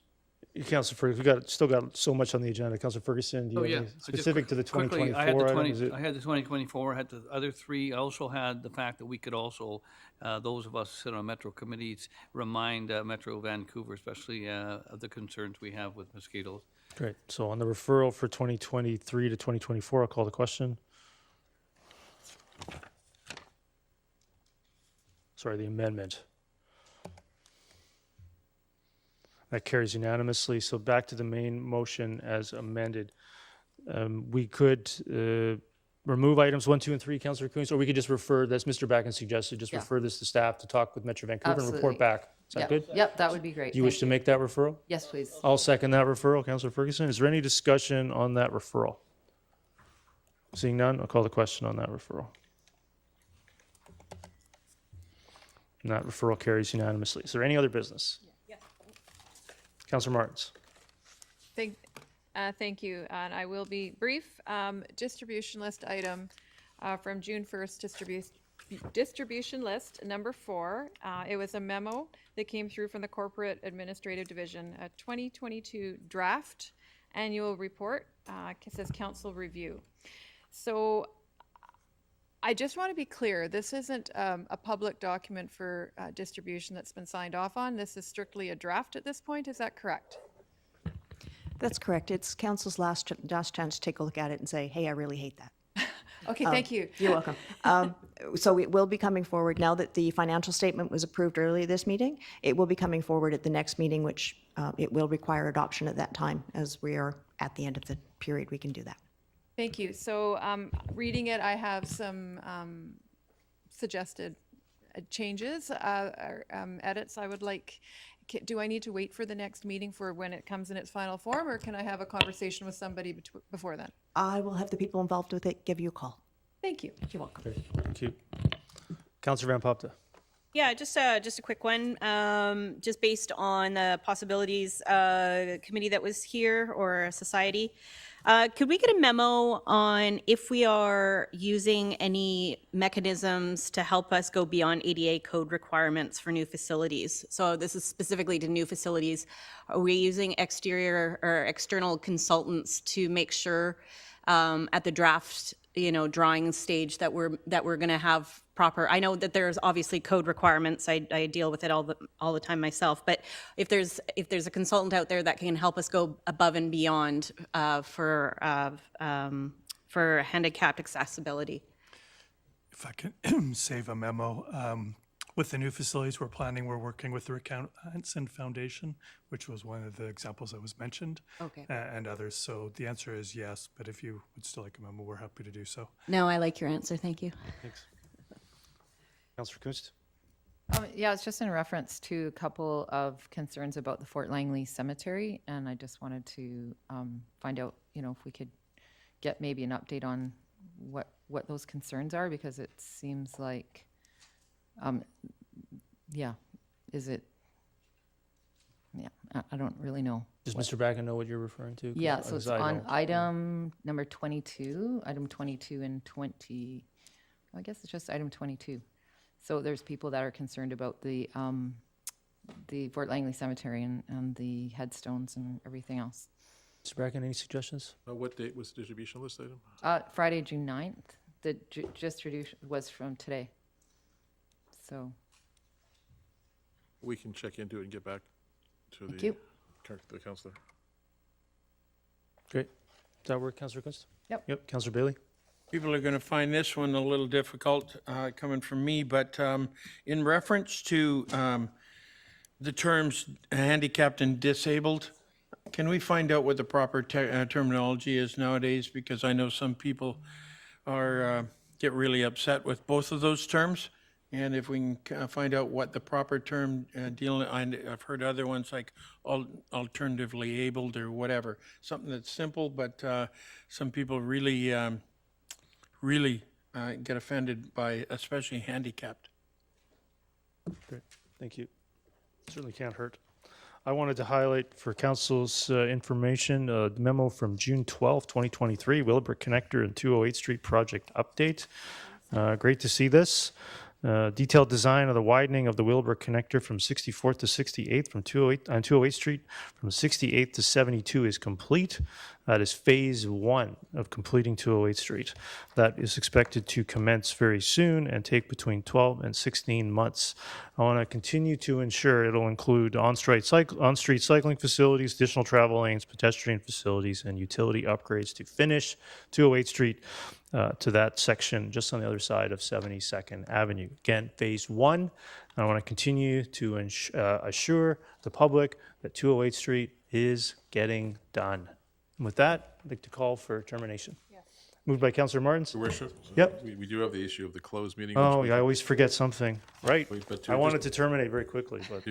Councillor Ferguson, we've still got so much on the agenda. Councillor Ferguson, do you have any specific to the 2024 item? Is it-
I had the 2024, I had the other 3. I also had the fact that we could also, those of us who sit on Metro committees, remind Metro Vancouver, especially of the concerns we have with mosquitoes.
Great. So on the referral for 2023 to 2024, I'll call the question. Sorry, the amendment. That carries unanimously. So back to the main motion as amended. We could remove items 1, 2, and 3, Councillor Coons, or we could just refer, that's Mr. Backen suggested, just
Yeah.
refer this to staff to talk with Metro Vancouver and
Absolutely.
report back. Is that
Yep.
good?
Yep, that would be great.
Do you wish to make that referral?
Yes, please.
I'll second that referral. Councillor Ferguson, is there any discussion on that referral? Seeing none, I'll call the question on that referral. And that referral carries unanimously. Is there any other business? Councillor Martins.
Thank you, and I will be brief. Distribution list item from June 1st, distribution list number 4. It was a memo that came through from the Corporate Administrative Division, a 2022 draft annual report. It says council review. So I just want to be clear, this isn't a public document for distribution that's been signed off on. This is strictly a draft at this point. Is that correct?
That's correct. It's council's last chance to take a look at it and say, hey, I really hate that.
Okay, thank you.
You're welcome. So it will be coming forward now that the financial statement was approved earlier this meeting. It will be coming forward at the next meeting, which it will require adoption at that time. As we are at the end of the period, we can do that.
Thank you. So reading it, I have some suggested changes, edits I would like. Do I need to wait for the next meeting for when it comes in its final form, or can I have a conversation with somebody before then?
I will have the people involved with it give you a call.
Thank you.
You're welcome.
Thank you. Councillor Van Popta.
Yeah, just a quick one. Just based on the possibilities committee that was here, or a society. Could we get a memo on if we are using any mechanisms to help us go beyond ADA code requirements for new facilities? So this is specifically to new facilities. Are we using exterior or external consultants to make sure at the draft, drawing stage that we're going to have proper? I know that there's obviously code requirements. I deal with it all the time myself. But if there's a consultant out there that can help us go above and beyond for handicapped accessibility.
If I can save a memo, with the new facilities we're working with the Accountants and Foundation, which was one of the examples that was mentioned,
Okay.
and others. So the answer is yes, but if you would still like a memo, we're happy to do so.
No, I like your answer. Thank you.
Thanks. Councillor Kunst.
Yeah, it's just in reference to a couple of concerns about the Fort Langley Cemetery, and I just wanted to find out, if we could get maybe an update on what those concerns are, because it seems like, is it Yeah, I don't really know.
Does Mr. Bracken know what you're referring to? 'Cause
Yeah, so it's
I
on
don't.
item number 22, item 22 and 20. I guess it's just item 22. So there's people that are concerned about the Fort Langley Cemetery and the headstones and everything else.
Mr. Bracken, any suggestions?
What date was the distribution list item?
Friday, June 9th. The distribution was from today. So,
We can check into it and get back to
Thank you.
the councillor.
Great. Does that work, Councillor Quist?
Yep.
Yep, Councillor Bailey?
People are going to find this one a little difficult coming from me, but in reference to the terms handicapped and disabled, can we find out what the proper terminology is nowadays? Because I know some people get really upset with both of those terms. And if we can find out what the proper term I've heard other ones like alternatively abled or whatever, something that's simple, but some people really get offended by, especially handicapped.
Great, thank you. Certainly can't hurt. I wanted to highlight for council's information the memo from June 12, 2023, Willowbrook Connector and 208th Street project update. Great to see this. Detailed design of the widening of the Willowbrook Connector from 64th to 68th from 208th Street from 68th to 72 is complete. That is phase 1 of completing 208th Street. That is expected to commence very soon and take between 12 and 16 months. I want to continue to ensure it'll include on-street cycling facilities, additional travel lanes, pedestrian facilities, and utility upgrades to finish 208th Street to that section just on the other side of 72nd Avenue. Again, phase 1. I want to continue to assure the public that 208th Street is getting done. And with that, I'd like to call for termination. Yes. Moved by Councillor Martins.
Your Worship?
Yep.
We do have the issue of the closed meeting.
Oh,
which
yeah, I always forget something. Right.
But
I wanted to terminate very quickly, but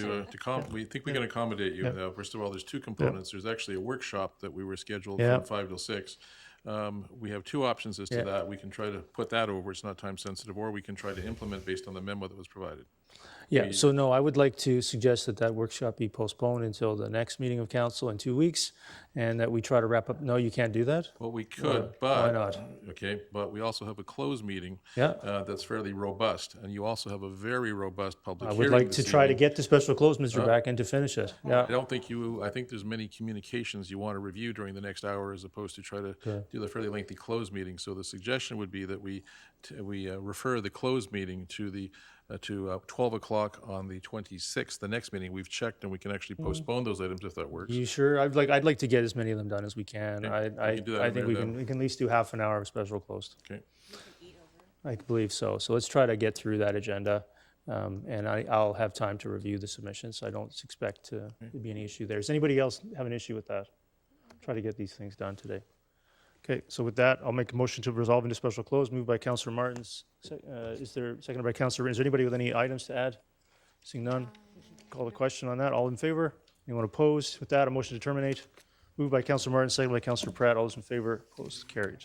we think we can accommodate you.
Yep.
First of all, there's two components. There's actually a workshop that we were scheduled
Yep.
from 5 till 6. We have two options as to
Yeah.
that. We can try to put that over, it's not time sensitive, or we can try to implement based on the memo that was provided.
yeah, so no, I would like to suggest that that workshop be postponed until the next meeting of council in 2 weeks, and that we try to wrap up. No, you can't do that?
Well, we could,
Why
but,
not?
okay, but we also have a closed meeting
Yeah.
that's fairly robust, and you also have a very robust public
I
hearing
would like to
this
try to
evening.
get the special close, Mr. Bracken, to finish it. Yeah.
I think there's many communications you want to review during the next hour as opposed to try to do the fairly lengthy closed meeting. So the suggestion would be that we refer the closed meeting to 12 o'clock on the 26th, the next meeting. We've checked and we can actually postpone those items if that works.
You sure? I'd like to get as many of them done as we can.
Okay.
I
We can do that,
I think
Mayor,
we can at least do half an hour of special closed.
Okay.
I believe so. So let's try to get through that agenda. And I'll have time to review the submissions. I don't expect to be any issue there. Does anybody else have an issue with that? Try to get these things done today. Okay, so with that, I'll make a motion to resolve into special close, moved by Councillor Martins. Seconded by Councillor. Is there anybody with any items to add? Seeing none, call the question on that. All in favor? Anyone opposed? With that, a motion to terminate. Moved by Councillor Martins, seconded by Councillor Pratt. All those in favor, opposed, carried.